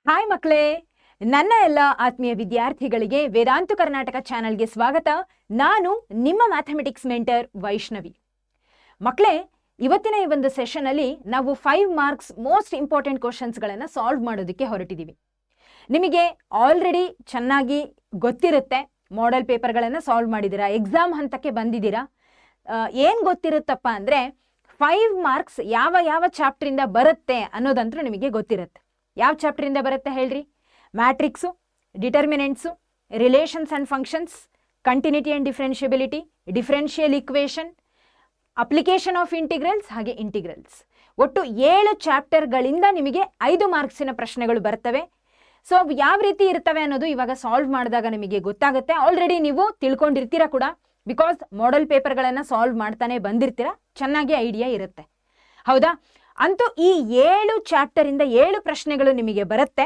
Hi ಮಕ್ಕಳೇ, ನನ್ನ ಎಲ್ಲ ಆತ್ಮೀಯ ವಿದ್ಯಾರ್ಥಿಗಳಿಗೆ ವೇದಾಂತು ಕರ್ನಾಟಕ ಚಾನಲ್ಗೆ ಸ್ವಾಗತ. ನಾನು ನಿಮ್ಮ ಮ್ಯಾಥಮೆಟಿಕ್ಸ್ ಮೆಂಟರ್ ವೈಷ್ಣವಿ. ಮಕ್ಕಳೇ, ಇವತ್ತಿನ ಈ ಒಂದು ಸೆಷನ್ ಅಲ್ಲಿ ನಾವು 5 ಮಾರ್ಕ್ಸ್ ಮೋಸ್ಟ್ ಇಂಪಾರ್ಟೆಂಟ್ ಕ್ವಶನ್ಸ್ಗಳನ್ನು ಸಾಲ್ವ್ ಮಾಡೋದಕ್ಕೆ ಹೊರಟಿದ್ದೀವಿ. ನಿಮಗೆ ಆಲ್ರೆಡಿ ಚೆನ್ನಾಗಿ ಗೊತ್ತಿರುತ್ತೆ, ಮಾಡೆಲ್ ಪೇಪರ್ಗಳನ್ನು ಸಾಲ್ವ್ ಮಾಡಿದ್ದೀರಾ, ಎಕ್ಸಾಮ್ ಹಂತಕ್ಕೆ ಬಂದಿದ್ದೀರಾ. ಏನು ಗೊತ್ತಿರುತ್ತಪ್ಪ ಅಂದರೆ 5 ಮಾರ್ಕ್ಸ್ ಯಾವ ಯಾವ ಚಾಪ್ಟರಿಂದ ಬರುತ್ತೆ ಅನ್ನೋದಂತೂ ನಿಮಗೆ ಗೊತ್ತಿರುತ್ತೆ. ಯಾವ ಚಾಪ್ಟರಿಂದ ಬರುತ್ತೆ ಹೇಳ್ರಿ? Matrix, determinants, relations and functions, continuity and differentiability, differential equation, application of integrals, ಹಾಗೆ ಇಂಟಿಗ್ರಲ್ಸ್. ಒಟ್ಟು 7 ಚಾಪ್ಟರ್ಗಳಿಂದ ನಿಮಗೆ 5 ಮಾರ್ಕ್ಸಿನ ಪ್ರಶ್ನೆಗಳು ಬರ್ತವೆ. ಸೊ ಯಾವ ರೀತಿ ಇರ್ತವೆ ಅನ್ನೋದು ಇವಾಗ ಸಾಲ್ವ್ ಮಾಡಿದಾಗ ನಿಮಗೆ ಗೊತ್ತಾಗುತ್ತೆ. ಆಲ್ರೆಡಿ ನೀವು ತಿಳ್ಕೊಂಡಿರ್ತೀರ ಕೂಡ, ಬಿಕಾಸ್ ಮಾಡೆಲ್ ಪೇಪರ್ಗಳನ್ನು ಸಾಲ್ವ್ ಮಾಡ್ತಾನೆ ಬಂದಿರ್ತೀರ, ಚೆನ್ನಾಗಿ ಐಡಿಯಾ ಇರುತ್ತೆ. ಹೌದಾ? ಅಂತೂ ಈ 7 ಚಾಪ್ಟರಿಂದ 7 ಪ್ರಶ್ನೆಗಳು ನಿಮಗೆ ಬರುತ್ತೆ,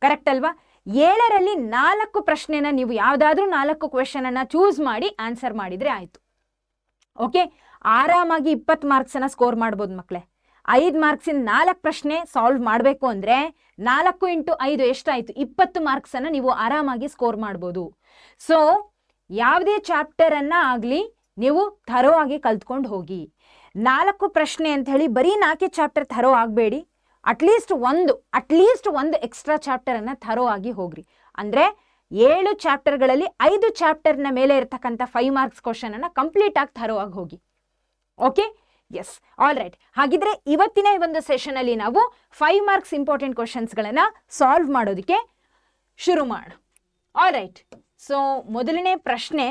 ಕರೆಕ್ಟ್ ಅಲ್ವಾ? 7ರಲ್ಲಿ 4 ಪ್ರಶ್ನೆನ ನೀವು ಯಾವುದಾದ್ರೂ 4 ಕ್ವೆಶನನ್ನು ಚೂಸ್ ಮಾಡಿ ಆನ್ಸರ್ ಮಾಡಿದರೆ ಆಯಿತು. ಓಕೆ, ಆರಾಮಾಗಿ 20 ಮಾರ್ಕ್ಸನ್ನು ಸ್ಕೋರ್ ಮಾಡ್ಬೋದು ಮಕ್ಕಳೇ. 5 ಮಾರ್ಕ್ಸಿನ 4 ಪ್ರಶ್ನೆ ಸಾಲ್ವ್ ಮಾಡಬೇಕು ಅಂದರೆ 4 × 5 ಎಷ್ಟಾಯಿತು? 20 ಮಾರ್ಕ್ಸನ್ನು ನೀವು ಆರಾಮಾಗಿ ಸ್ಕೋರ್ ಮಾಡ್ಬೋದು. ಸೊ ಯಾವುದೇ ಚಾಪ್ಟರನ್ನು ಆಗಲಿ ನೀವು ಥರೋ ಆಗಿ ಕಲ್ತ್ಕೊಂಡು ಹೋಗಿ. 4 ಪ್ರಶ್ನೆ ಅಂತ ಹೇಳಿ ಬರೀ 4 ಚಾಪ್ಟರ್ ಥರೋ ಆಗಬೇಡಿ. ಅಟ್ಲೀಸ್ಟ್ ಒಂದು ಎಕ್ಸ್ಟ್ರಾ ಚಾಪ್ಟರನ್ನು ಥರೋ ಆಗಿ ಹೋಗ್ರಿ. ಅಂದರೆ 7 ಚಾಪ್ಟರ್ಗಳಲ್ಲಿ 5 ಚಾಪ್ಟರ್ನ ಮೇಲೆ ಇರ್ತಕ್ಕಂಥ 5 ಮಾರ್ಕ್ಸ್ ಕ್ವಶನನ್ನು ಕಂಪ್ಲೀಟ್ ಆಗಿ ಥರೋ ಆಗಿ ಹೋಗಿ. Okay, yes, all right. ಹಾಗಿದ್ರೆ ಇವತ್ತಿನ ಈ ಒಂದು ಸೆಷನಲ್ಲಿ ನಾವು 5 ಮಾರ್ಕ್ಸ್ ಇಂಪಾರ್ಟೆಂಟ್ ಕ್ವಶನ್ಸ್ಗಳನ್ನು ಸಾಲ್ವ್ ಮಾಡೋದಕ್ಕೆ ಶುರು ಮಾಡೋಣ. All right. ಸೊ ಮೊದಲನೇ ಪ್ರಶ್ನೆ,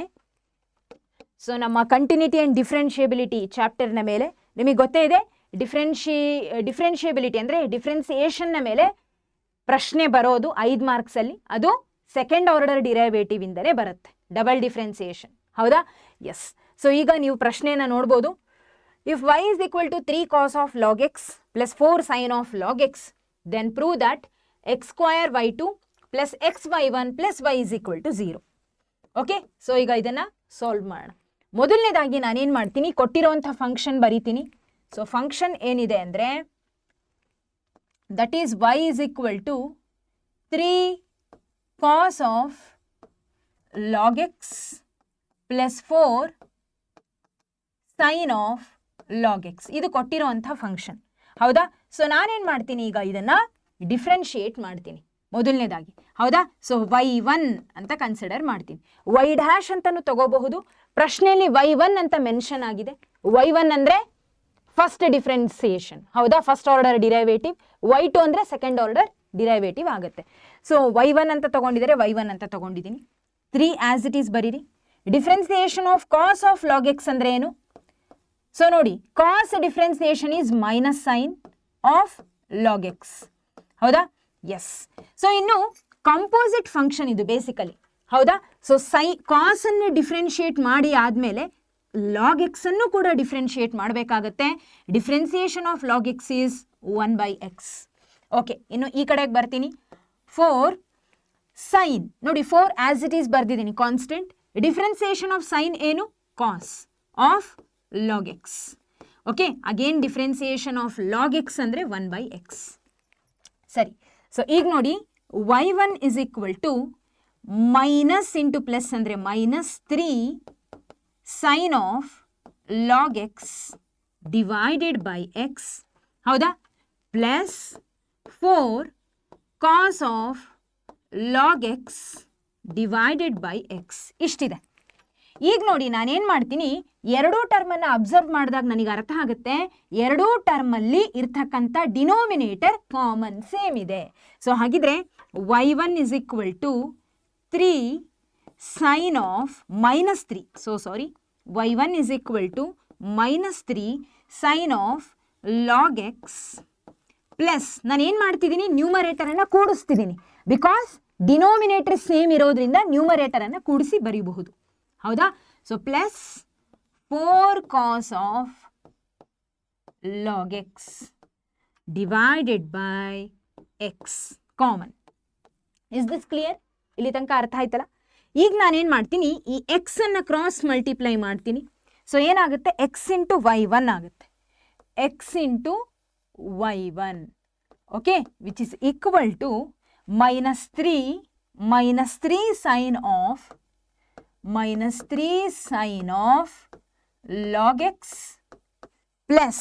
ಸೊ ನಮ್ಮ ಕಂಟಿನ್ಯೂಟಿ ಆ್ಯಂಡ್ ಡಿಫ್ರೆನ್ಷಿಯಬಿಲಿಟಿ ಚಾಪ್ಟರ್ನ ಮೇಲೆ ನಿಮಗೆ ಗೊತ್ತೇ ಇದೆ, ಡಿಫ್ರೆನ್ಷಿಯಬಿಲಿಟಿ ಅಂದರೆ ಡಿಫ್ರೆನ್ಸಿಯೇಷನ್ನ ಮೇಲೆ ಪ್ರಶ್ನೆ ಬರೋದು 5 ಮಾರ್ಕ್ಸಲ್ಲಿ. ಅದು ಸೆಕೆಂಡ್ ಆರ್ಡರ್ ಡಿರೈವೇಟಿವ್ ಇಂದಲೇ ಬರುತ್ತೆ, ಡಬಲ್ ಡಿಫ್ರೆನ್ಸಿಯೇಷನ್. ಹೌದಾ? ಎಸ್. ಸೊ ಈಗ ನೀವು ಪ್ರಶ್ನೆಯನ್ನು ನೋಡ್ಬೋದು. If y is equal to 3 cos of log x plus 4 sin of log x, then prove that x square y2 plus xy1 plus y is equal to 0. Okay, so ಈಗ ಇದನ್ನು solve ಮಾಡೋಣ. ಮೊದಲನೇದಾಗಿ ನಾನೇನು ಮಾಡ್ತೀನಿ, ಕೊಟ್ಟಿರೋಂಥ ಫಂಕ್ಷನ್ ಬರೀತೀನಿ. So function ಏನಿದೆ ಅಂದರೆ that is y is equal to 3 cos of log x plus 4 sin of log x. ಇದು ಕೊಟ್ಟಿರೋಂಥ ಫಂಕ್ಷನ್. ಹೌದಾ? ಸೊ ನಾನೇನು ಮಾಡ್ತೀನಿ, ಈಗ ಇದನ್ನು ಡಿಫ್ರೆನ್ಷಿಯೇಟ್ ಮಾಡ್ತೀನಿ ಮೊದಲನೇದಾಗಿ. ಹೌದಾ? ಸೊ y1 ಅಂತ ಕನ್ಸಿಡರ್ ಮಾಡ್ತೀನಿ. y' ಅಂತಲೂ ತಗೋಬಹುದು. ಪ್ರಶ್ನೆಯಲ್ಲಿ y1 ಅಂತ ಮೆನ್ಷನ್ ಆಗಿದೆ. y1 ಅಂದರೆ ಫಸ್ಟ್ ಡಿಫ್ರೆನ್ಸಿಯೇಷನ್. ಹೌದಾ? First order derivative. y2 ಅಂದರೆ ಸೆಕೆಂಡ್ ಆರ್ಡರ್ ಡಿರೈವೇಟಿವ್ ಆಗುತ್ತೆ. ಸೊ y1 ಅಂತ ತಗೊಂಡಿದ್ದಾರೆ, y1 ಅಂತ ತಗೊಂಡಿದ್ದೀನಿ. 3 ಆಸ್ ಇಟ್ ಈಸ್ ಬರೀರಿ. Differentiation of cos of log X ಅಂದರೆ ಏನು? ಸೊ ನೋಡಿ, cos differentiation is minus sine of log X. ಹೌದಾ? ಎಸ್. ಸೊ ಇನ್ನು ಕಂಪೋಸಿಟ್ ಫಂಕ್ಷನ್ ಇದು ಬೇಸಿಕಲಿ. ಹೌದಾ? ಸೊ ಕಾಸ್ ಅನ್ನು ಡಿಫ್ರೆನ್ಷಿಯೇಟ್ ಮಾಡಿ ಆದಮೇಲೆ ಲಾಗ್ ಎಕ್ಸ್ ಅನ್ನು ಕೂಡ ಡಿಫ್ರೆನ್ಷಿಯೇಟ್ ಮಾಡಬೇಕಾಗತ್ತೆ. Differentiation of log X is 1/x. Okay, ಇನ್ನು ಈ ಕಡೆಗೆ ಬರ್ತೀನಿ. 4 ಸೈನ್, ನೋಡಿ 4 ಆಸ್ ಇಟ್ ಈಸ್ ಬರ್ದಿದ್ದೀನಿ ಕಾನ್ಸ್ಟೆಂಟ್. ಡಿಫ್ರೆನ್ಸಿಯೇಷನ್ ಆಫ್ ಸೈನ್ ಏನು? Cos of log X. Okay, again differentiation of log X ಅಂದರೆ 1/x. ಸರಿ. ಸೊ ಈಗ ನೋಡಿ, y1 is equal to minus into plus ಅಂದರೆ -3 sine of log X divided by X. ಹೌದಾ? Plus 4 cos of log X divided by X. ಇಷ್ಟಿದೆ. ಈಗ ನೋಡಿ, ನಾನೇನು ಮಾಡ್ತೀನಿ, 2 ಟರ್ಮನ್ನು ಅಬ್ಸರ್ವ್ ಮಾಡಿದಾಗ ನನಗೆ ಅರ್ಥ ಆಗುತ್ತೆ, 2 ಟರ್ಮಲ್ಲಿ ಇರ್ತಕ್ಕಂಥ ಡಿನೋಮಿನೇಟರ್ ಕಾಮನ್ ಸೇಮ್ ಇದೆ. ಸೊ ಹಾಗಿದ್ರೆ y1 is equal to 3 sin of -3. So sorry, y1 is equal to -3 sin of log x plus ನಾನೇನು ಮಾಡ್ತಿದ್ದೀನಿ, ನ್ಯೂಮರೇಟರನ್ನು ಕೂಡಿಸ್ತಿದ್ದೀನಿ. ಬಿಕಾಸ್ ಡಿನೋಮಿನೇಟರ್ ಸೇಮ್ ಇರೋದ್ರಿಂದ ನ್ಯೂಮರೇಟರನ್ನು ಕೂಡಿಸಿ ಬರೀಬಹುದು. ಹೌದಾ? So plus 4 cos of log X divided by x common. Is this clear? ಇಲ್ಲಿ ತನಕ ಅರ್ಥ ಆಯ್ತಲ್ಲ? ಈಗ ನಾನೇನು ಮಾಡ್ತೀನಿ, ಈ ಎಕ್ಸ್ ಅನ್ನು ಕ್ರಾಸ್ ಮಲ್ಟಿಪ್ಲೈ ಮಾಡ್ತೀನಿ. ಸೊ ಏನಾಗುತ್ತೆ, ಎಕ್ಸ್ ಇಂಟು y1 ಆಗುತ್ತೆ. X into y1. okay, which is equal to -3 sine of log x plus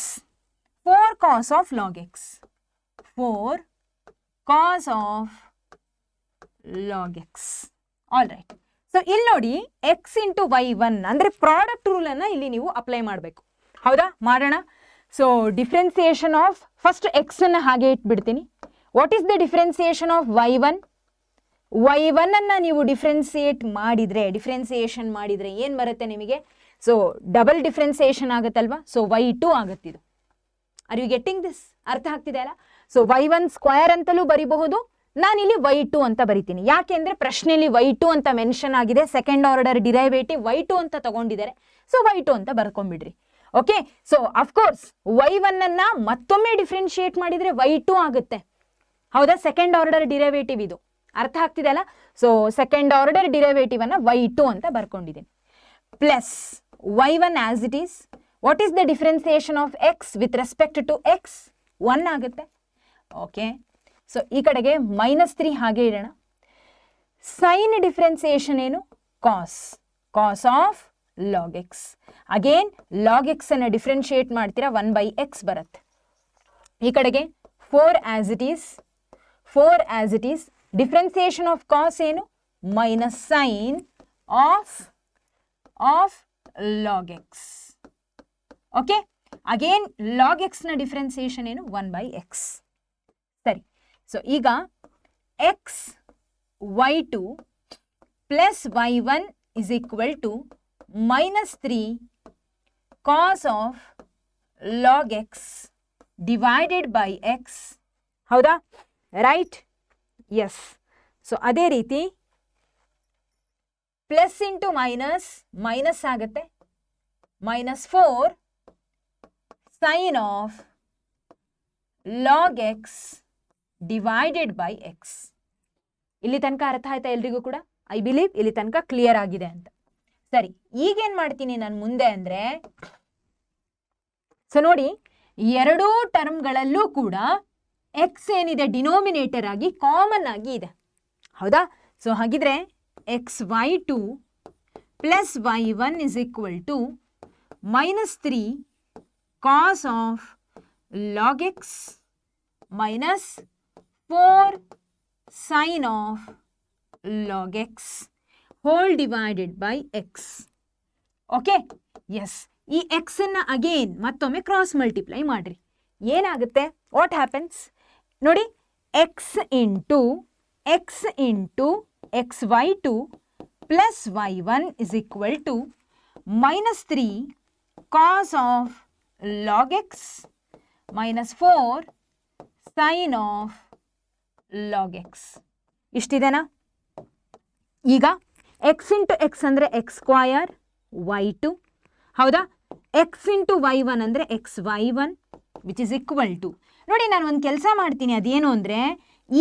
4 cos of log x. 4 cos of log x. All right. So ಇಲ್ಲಿ ನೋಡಿ x into y1 ಅಂದರೆ product ರೂಲನ್ನು ಇಲ್ಲಿ ನೀವು apply ಮಾಡಬೇಕು. ಹೌದಾ? ಮಾಡೋಣ. So differentiation of first ಎಕ್ಸನ್ನು ಹಾಗೆ ಇಟ್ಬಿಡ್ತೀನಿ. What is the differentiation of y1? y1 ಅನ್ನು ನೀವು ಡಿಫ್ರೆನ್ಸಿಯೇಷನ್ ಮಾಡಿದರೆ ಏನು ಬರುತ್ತೆ ನಿಮಗೆ? ಸೊ ಡಬಲ್ ಡಿಫ್ರೆನ್ಸಿಯೇಷನ್ ಆಗುತ್ತಲ್ವಾ? ಸೊ y2 ಆಗುತ್ತಿದು. Are you getting this? ಅರ್ಥ ಆಗ್ತಿದೆ ಅಲ್ಲ? ಸೊ y1 ಸ್ಕ್ವೇರ್ ಅಂತಲೂ ಬರಿಬಹುದು, ನಾನಿಲ್ಲಿ y2 ಅಂತ ಬರಿತೀನಿ. ಯಾಕೆಂದರೆ ಪ್ರಶ್ನೆಯಲ್ಲಿ y2 ಅಂತ ಮೆನ್ಷನ್ ಆಗಿದೆ, ಸೆಕೆಂಡ್ ಆರ್ಡರ್ ಡಿರೈವೇಟಿವ್ y2 ಅಂತ ತಗೊಂಡಿದ್ದಾರೆ. ಸೊ y2 ಅಂತ ಬರ್ಕೊಂಡ್ಬಿಡ್ರಿ. ಓಕೆ. ಸೊ ಅಫ್ಕೋರ್ಸ್ y1 ಅನ್ನ ಮತ್ತೊಮ್ಮೆ ಡಿಫ್ರೆನ್ಶಿಯೇಟ್ ಮಾಡಿದರೆ y2 ಆಗುತ್ತೆ. ಹೌದಾ? ಸೆಕೆಂಡ್ ಆರ್ಡರ್ ಡಿರೈವೇಟಿವ್ ಇದು. ಅರ್ಥ ಆಗ್ತಿದೆ ಅಲ್ಲ? ಸೊ ಸೆಕೆಂಡ್ ಆರ್ಡರ್ ಡಿರೈವೇಟಿವ್ ಅನ್ನ y2 ಅಂತ ಬರ್ಕೊಂಡಿದ್ದೀನಿ. Plus y1 as it is. What is the differentiation of X with respect to X? 1 ಆಗುತ್ತೆ. ಓಕೆ. ಸೊ ಈ ಕಡೆಗೆ -3 ಹಾಗೆ ಇಡೋಣ. ಸೈನ್ ಡಿಫ್ರೆನ್ಸಿಯೇಷನ್ ಏನು? Cos of log X. Again log X ಅನ್ನು ಡಿಫ್ರೆನ್ಶಿಯೇಟ್ ಮಾಡ್ತೀರಾ, 1/x ಬರುತ್ತೆ. ಈ ಕಡೆಗೆ 4 as it is. Differentiation of cos ಏನು? Minus sine of log X. Okay. Again log ಎಕ್ಸ್ನ ಡಿಫ್ರೆನ್ಸಿಯೇಷನ್ ಏನು? 1/x. ಸರಿ. ಸೊ ಈಗ X y2 plus y1 is equal to -3 cos of log X divided by X. ಹೌದಾ? Right? Yes. So ಅದೇ ರೀತಿ plus into minus ಆಗುತ್ತೆ. -4 sine of log X divided by X. ಇಲ್ಲಿ ತನಕ ಅರ್ಥ ಆಯ್ತಾ ಎಲ್ರಿಗೂ ಕೂಡ? ಐ ಬಿಲೀವ್ ಇಲ್ಲಿ ತನಕ ಕ್ಲಿಯರ್ ಆಗಿದೆ ಅಂತ. ಸರಿ, ಈಗೇನು ಮಾಡ್ತೀನಿ ನಾನು ಮುಂದೆ ಅಂದರೆ, ಸೊ ನೋಡಿ ಎರಡೂ ಟರ್ಮ್ಗಳಲ್ಲೂ ಕೂಡ ಎಕ್ಸ್ ಏನಿದೆ ಡಿನೋಮಿನೇಟರ್ ಆಗಿ ಕಾಮನ್ ಆಗಿ ಇದೆ. ಹೌದಾ? ಸೊ ಹಾಗಿದ್ರೆ xy2 plus y1 is equal to -3 cos of log X minus 4 sin of log x whole divided by x. Okay. Yes. ಈ ಎಕ್ಸ್ ಅನ್ನ ಅಗೇನ್ ಮತ್ತೊಮ್ಮೆ ಕ್ರಾಸ್ ಮಲ್ಟಿಪ್ಲೈ ಮಾಡ್ರಿ. ಏನಾಗುತ್ತೆ? ವಾಟ್ ಹ್ಯಾಪನ್ಸ್ ನೋಡಿ. X into xy2 plus y1 is equal to -3 cos of log X minus 4 sine of log X. ಇಷ್ಟಿದೆನಾ? ಈಗ X into X ಅಂದರೆ X square y2. ಹೌದಾ? ಎಕ್ಸ್ ಇಂಟು y1 ಅಂದರೆ xy1 which is equal to, ನೋಡಿ ನಾನು ಒಂದು ಕೆಲಸ ಮಾಡ್ತೀನಿ. ಅದೇನು ಅಂದರೆ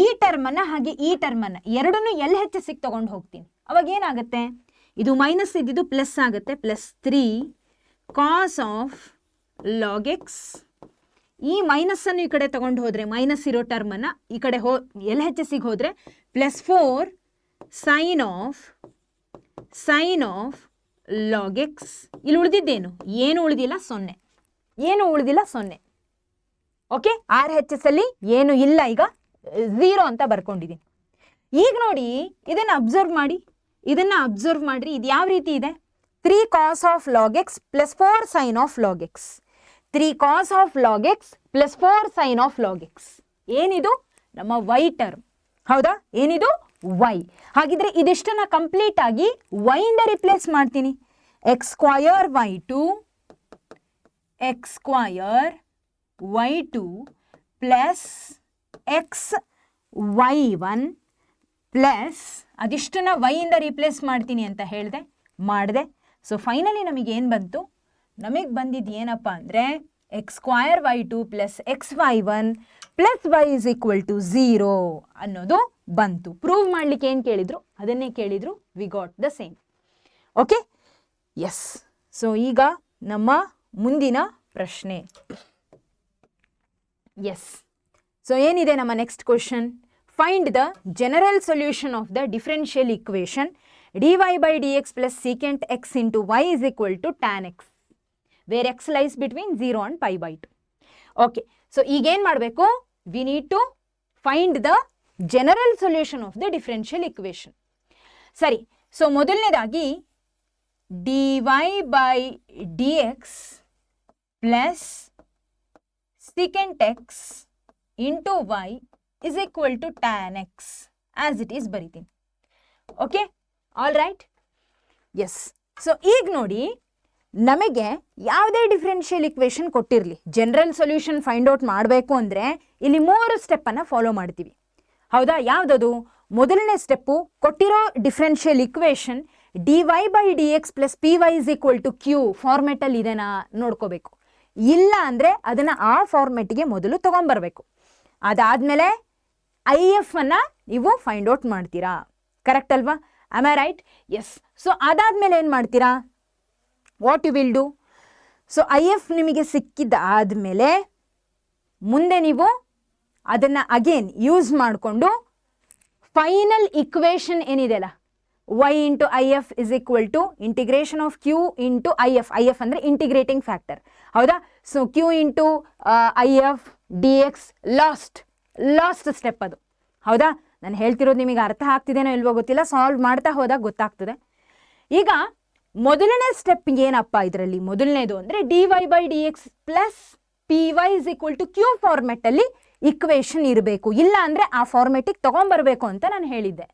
ಈ ಟರ್ಮನ್ನು ಹಾಗೆ ಈ ಟರ್ಮನ್ನು ಎರಡನ್ನೂ LHS ತಗೊಂಡು ಹೋಗ್ತೀನಿ. ಅವಾಗ ಏನಾಗುತ್ತೆ? ಇದು ಮೈನಸ್ ಇದ್ದಿದ್ದು ಪ್ಲಸ್ ಆಗುತ್ತೆ. +3 ಕಾಸ್ ಆಫ್ ಲಾಗ್ ಎಕ್ಸ್. ಈ ಮೈನಸ್ಸನ್ನು ಈ ಕಡೆ ತಗೊಂಡು ಹೋದರೆ ಮೈನಸ್ ಇರೋ ಟರ್ಮನ್ನು ಈ ಕಡೆ LHS ಹೋದರೆ +4 ಸೈನ್ ಆಫ್ ಲಾಗ್ ಎಕ್ಸ್. ಇಲ್ಲಿ ಉಳಿದಿದ್ದೇನು? ಏನು ಉಳಿದಿಲ್ಲ? 0. ಓಕೆ. RHS ಅಲ್ಲಿ ಏನು ಇಲ್ಲ, ಈಗ 0 ಅಂತ ಬರ್ಕೊಂಡಿದ್ದೀನಿ. ಈಗ ನೋಡಿ ಇದನ್ನು ಅಬ್ಸರ್ವ್ ಮಾಡಿರಿ. ಇದು ಯಾವ ರೀತಿ ಇದೆ? 3 cos of log X plus 4 sine of log X. 3 cos of log X plus 4 sine of log X. ಏನಿದು? ನಮ್ಮ y ಟರ್ಮ್. ಹೌದಾ? ಏನಿದು? y. ಹಾಗಿದ್ರೆ ಇದಿಷ್ಟನ್ನ ಕಂಪ್ಲೀಟ್ ಆಗಿ y ಇಂದ ರಿಪ್ಲೇಸ್ ಮಾಡ್ತೀನಿ. X square y2 plus X y1 plus ಅದಿಷ್ಟನ್ನ y ಇಂದ ರಿಪ್ಲೇಸ್ ಮಾಡ್ತೀನಿ ಅಂತ ಮಾಡಿದೆ. ಸೊ ಫೈನಲಿ ನಮಗೇನು ಬಂತು? ನಮಗೆ ಬಂದಿದ್ದು ಏನಪ್ಪ ಅಂದರೆ X square y2 plus X y1 plus y is equal to 0 ಅನ್ನೋದು ಬಂತು. ಪ್ರೂವ್ ಮಾಡಲಿಕ್ಕೆ ಏನು ಕೇಳಿದ್ರು ಅದನ್ನೇ ಕೇಳಿದ್ರು. We got the same. Okay. Yes. So ಈಗ ನಮ್ಮ ಮುಂದಿನ ಪ್ರಶ್ನೆ. ಎಸ್. ಸೊ ಏನಿದೆ ನಮ್ಮ next question? Find the general solution of the differential equation dy by dx plus secant x into y is equal to tan x, where x lies between 0 and pi by 2. Okay, so ಈಗೇನು ಮಾಡಬೇಕು? We need to find the general solution of the differential equation. ಸರಿ, so ಮೊದಲನೇದಾಗಿ dy by dx plus secant x into y is equal to tan x as it is ಬರೀತೀನಿ. Okay, all right? Yes. So ಈಗ ನೋಡಿ, ನಮಗೆ ಯಾವುದೇ differential equation ಕೊಟ್ಟಿರಲಿ, general solution find out ಮಾಡಬೇಕು ಅಂದರೆ ಇಲ್ಲಿ 3 ಸ್ಟೆಪ್ಪನ್ನು ಫಾಲೋ ಮಾಡ್ತೀವಿ. ಹೌದಾ? ಯಾವುದದು? ಮೊದಲನೇ ಸ್ಟೆಪ್ಪು, ಕೊಟ್ಟಿರೋ differential equation dy by dx plus py is equal to q ಫಾರ್ಮೆಟಲ್ಲಿ ಇದನ್ನು ನೋಡ್ಕೋಬೇಕು. ಇಲ್ಲ ಅಂದರೆ ಅದನ್ನು ಆ ಫಾರ್ಮೆಟ್ಗೆ ಮೊದಲು ತೊಗೊಂಬರ್ಬೇಕು. ಅದಾದಮೇಲೆ ಐ ಎಫ್ ಅನ್ನು ನೀವು ಫೈಂಡ್ ಔಟ್ ಮಾಡ್ತೀರಾ. ಕರೆಕ್ಟ್ ಅಲ್ವಾ? Am I right? Yes. So ಅದಾದಮೇಲೆ ಏನು ಮಾಡ್ತೀರಾ? What you will do? So I F ನಿಮಗೆ ಸಿಕ್ಕಿದ್ದಾದಮೇಲೆ ಮುಂದೆ ನೀವು ಅದನ್ನು ಅಗೇನ್ ಯೂಸ್ ಮಾಡಿಕೊಂಡು ಫೈನಲ್ ಇಕ್ವೇಷನ್ ಏನಿದೆಯಲ್ಲ, y into I F is equal to integration of q into I F. I F ಅಂದರೆ ಇಂಟಿಗ್ರೇಟಿಂಗ್ ಫ್ಯಾಕ್ಟರ್. ಹೌದಾ? So q into I F d x last step ಅದು. ಹೌದಾ? ನಾನು ಹೇಳ್ತಿರೋದು ನಿಮಗೆ ಅರ್ಥ ಆಗ್ತಿದೇನೋ ಇಲ್ವೋ ಗೊತ್ತಿಲ್ಲ, ಸಾಲ್ವ್ ಮಾಡ್ತಾ ಹೋದಾಗ ಗೊತ್ತಾಗ್ತದೆ. ಈಗ ಮೊದಲನೇ ಸ್ಟೆಪ್ ಏನಪ್ಪ ಇದರಲ್ಲಿ? ಮೊದಲನೇದು ಅಂದರೆ dy by dx plus py is equal to q ಫಾರ್ಮೆಟಲ್ಲಿ ಇಕ್ವೇಷನ್ ಇರಬೇಕು. ಇಲ್ಲ ಅಂದರೆ ಆ ಫಾರ್ಮೆಟಿಗೆ ತೊಗೊಂಬರ್ಬೇಕು ಅಂತ ನಾನು ಹೇಳಿದ್ದೆ.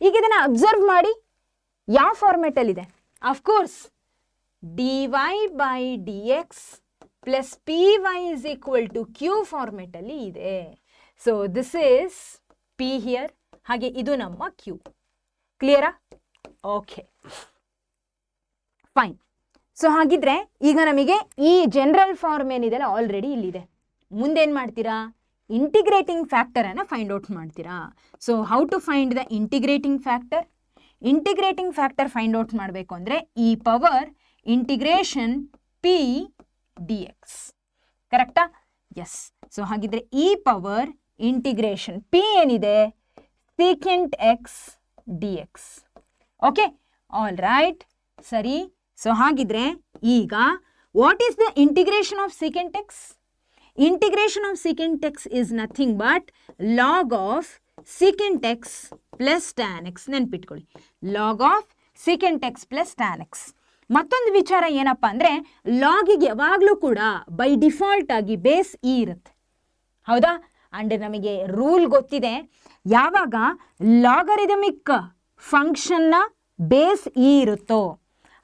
ಈಗ ಇದನ್ನು ಅಬ್ಸರ್ವ್ ಮಾಡಿ, ಯಾವ ಫಾರ್ಮೆಟಲ್ಲಿದೆ? Of course dy by dx plus py is equal to q ಫಾರ್ಮೆಟಲ್ಲಿ ಇದೆ. So this is p here, ಹಾಗೆ ಇದು ನಮ್ಮ q. ಕ್ಲಿಯರಾ? Okay, fine. ಸೊ ಹಾಗಿದ್ರೆ ಈಗ ನಮಗೆ ಈ ಜನರಲ್ ಫಾರ್ಮ್ ಏನಿದೆಲ್ಲ ಆಲ್ರೆಡಿ ಇಲ್ಲಿದೆ. ಮುಂದೇನು ಮಾಡ್ತೀರಾ? ಇಂಟಿಗ್ರೇಟಿಂಗ್ ಫ್ಯಾಕ್ಟರನ್ನು ಫೈಂಡ್ ಔಟ್ ಮಾಡ್ತೀರಾ. So how to find the integrating factor? Integrating factor find out ಮಾಡಬೇಕು ಅಂದರೆ ಈ power integration p d x. ಕರೆಕ್ಟಾ? ಎಸ್. ಸೊ ಹಾಗಿದ್ರೆ ಈ ಪವರ್ ಇಂಟಿಗ್ರೇಷನ್ ಪಿ ಏನಿದೆ, secant X D x. Okay, all right, ಸರಿ. ಸೊ ಹಾಗಿದ್ರೆ ಈಗ what is the integration of secant x? Integration of secant x is nothing but log of secant x plus tan x. ನೆನ್ಪಿಟ್ಕೊಳ್ಳಿ, log of secant x plus tan x. ಮತ್ತೊಂದು ವಿಚಾರ ಏನಪ್ಪ ಅಂದರೆ, ಲಾಗಿಗೆ ಯಾವಾಗಲೂ ಕೂಡ ಬೈ ಡಿಫಾಲ್ಟ್ ಆಗಿ ಬೇಸ್ ಇ ಇರುತ್ತೆ. ಹೌದಾ? ಅಂಡ್ ನಮಗೆ ರೂಲ್ ಗೊತ್ತಿದೆ, ಯಾವಾಗ ಲಾಗರಿದಮಿಕ್ ಫಂಕ್ಷನ್ನ ಬೇಸ್ ಇ ಇರುತ್ತೋ,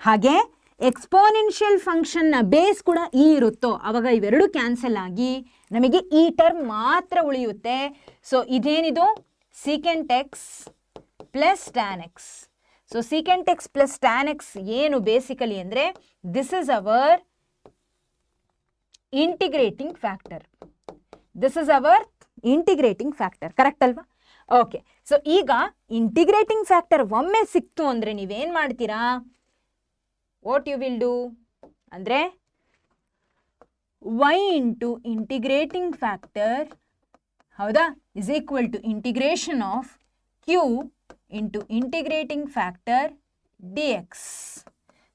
ಹಾಗೆ ಎಕ್ಸ್ಪೋನೆನ್ಷಿಯಲ್ ಫಂಕ್ಷನ್ನ ಬೇಸ್ ಕೂಡ ಇ ಇರುತ್ತೋ, ಆವಾಗ ಇವೆರಡು ಕ್ಯಾನ್ಸಲ್ ಆಗಿ ನಮಗೆ ಈ ಟರ್ಮ್ ಮಾತ್ರ ಉಳಿಯುತ್ತೆ. ಸೊ ಇದೇನಿದು? Secant X plus tan x. So secant X plus tan x ಏನು ಬೇಸಿಕಲಿ ಅಂದರೆ, this is our integrating factor. This is our integrating factor. Correct ಅಲ್ವಾ? ಓಕೆ. ಸೊ ಈಗ ಇಂಟಿಗ್ರೇಟಿಂಗ್ ಫ್ಯಾಕ್ಟರ್ ಒಮ್ಮೆ ಸಿಕ್ತು ಅಂದರೆ ನೀವೇನು ಮಾಡ್ತೀರಾ? ವಾಟ್ ಯು ವಿಲ್ ಡೂ ಅಂದರೆ y ಇಂಟು ಇಂಟಿಗ್ರೇಟಿಂಗ್ ಫ್ಯಾಕ್ಟರ್, ಹೌದಾ, is equal to integration of q into integrating factor d x.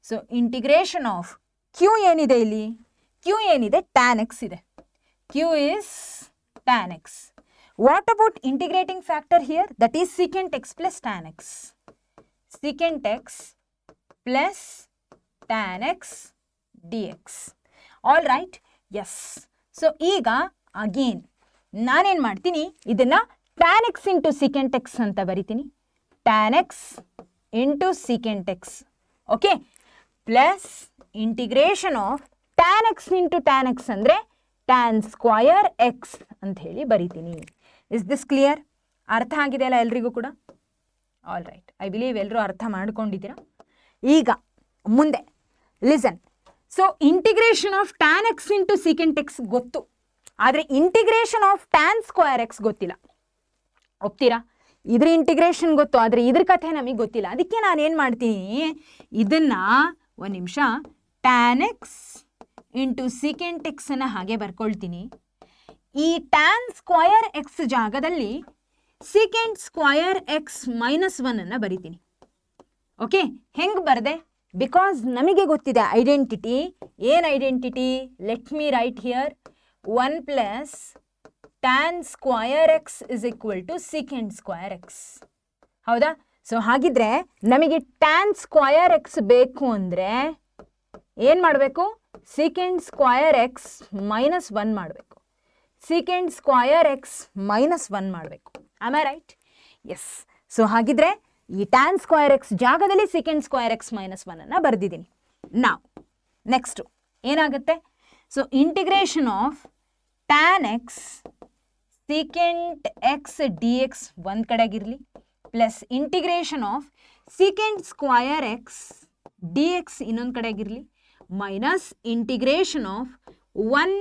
So integration of q ಏನಿದೆ ಇಲ್ಲಿ? q ಏನಿದೆ? ಟ್ಯಾನ್ ಎಕ್ಸ್ ಇದೆ. q is tan x. What about integrating factor here? That is secant X plus tan X. Secant X plus tan x dx. All right? Yes. So ಈಗ again ನಾನೇನು ಮಾಡ್ತೀನಿ, ಇದನ್ನು tan x into secant x ಅಂತ ಬರಿತೀನಿ. tan x into secant x, okay, plus integration of tan x into tan x ಅಂದರೆ tan square x ಅಂತ ಹೇಳಿ ಬರಿತೀನಿ. Is this clear? ಅರ್ಥ ಆಗಿದೆಯಲ್ಲ ಎಲ್ರಿಗೂ ಕೂಡ? ಆಲ್ ರೈಟ್, ಐ ಬಿಲೀವ್ ಎಲ್ಲರೂ ಅರ್ಥ ಮಾಡ್ಕೊಂಡಿದ್ದೀರಾ. ಈಗ ಮುಂದೆ listen. So integration of tan X into secant X ಗೊತ್ತು, ಆದರೆ integration of tan square X ಗೊತ್ತಿಲ್ಲ. ಒಪ್ತೀರಾ? ಇದ್ರ ಇಂಟಿಗ್ರೇಷನ್ ಗೊತ್ತು, ಆದರೆ ಇದ್ರ ಕಥೆ ನಮಗೆ ಗೊತ್ತಿಲ್ಲ. ಅದಕ್ಕೆ ನಾನೇನು ಮಾಡ್ತೀನಿ, ಇದನ್ನು ಒಂದು ನಿಮಿಷ ಟ್ಯಾನ್ ಎಕ್ಸ್ ಇಂಟು ಸೀಕೆಂಟ್ ಎಕ್ಸನ್ನು ಹಾಗೆ ಬರ್ಕೊಳ್ತೀನಿ. ಈ ಟ್ಯಾನ್ ಸ್ಕ್ವಯರ್ ಎಕ್ಸ್ ಜಾಗದಲ್ಲಿ ಸೀಕೆಂಟ್ ಸ್ಕ್ವಯರ್ ಎಕ್ಸ್ ಮೈನಸ್ 1 ಅನ್ನು ಬರಿತೀನಿ. ಓಕೆ, ಹೆಂಗೆ ಬರದೆ? ಬಿಕಾಸ್ ನಮಗೆ ಗೊತ್ತಿದೆ ಐಡೆಂಟಿಟಿ. ಏನು identity? Let me write here 1 plus tan square x is equal to secant square x. ಹೌದಾ? ಸೊ ಹಾಗಿದ್ರೆ ನಮಗೆ ಟ್ಯಾನ್ ಸ್ಕ್ವಯರ್ ಎಕ್ಸ್ ಬೇಕು ಅಂದರೆ ಏನು ಮಾಡಬೇಕು? ಸೀಕೆಂಟ್ ಸ್ಕ್ವಯರ್ ಎಕ್ಸ್ ಮೈನಸ್ 1 ಮಾಡಬೇಕು. ಸೀಕೆಂಟ್ ಸ್ಕ್ವಯರ್ ಎಕ್ಸ್ ಮೈನಸ್ 1 ಮಾಡಬೇಕು. Am I right? Yes. So ಹಾಗಿದ್ರೆ ಈ ಟ್ಯಾನ್ ಸ್ಕ್ವಯರ್ ಎಕ್ಸ್ ಜಾಗದಲ್ಲಿ ಸೀಕೆಂಟ್ ಸ್ಕ್ವಯರ್ ಎಕ್ಸ್ ಮೈನಸ್ 1 ಅನ್ನು ಬರೆದಿದ್ದೀನಿ. ನಾವು ನೆಕ್ಸ್ಟು ಏನಾಗುತ್ತೆ? So integration of tan X secant X D X ಒಂದು ಕಡೆಗಿರಲಿ, plus integration of secant square X D X ಇನ್ನೊಂದು ಕಡೆಗಿರಲಿ, minus integration of 1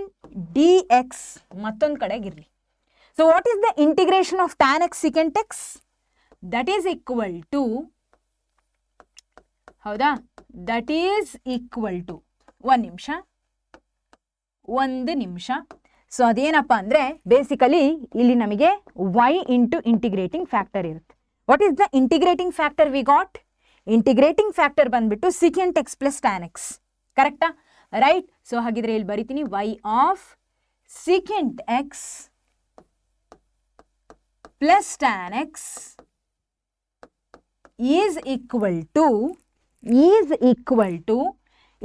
D X ಮತ್ತೊಂದು ಕಡೆಗಿರಲಿ. So what is the integration of tan X secant X? That is equal to, ಹೌದಾ, that is equal to ಒಂದು ನಿಮಿಷ. So ಅದೇನಪ್ಪ ಅಂದರೆ basically ಇಲ್ಲಿ ನಮಗೆ y ಇಂಟು ಇಂಟಿಗ್ರೇಟಿಂಗ್ ಫ್ಯಾಕ್ಟರ್ ಇರುತ್ತೆ. What is the integrating factor we got? Integrating factor ಬಂದ್ಬಿಟ್ಟು secant X plus tan X. ಕರೆಕ್ಟಾ? ರೈಟ್. ಸೊ ಹಾಗಿದ್ರೆ ಇಲ್ಲಿ ಬರಿತೀನಿ y of secant X plus tan X is equal to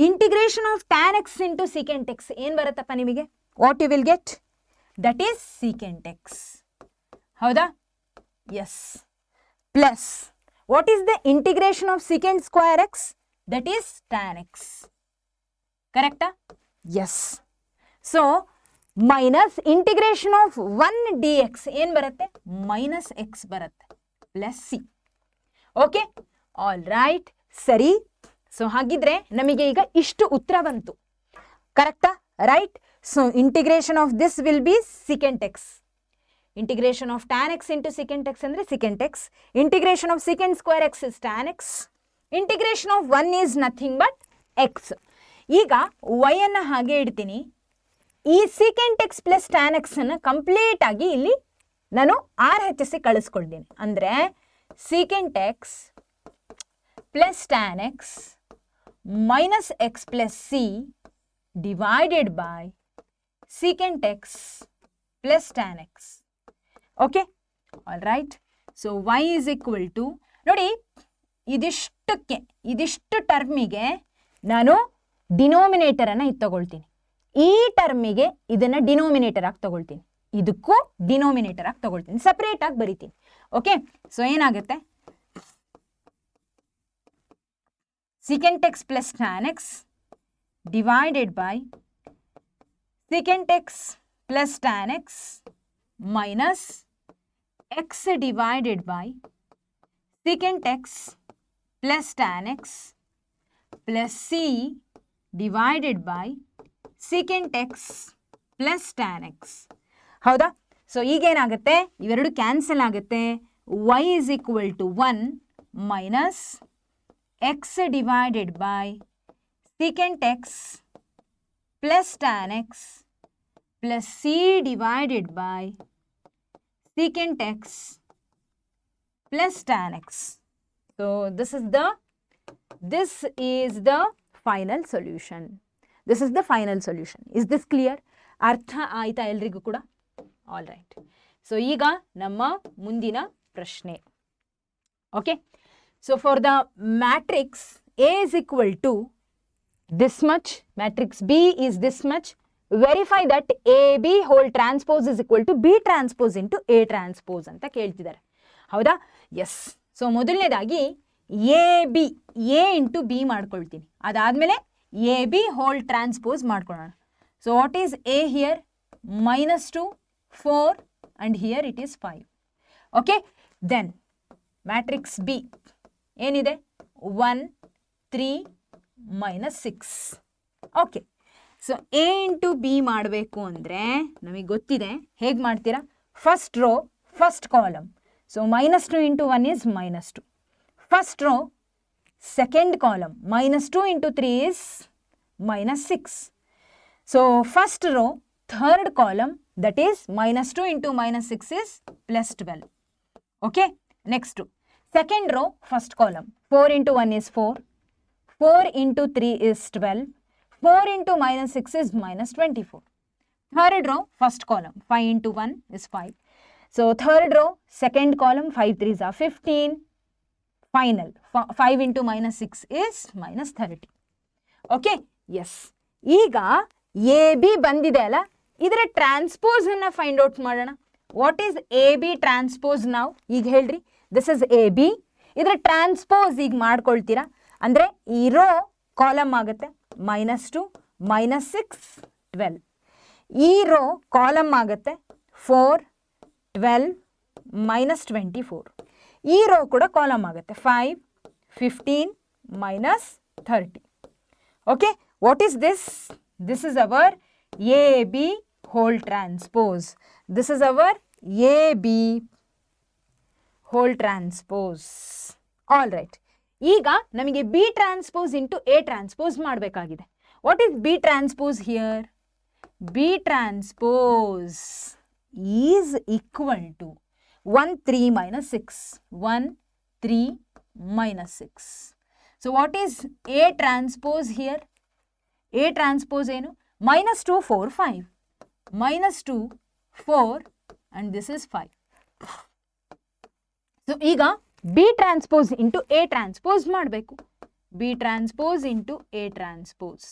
integration of tan X into secant X. ಏನು ಬರುತ್ತಪ್ಪ ನಿಮಗೆ? What you will get? That is secant X. ಹೌದಾ? Yes. Plus what is the integration of secant square X? That is tan X. ಕರೆಕ್ಟಾ? Yes. So minus integration of 1 D X ಏನು ಬರುತ್ತೆ? Minus X ಬರುತ್ತೆ, plus C. Okay, all right, ಸರಿ. So ಹಾಗಿದ್ರೆ ನಮಗೆ ಈಗ ಇಷ್ಟು ಉತ್ತರ ಬಂತು. ಕರೆಕ್ಟಾ? Right. So integration of this will be secant X. Integration of tan X into secant X ಅಂದರೆ secant X. Integration of secant square X is tan X. Integration of 1 is nothing but x. ಈಗ y ಅನ್ನು ಹಾಗೆ ಇಡ್ತೀನಿ. ಈ secant X plus tan x ಅನ್ನು complete ಆಗಿ ಇಲ್ಲಿ ನಾನು RHS ಕಳಿಸ್ಕೊಳ್ತೀನಿ. ಅಂದರೆ secant X plus tan x minus x plus c divided by secant X plus tan x. Okay, all right. So y is equal to, ನೋಡಿ ಇದಿಷ್ಟು ಟರ್ಮಿಗೆ ನಾನು ಡಿನೋಮಿನೇಟರನ್ನು ಇದು ತಗೊಳ್ತೀನಿ. ಈ ಟರ್ಮಿಗೆ ಇದನ್ನು ಡಿನೋಮಿನೇಟರ್ ಆಗಿ ತಗೊಳ್ತೀನಿ, ಇದಕ್ಕೂ ಡಿನೋಮಿನೇಟರ್ ಆಗಿ ತಗೊಳ್ತೀನಿ, ಸಪ್ರೇಟ್ ಆಗಿ ಬರಿತೀನಿ. ಓಕೆ, ಸೊ ಏನಾಗುತ್ತೆ? Secant X plus tan x divided by secant X plus tan x minus x divided by secant X plus tan x plus c divided by secant X plus tan x. ಹೌದಾ? So ಈಗೇನಾಗುತ್ತೆ? ಇವೆರಡು cancel ಆಗುತ್ತೆ. y is equal to 1 minus x divided by secant X plus tan x plus c divided by secant X plus tan x. So this is the final solution. This is the final solution. Is this clear? ಅರ್ಥ ಆಯ್ತಾ ಎಲ್ರಿಗೂ ಕೂಡ? All right. So ಈಗ ನಮ್ಮ ಮುಂದಿನ ಪ್ರಶ್ನೆ. Okay, so for the matrix A is equal to this much, matrix B is this much, verify that AB whole transpose is equal to B transpose into A transpose ಅಂತ ಕೇಳ್ತಿದ್ದಾರೆ. ಹೌದಾ? Yes. So ಮೊದಲನೇದಾಗಿ A into B ಮಾಡ್ಕೊಳ್ತೀನಿ. ಅದಾದಮೇಲೆ A B whole transpose ಮಾಡ್ಕೊಳ್ಳೋಣ. So what is A here? -2, 4 and here it is 5. Okay, then matrix B ಏನಿದೆ? 1, 3, -6. Okay, so A into B ಮಾಡಬೇಕು ಅಂದರೆ ನಮಗೆ ಗೊತ್ತಿದೆ. ಹೇಗೆ ಮಾಡ್ತೀರಾ? First row first column. So -2 into 1 is -2. First row, second column, -2 into 3 is -6. So first row, third column, that is -2 into -6 is +12. Okay, next second row first column 4 into 1 is 4, 4 into 3 is 12, 4 into -6 is -24. Third row first column 5 into 1 is 5. So third row second column 5 3s are 15. Final 5 into -6 is -30. Okay, yes. ಈಗ A B ಬಂದಿದೆ ಅಲ್ಲ, ಇದರ transpose ಅನ್ನ find out ಮಾಡೋಣ. What is A B transpose ನಾವು ಈಗ ಹೇಳ್ರಿ. This is A B. ಇದರ ಟ್ರಾನ್ಸ್ಪೋಸ್ ಈಗ ಮಾಡ್ಕೊಳ್ತೀರಾ ಅಂದರೆ ಈ ರೋ ಕಾಲಮ್ ಆಗುತ್ತೆ -2 -6 12. ಈ ರೋ ಕಾಲಮ್ ಆಗುತ್ತೆ 4 12 -24. ಈ ರೋ ಕೂಡ ಕಾಲಮ್ ಆಗುತ್ತೆ 5 15 -30. Okay, what is this? This is our A B whole transpose. This is our A B whole transpose. All right. ಈಗ ನಮಗೆ B transpose into A transpose ಮಾಡಬೇಕಾಗಿದೆ. What is B transpose here? B transpose is equal to 1 3 -6 1 3 -6. So what is A transpose here? A transpose ಏನು? -2 4 5 -2 4 and this is 5. So ಈಗ B transpose into A transpose ಮಾಡಬೇಕು. B transpose into A transpose.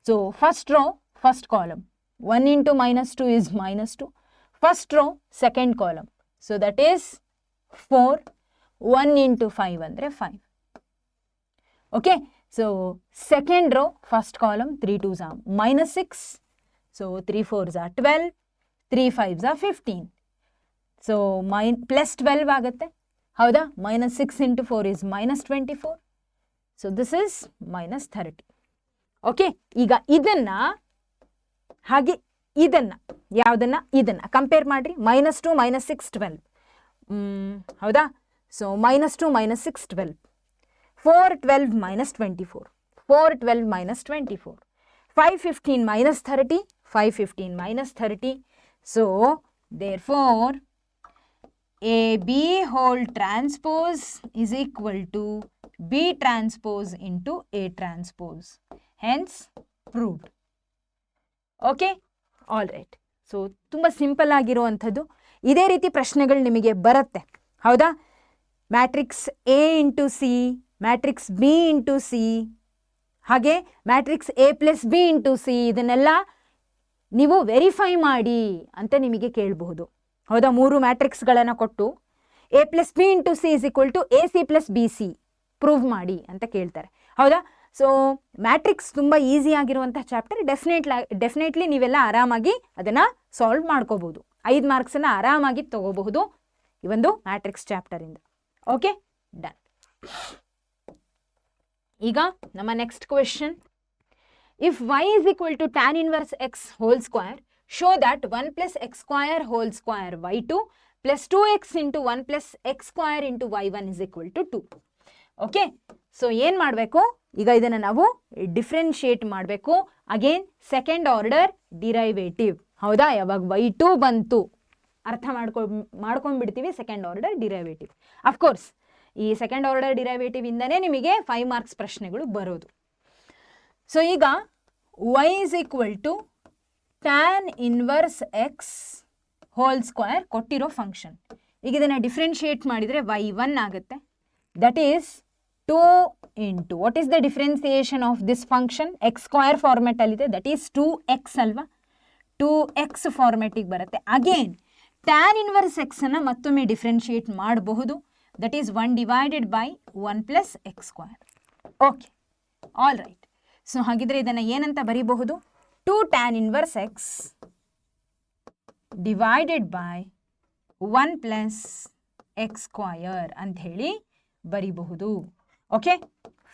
So first row first column 1 into -2 is -2. First row second column. So that is 4. 1 into 5 ಅಂದರೆ 5. Okay. So second row first column 3 2s are -6. So 3 4s are 12. 3 5s are 15. So plus 12 ಆಗುತ್ತೆ. ಹೌದಾ? -6 into 4 is -24. So this is -30. Okay, ಈಗ ಇದನ್ನ ಹಾಗೆ ಇದನ್ನ ಯಾವುದನ್ನ ಇದನ್ನ compare ಮಾಡಿರಿ. -2 -6 12. ಹೌದಾ? So -2 -6 12. 4 12 -24. 4 12 -24. 5 15 -30. 5 15 -30. So therefore AB whole transpose is equal to B transpose into A transpose. Hence proved. Okay, all right. So ತುಂಬ ಸಿಂಪಲ್ ಆಗಿರುವಂಥದ್ದು. ಇದೇ ರೀತಿ ಪ್ರಶ್ನೆಗಳು ನಿಮಗೆ ಬರುತ್ತೆ. ಹೌದಾ? Matrix A into C, matrix B into C, ಹಾಗೆ matrix A plus B into C, ಇದನ್ನೆಲ್ಲ ನೀವು ವೆರಿಫೈ ಮಾಡಿ ಅಂತ ನಿಮಗೆ ಕೇಳಬಹುದು. ಹೌದಾ? 3 ಮ್ಯಾಟ್ರಿಕ್ಸ್ಗಳನ್ನು ಕೊಟ್ಟು A plus B into C is equal to A C plus B C prove ಮಾಡಿ ಅಂತ ಕೇಳ್ತಾರೆ. ಹೌದಾ? ಸೊ ಮ್ಯಾಟ್ರಿಕ್ಸ್ ತುಂಬ ಈಸಿ ಆಗಿರುವಂಥ ಚಾಪ್ಟರ್. ಡೆಫಿನೆಟ್ಲಿ ನೀವೆಲ್ಲ ಆರಾಮಾಗಿ ಅದನ್ನು ಸಾಲ್ವ್ ಮಾಡ್ಕೋಬಹುದು. 5 ಮಾರ್ಕ್ಸನ್ನು ಆರಾಮಾಗಿ ತಗೋಬಹುದು ಈ ಒಂದು ಮ್ಯಾಟ್ರಿಕ್ಸ್ ಚಾಪ್ಟರಿಂದ. Okay, done. ಈಗ ನಮ್ಮ next question. If y is equal to tan inverse x whole square, show that 1 plus x square whole square y2 plus 2x into 1 plus x square into y1 is equal to 2. Okay, so ಏನು ಮಾಡಬೇಕು ಈಗ? ಇದನ್ನು ನಾವು differentiate ಮಾಡಬೇಕು. Again second order derivative. ಹೌದಾ? ಯಾವಾಗ y2 ಬಂತು ಅರ್ಥ ಮಾಡ್ಕೊಂಡ್ಬಿಡ್ತೀವಿ ಸೆಕೆಂಡ್ ಆರ್ಡರ್ ಡಿರೈವೇಟಿವ್. ಅಫ್ಕೋರ್ಸ್ ಈ ಸೆಕೆಂಡ್ ಆರ್ಡರ್ ಡಿರೈವೇಟಿವ್ ಇಂದನೇ ನಿಮಗೆ 5 ಮಾರ್ಕ್ಸ್ ಪ್ರಶ್ನೆಗಳು ಬರೋದು. ಸೊ ಈಗ y is equal to tan inverse x whole square ಕೊಟ್ಟಿರೋ ಫಂಕ್ಷನ್. ಈಗ ಇದನ್ನು ಡಿಫ್ರೆನ್ಶಿಯೇಟ್ ಮಾಡಿದರೆ y1 ಆಗುತ್ತೆ. That is 2 into what is the differentiation of this function? x square format ಅಲ್ಲಿದೆ. ದಟ್ ಈಸ್ 2x ಅಲ್ವಾ? 2x ಫಾರ್ಮೆಟಿಗೆ ಬರುತ್ತೆ. ಅಗೇನ್ tan inverse x ಅನ್ನು ಮತ್ತೊಮ್ಮೆ ಡಿಫ್ರೆನ್ಶಿಯೇಟ್ ಮಾಡಬಹುದು. That is 1 divided by 1 plus x square. Okay, all right. So ಹಾಗಿದ್ರೆ ಇದನ್ನು ಏನಂತ ಬರೀಬಹುದು? 2 tan inverse x divided by 1 plus x square ಅಂತ ಹೇಳಿ ಬರೀಬಹುದು. Okay,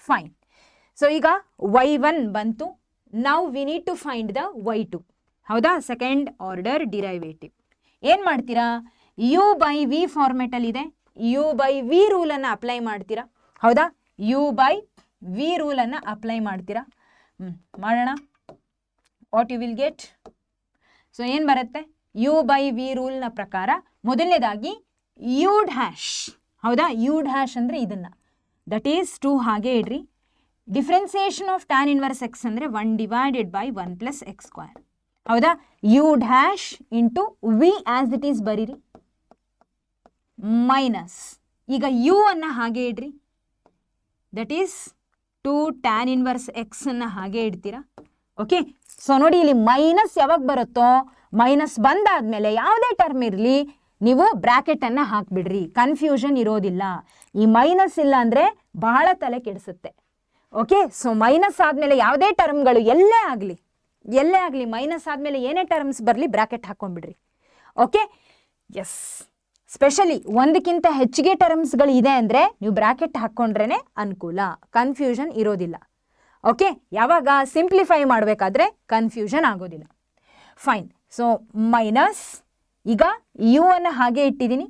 fine. ಸೊ ಈಗ y1 ಬಂತು. Now we need to find the y2. ಹೌದಾ? Second order derivative. ಏನು ಮಾಡ್ತೀರಾ? ಯು ಬೈ ವಿ ಫಾರ್ಮೆಟಲ್ಲಿದೆ. ಯು ಬೈ ವಿ ರೂಲನ್ನು ಅಪ್ಲೈ ಮಾಡ್ತೀರಾ. ಹೌದಾ? ಯು ಬೈ ವಿ ರೂಲನ್ನು ಅಪ್ಲೈ ಮಾಡ್ತೀರಾ. ಮಾಡೋಣ. What you will get? So ಏನು ಬರುತ್ತೆ? ಯು ಬೈ ವಿ ರೂಲ್ನ ಪ್ರಕಾರ ಮೊದಲನೇದಾಗಿ ಯು ಡ್ಯಾಶ್, ಹೌದಾ, ಯು ಡ್ಯಾಶ್ ಅಂದರೆ ಇದನ್ನು, ದಟ್ ಈಸ್ 2 ಹಾಗೆ ಇಡ್ರಿ. Differentiation of tan inverse x ಅಂದರೆ 1 divided by 1 plus x square, ಹೌದಾ. U dash into v as it is ಬರೀರಿ, ಮೈನಸ್, ಈಗ ಯು ಅನ್ನು ಹಾಗೆ ಇಡ್ರಿ, that is 2 tan inverse x ಅನ್ನು ಹಾಗೆ ಇಡ್ತೀರಾ. ಓಕೆ, ಸೊ ನೋಡಿ ಇಲ್ಲಿ ಮೈನಸ್ ಯಾವಾಗ ಬರುತ್ತೋ, ಮೈನಸ್ ಬಂದಾದ್ಮೇಲೆ ಯಾವುದೇ ಟರ್ಮ್ ಇರಲಿ ನೀವು ಬ್ರ್ಯಾಕೆಟನ್ನು ಹಾಕ್ಬಿಡ್ರಿ, ಕನ್ಫ್ಯೂಷನ್ ಇರೋದಿಲ್ಲ. ಈ ಮೈನಸ್ ಇಲ್ಲ ಅಂದರೆ ಬಹಳ ತಲೆ ಕೆಡಿಸುತ್ತೆ. ಓಕೆ, ಸೊ ಮೈನಸ್ ಆದಮೇಲೆ ಯಾವುದೇ ಟರ್ಮ್ಗಳು ಎಲ್ಲೇ ಆಗಲಿ ಮೈನಸ್ ಆದಮೇಲೆ ಏನೇ ಟರ್ಮ್ಸ್ ಬರಲಿ ಬ್ರ್ಯಾಕೆಟ್ ಹಾಕ್ಕೊಂಡ್ಬಿಡ್ರಿ. ಓಕೆ, ಎಸ್, ಸ್ಪೆಷಲಿ ಒಂದಕ್ಕಿಂತ ಹೆಚ್ಚಿಗೆ ಟರ್ಮ್ಸ್ಗಳು ಇದೆ ಅಂದರೆ ನೀವು ಬ್ರ್ಯಾಕೆಟ್ ಹಾಕ್ಕೊಂಡ್ರೇ ಅನುಕೂಲ, ಕನ್ಫ್ಯೂಷನ್ ಇರೋದಿಲ್ಲ. ಓಕೆ, ಯಾವಾಗ ಸಿಂಪ್ಲಿಫೈ ಮಾಡಬೇಕಾದ್ರೆ ಕನ್ಫ್ಯೂಷನ್ ಆಗೋದಿಲ್ಲ. ಫೈನ್, ಸೊ ಮೈನಸ್, ಈಗ ಯು ಅನ್ನು ಹಾಗೆ ಇಟ್ಟಿದ್ದೀನಿ,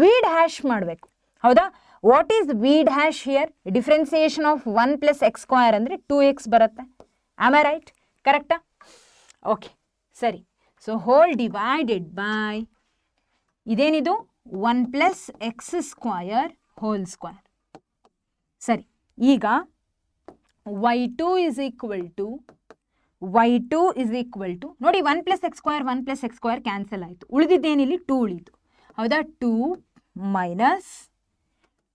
ವಿ ಡ್ಯಾಶ್ ಮಾಡಬೇಕು, ಹೌದಾ. What is v dash here? Differentiation of 1 plus x square ಅಂದರೆ 2x ಬರುತ್ತೆ. Am I right? ಕರೆಕ್ಟಾ? ಓಕೆ, ಸರಿ. ಸೊ ಹೋಲ್ ಡಿವೈಡೆಡ್ ಬೈ ಇದೇನಿದು 1 plus x square whole square. ಸರಿ, ಈಗ y2 is equal to ನೋಡಿ 1 ಪ್ಲಸ್ ಎಕ್ಸ್ ಸ್ಕ್ವೇರ್ ಕ್ಯಾನ್ಸಲ್ ಆಯಿತು, ಉಳಿದಿದ್ದೇನಿಲ್ಲಿ 2 ಉಳಿಯಿತು, ಹೌದಾ. 2 minus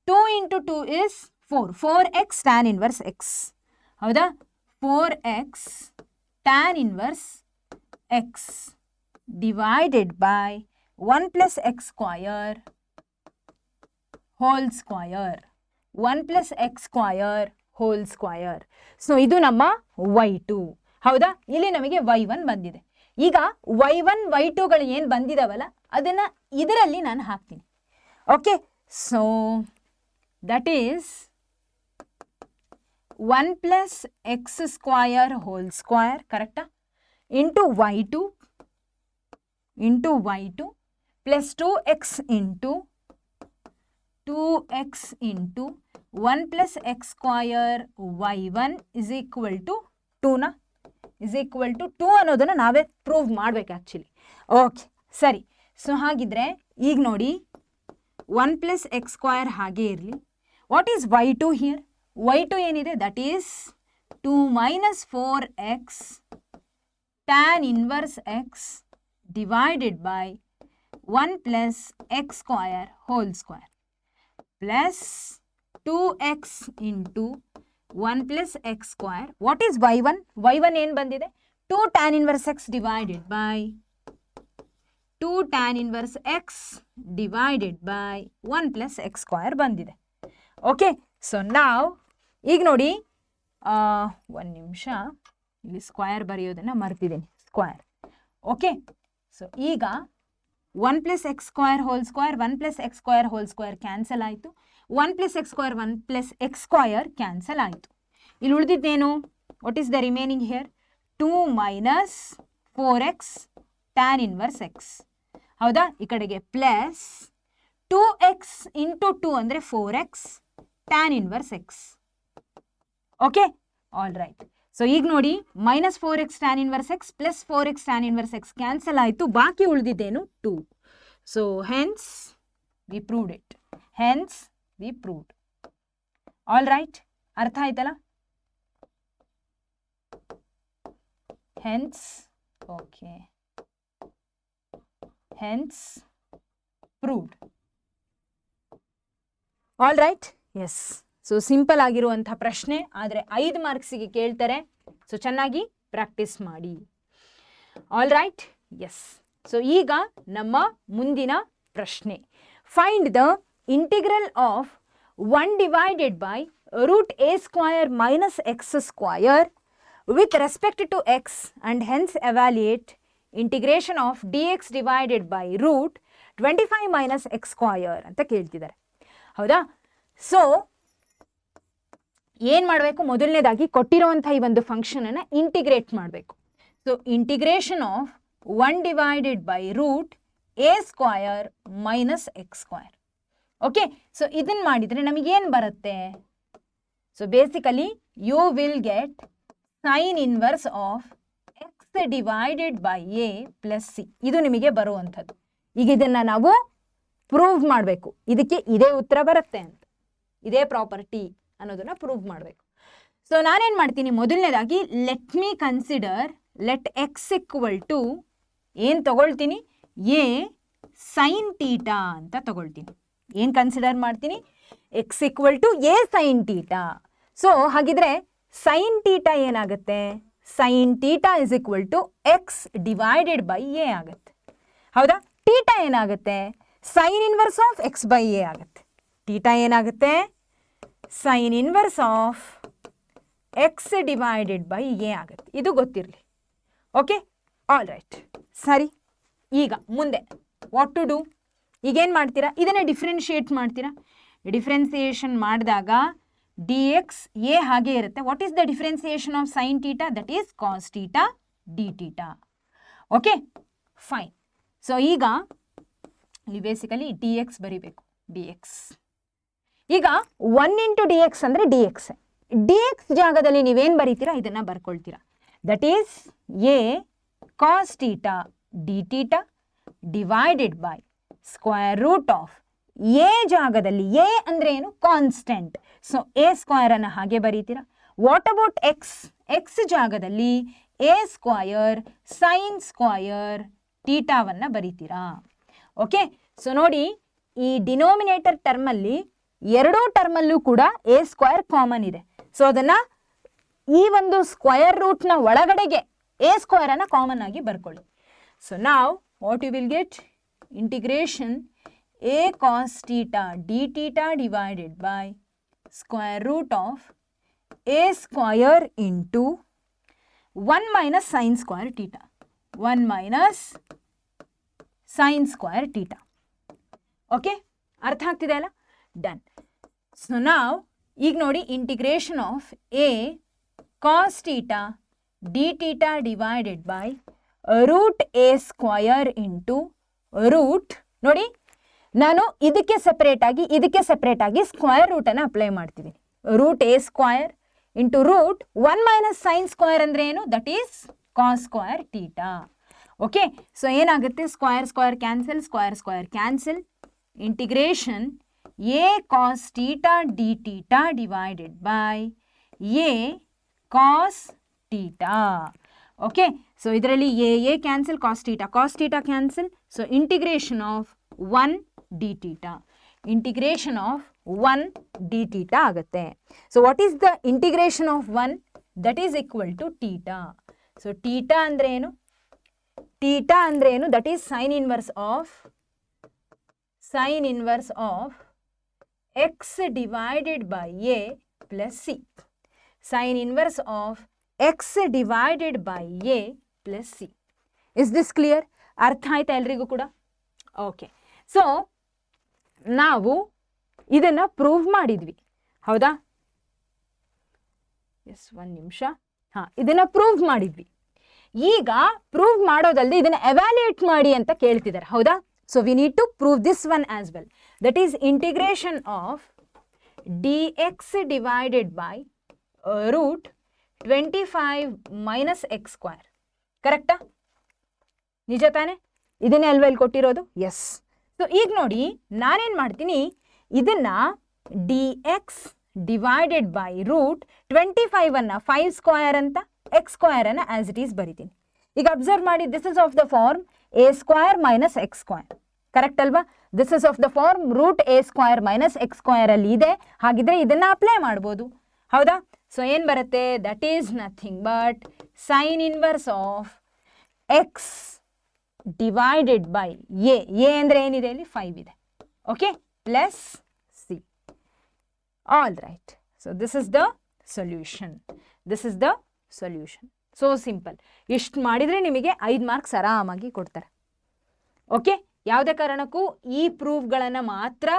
2 into 2 is 4x tan inverse x, ಹೌದಾ. 4x tan inverse X divided by 1 plus x square whole square, 1 plus x square whole square. So ಇದು ನಮ್ಮ y2, ಹೌದಾ. ಇಲ್ಲಿ ನಮಗೆ y1 ಬಂದಿದೆ. ಈಗ y1 y2ಗಳು ಏನು ಬಂದಿದಾವಲ್ಲ ಅದನ್ನು ಇದರಲ್ಲಿ ನಾನು ಹಾಕ್ತೀನಿ. Okay, so that is 1 plus x square whole square, ಕರೆಕ್ಟಾ, into y2 plus 2x into 1 plus x square y1 is equal to 2ನ ಇಸ್ ಈಕ್ವಲ್ ಟು 2 ಅನ್ನೋದನ್ನು ನಾವೇ ಪ್ರೂವ್ ಮಾಡಬೇಕು ಆ್ಯಕ್ಚುಲಿ. ಓಕೆ, ಸರಿ. ಸೊ ಹಾಗಿದ್ರೆ ಈಗ ನೋಡಿ 1 ಪ್ಲಸ್ ಎಕ್ಸ್ ಸ್ಕ್ವಯರ್ ಹಾಗೆ ಇರಲಿ. What is y2 here? y2 ಏನಿದೆ? That is 2 minus 4x tan inverse X divided by 1 plus x square whole square plus 2x into 1 plus x square. What is y1? y1 ಏನು ಬಂದಿದೆ? 2 tan inverse X divided by 2 tan inverse X divided by 1 plus x square ಬಂದಿದೆ. Okay, so ನಾವು ಈಗ ನೋಡಿ, ಒಂದು ನಿಮಿಷ, ಇಲ್ಲಿ square ಬರೆಯೋದನ್ನು ಮರ್ತಿದ್ದೀನಿ, square. Okay, so ಈಗ 1 plus x square whole square 1 plus x square whole square cancel ಆಯಿತು, 1 plus x square 1 plus x square cancel ಆಯಿತು. ಇಲ್ಲಿ ಉಳಿದಿದ್ದೇನು? What is the remaining here? 2 minus 4x tan inverse x, ಹೌದಾ. ಈ ಕಡೆಗೆ plus 2x into 2 ಅಂದರೆ 4x tan inverse x. Okay, all right. So ಈಗ ನೋಡಿ, minus 4x tan inverse x plus 4x tan inverse x cancel ಆಯಿತು, ಬಾಕಿ ಉಳಿದಿದ್ದೇನು? 2. So hence we proved it, hence we proved. All right, ಅರ್ಥ ಆಯ್ತಲ್ಲ? Hence, okay, hence proved. All right, yes. So simple ಆಗಿರುವಂಥ ಪ್ರಶ್ನೆ, ಆದರೆ 5 ಮಾರ್ಕ್ಸಿಗೆ ಕೇಳ್ತಾರೆ. ಸೊ ಚೆನ್ನಾಗಿ ಪ್ರಾಕ್ಟೀಸ್ ಮಾಡಿ. All right, yes. ಸೊ ಈಗ ನಮ್ಮ ಮುಂದಿನ ಪ್ರಶ್ನೆ, find the integral of 1 divided by root a square minus x square with respect to x and hence evaluate integration of dx divided by root 25 minus x square ಅಂತ ಕೇಳ್ತಿದ್ದಾರೆ, ಹೌದಾ. So ಏನು ಮಾಡಬೇಕು? ಮೊದಲನೇದಾಗಿ ಕೊಟ್ಟಿರುವಂಥ ಈ ಒಂದು ಫಂಕ್ಷನನ್ನು ಇಂಟಿಗ್ರೇಟ್ ಮಾಡಬೇಕು. So integration of 1 divided by root a square minus x square. Okay, so ಇದನ್ನು ಮಾಡಿದರೆ ನಮಗೇನು ಬರುತ್ತೆ? So basically you will get sine inverse of x divided by a plus c, ಇದು ನಿಮಗೆ ಬರುವಂಥದ್ದು. ಈಗ ಇದನ್ನು ನಾವು ಪ್ರೂವ್ ಮಾಡಬೇಕು, ಇದಕ್ಕೆ ಇದೇ ಉತ್ತರ ಬರುತ್ತೆ ಅಂತ, ಇದೇ ಪ್ರಾಪರ್ಟಿ ಅನ್ನೋದನ್ನ ಪ್ರೂವ್ ಮಾಡಬೇಕು. ಸೊ ನಾನೇನು ಮಾಡ್ತೀನಿ, ಮೊದಲನೇದಾಗಿ let me consider let x equal to ಏನು ತಗೊಳ್ತೀನಿ, ಎ ಸೈನ್ ತೀಟಾ ಅಂತ ತಗೊಳ್ತೀನಿ. ಏನು ಕನ್ಸಿಡರ್ ಮಾಡ್ತೀನಿ, x equal to a sine theta. So ಹಾಗಿದ್ರೆ ಸೈನ್ ತೀಟಾ ಏನಾಗುತ್ತೆ, sine theta is equal to x divided by a ಆಗುತ್ತೆ. ಹೌದಾ, ತೀಟಾ ಏನಾಗುತ್ತೆ, sine inverse of x by a ಆಗುತ್ತೆ. ತೀಟಾ ಏನಾಗುತ್ತೆ, sine inverse of x divided by a ಆಗುತ್ತೆ. ಇದು ಗೊತ್ತಿರಲಿ. ಓಕೆ, ಆಲ್ ರೈಟ್, ಸರಿ. ಈಗ ಮುಂದೆ ವಾಟ್ ಟು ಡೂ, ಈಗೇನು ಮಾಡ್ತೀರಾ, ಇದನ್ನು ಡಿಫ್ರೆನ್ಷಿಯೇಟ್ ಮಾಡ್ತೀರಾ. ಡಿಫ್ರೆನ್ಸಿಯೇಷನ್ ಮಾಡಿದಾಗ ಡಿ ಎಕ್ಸ್ ಎ ಹಾಗೆ ಇರುತ್ತೆ. What is the differentiation of sine theta, that is cos theta d theta. Okay fine. So ಈಗ ಇಲ್ಲಿ ಬೇಸಿಕಲಿ ಡಿ ಎಕ್ಸ್ ಬರೀಬೇಕು, ಡಿ ಎಕ್ಸ್. ಈಗ 1 ಇಂಟು ಡಿ ಎಕ್ಸ್ ಅಂದರೆ ಡಿ ಎಕ್ಸ್. ಡಿ ಎಕ್ಸ್ ಜಾಗದಲ್ಲಿ ನೀವೇನು ಬರೀತೀರಾ, ಇದನ್ನು ಬರ್ಕೊಳ್ತೀರಾ. That is a cos theta d theta divided by square root of a ಜಾಗದಲ್ಲಿ, ಎ ಅಂದರೆ ಏನು, ಕಾನ್ಸ್ಟೆಂಟ್. ಸೊ ಎ ಸ್ಕ್ವೇರನ್ನು ಹಾಗೆ ಬರೀತೀರಾ. ವಾಟ್ ಅಬೌಟ್ ಎಕ್ಸ್, ಎಕ್ಸ್ ಜಾಗದಲ್ಲಿ ಎ ಸ್ಕ್ವಯರ್ ಸೈನ್ ಸ್ಕ್ವಯರ್ ಟೀಟಾವನ್ನು ಬರೀತೀರಾ. ಓಕೆ, ಸೊ ನೋಡಿ, ಈ ಡಿನೋಮಿನೇಟರ್ ಟರ್ಮಲ್ಲಿ ಎರಡೂ ಟರ್ಮಲ್ಲೂ ಕೂಡ ಎ ಸ್ಕ್ವಯರ್ ಕಾಮನ್ ಇದೆ. ಸೊ ಅದನ್ನು ಈ ಒಂದು ಸ್ಕ್ವಯರ್ ರೂಟ್ನ ಒಳಗಡೆಗೆ ಎ ಸ್ಕ್ವಯರನ್ನು ಕಾಮನ್ ಆಗಿ ಬರ್ಕೊಳ್ಳಿ. ಸೊ ನಾವು what you will get, integration a cos theta d theta divided by square root of a square into 1 minus sine square theta, 1 minus sine square theta. Okay, ಅರ್ಥ ಆಗ್ತಿದೆ ಅಲ್ಲ, done. So ನಾವು ಈಗ ನೋಡಿ, integration of a cos theta d theta divided by root a square into root, ನೋಡಿ ನಾನು ಇದಕ್ಕೆ ಸೆಪರೇಟಾಗಿ ಸ್ಕ್ವಯರ್ ರೂಟನ್ನು ಅಪ್ಲೈ ಮಾಡ್ತಿದ್ದೀನಿ. Root a square into root 1 minus sine square ಅಂದರೆ ಏನು, that is cos square theta. Okay, so ಏನಾಗುತ್ತೆ, square square cancel, square square cancel. Integration a cos theta d theta divided by a cos theta. Okay, so ಇದರಲ್ಲಿ a cancel, cos theta cancel. So integration of 1 d theta, integration of 1 d theta ಆಗುತ್ತೆ. So what is the integration of 1, that is equal to theta. So theta ಅಂದರೆ ಏನು, that is sine inverse of x divided by a plus C, sign inverse of x divided by a plus C. Is this clear? ಅರ್ಥ ಆಯ್ತಾ ಎಲ್ರಿಗೂ ಕೂಡ? Okay, so ನಾವು ಇದನ್ನು prove ಮಾಡಿದ್ವಿ, ಹೌದಾ? ಎಸ್, ಒಂದು ನಿಮಿಷ. ಹಾಂ, ಇದನ್ನು ಪ್ರೂವ್ ಮಾಡಿದ್ವಿ. ಈಗ ಪ್ರೂವ್ ಮಾಡೋದಲ್ಲದೆ ಇದನ್ನು ಎವ್ಯಾಲ್ಯೂಯೇಟ್ ಮಾಡಿ ಅಂತ ಕೇಳ್ತಿದ್ದಾರೆ, ಹೌದಾ? So we need to prove this one as well. That is integration of d x divided by root 25 minus x square. ಕರೆಕ್ಟಾ? ನಿಜ ತಾನೆ? ಇದನ್ನೇ ಅಲ್ವಾ ಇಲ್ಲಿ ಕೊಟ್ಟಿರೋದು? ಎಸ್. ಸೊ ಈಗ ನೋಡಿ, ನಾನೇನು ಮಾಡ್ತೀನಿ, ಇದನ್ನು d x divided by root 25 5 square ಅಂತ, ಎಕ್ಸ್ ಸ್ಕ್ವೇರನ್ನು ಆಸ್ ಇಟ್ ಈಸ್ ಬರಿತೀನಿ. ಈಗ ಅಬ್ಸರ್ವ್ ಮಾಡಿ, this is of the form a square minus x square. Correct ಅಲ್ವಾ? This is of the form root a square minus x square ಅಲ್ಲಿ ಇದೆ. ಹಾಗಿದ್ರೆ ಇದನ್ನು ಅಪ್ಲೈ ಮಾಡ್ಬೋದು, ಹೌದಾ? ಸೊ ಏನು ಬರುತ್ತೆ, that is nothing but sign inverse of x divided by A. A ಅಂದರೆ ಏನಿದೆ ಇಲ್ಲಿ? 5 ಇದೆ. Okay, plus C. All right. So this is the solution. So simple. ಇಷ್ಟು ಮಾಡಿದರೆ ನಿಮಗೆ 5 ಮಾರ್ಕ್ಸ್ ಆರಾಮಾಗಿ ಕೊಡ್ತಾರೆ. ಓಕೆ, ಯಾವುದೇ ಕಾರಣಕ್ಕೂ ಈ ಪ್ರೂಫ್ಗಳನ್ನು ಮಾತ್ರ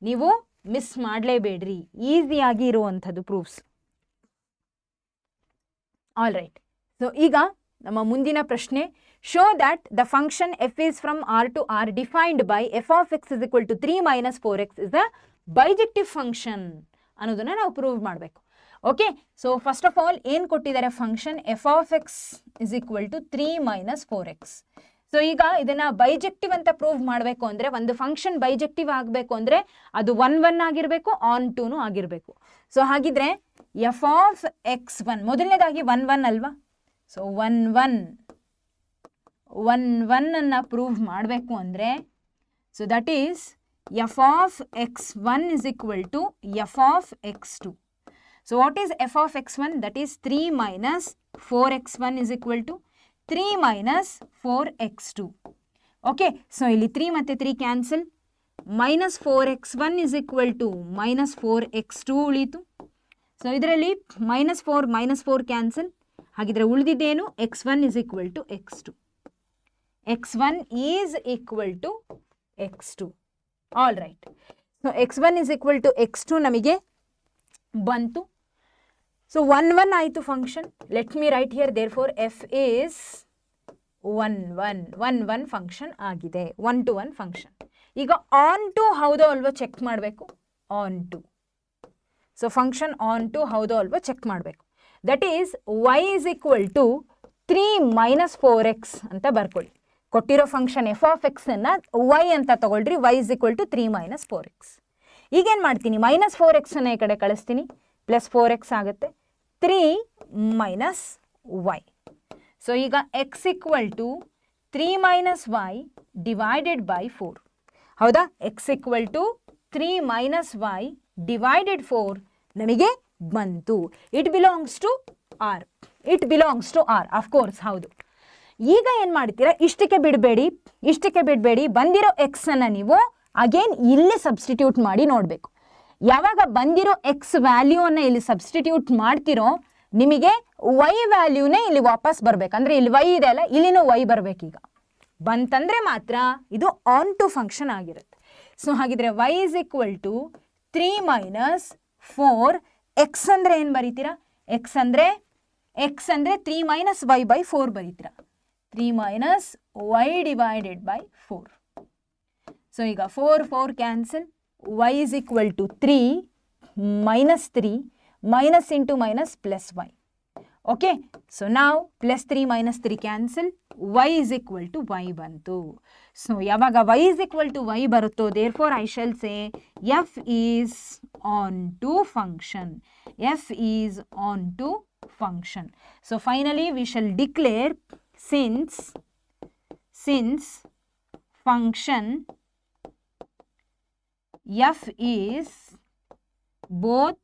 ನೀವು ಮಿಸ್ ಮಾಡಲೇಬೇಡ್ರಿ, ಈಸಿಯಾಗಿ ಇರುವಂಥದ್ದು ಪ್ರೂಫ್ಸ್. All right. ಸೊ ಈಗ ನಮ್ಮ ಮುಂದಿನ ಪ್ರಶ್ನೆ, show that the function f is from R to R defined by f of x is equal to 3 minus 4x is the bijective function ಅನ್ನೋದನ್ನು ನಾವು ಪ್ರೂವ್ ಮಾಡಬೇಕು. Okay, so first of all ಏನು ಕೊಟ್ಟಿದ್ದಾರೆ, function f of x is equal to 3 minus 4x. So ಈಗ ಇದನ್ನ bijective ಅಂತ prove ಮಾಡಬೇಕು ಅಂದರೆ, ಒಂದು ಫಂಕ್ಷನ್ ಬೈಜೆಕ್ಟಿವ್ ಆಗಬೇಕು ಅಂದರೆ ಅದು 1 1 ಆಗಿರಬೇಕು, ಆನ್ ಟೂನು ಆಗಿರಬೇಕು. ಸೊ ಹಾಗಿದ್ರೆ ಎಫ್ ಆಫ್ x1 ಮೊದಲನೇದಾಗಿ 1 1 ಅಲ್ವಾ. ಸೊ 1 1 ಅನ್ನು ಪ್ರೂವ್ ಮಾಡಬೇಕು ಅಂದರೆ, so that is F of x1 is equal to F of x2. So what is f of x1? That is 3 minus 4x1 is equal to 3 minus 4x2. Okay, so ಇಲ್ಲಿ 3 ಮತ್ತೆ 3 cancel. Minus 4x1 is equal to minus 4x2 ಉಳಿತು. So ಇದರಲ್ಲಿ minus 4 cancel. ಹಾಗಿದ್ರೆ ಉಳಿದಿದ್ದೇನು? x1 is equal to x2. x1 is equal to x2. All right. So x1 is equal to x2 ನಮಗೆ ಬಂತು. So 1 1 ಆಯಿತು function. Let me write here therefore f is 1 1 function ಆಗಿದೆ, 1 to 1 function. ಈಗ onto ಹೌದೋ ಅಲ್ವೋ check ಮಾಡಬೇಕು. Onto, so function onto ಹೌದೋ ಅಲ್ವೋ ಚೆಕ್ ಮಾಡಬೇಕು. That is y is equal to 3 minus 4x ಅಂತ ಬರ್ಕೊಳ್ಳಿ. ಕೊಟ್ಟಿರೋ ಫಂಕ್ಷನ್ ಎಫ್ ಆಫ್ ಎಕ್ಸನ್ನು y ಅಂತ ತಗೊಳ್ರಿ. y is equal to 3 minus 4x. ಈಗೇನು ಮಾಡ್ತೀನಿ? ಮೈನಸ್ 4x ಅನ್ನು ಈ ಕಡೆ ಕಳಿಸ್ತೀನಿ, ಪ್ಲಸ್ 4x ಆಗುತ್ತೆ. 3 minus y. ಸೊ ಈಗ x equal to 3 minus y divided by 4. ಹೌದಾ? x equal to 3 minus y divided 4 ನಮಗೆ ಬಂತು. It belongs to R. It belongs to R, of course ಹೌದು. ಈಗ ಏನು ಮಾಡ್ತೀರಾ? ಇಷ್ಟಕ್ಕೆ ಬಿಡಬೇಡಿ. ಬಂದಿರೋ ಎಕ್ಸನ್ನು ನೀವು ಅಗೇನ್ ಇಲ್ಲಿ ಸಬ್ಸ್ಟಿಟ್ಯೂಟ್ ಮಾಡಿ ನೋಡಬೇಕು. ಯಾವಾಗ ಬಂದಿರೋ ಎಕ್ಸ್ ವ್ಯಾಲ್ಯೂವನ್ನು ಇಲ್ಲಿ ಸಬ್ಸ್ಟಿಟ್ಯೂಟ್ ಮಾಡ್ತಿರೋ, ನಿಮಗೆ ವೈ ವ್ಯಾಲ್ಯೂನೇ ಇಲ್ಲಿ ವಾಪಸ್ ಬರಬೇಕು. ಅಂದರೆ ಇಲ್ಲಿ ವೈ ಇದೆ ಅಲ್ಲ, ಇಲ್ಲಿನೂ ವೈ ಬರಬೇಕೀಗ. ಬಂತಂದರೆ ಮಾತ್ರ ಇದು ಆನ್ ಟು ಫಂಕ್ಷನ್ ಆಗಿರುತ್ತೆ. ಸೊ ಹಾಗಿದ್ರೆ y is equal to 3 minus 4. X ಅಂದರೆ ಏನು ಬರೀತೀರಾ? ಎಕ್ಸ್ ಅಂದರೆ 3 minus y by 4 ಬರೀತೀರಾ. 3 minus y divided by 4. So ಈಗ 4 cancel. y is equal to 3 minus 3 minus into minus plus y. Okay, so now plus 3 minus 3 cancel. y is equal to y ಬಂತು. So ಯಾವಾಗ y is equal to y ಬರುತ್ತೋ, therefore I shall say f is on to function. f is on to function. So finally we shall declare since function f is both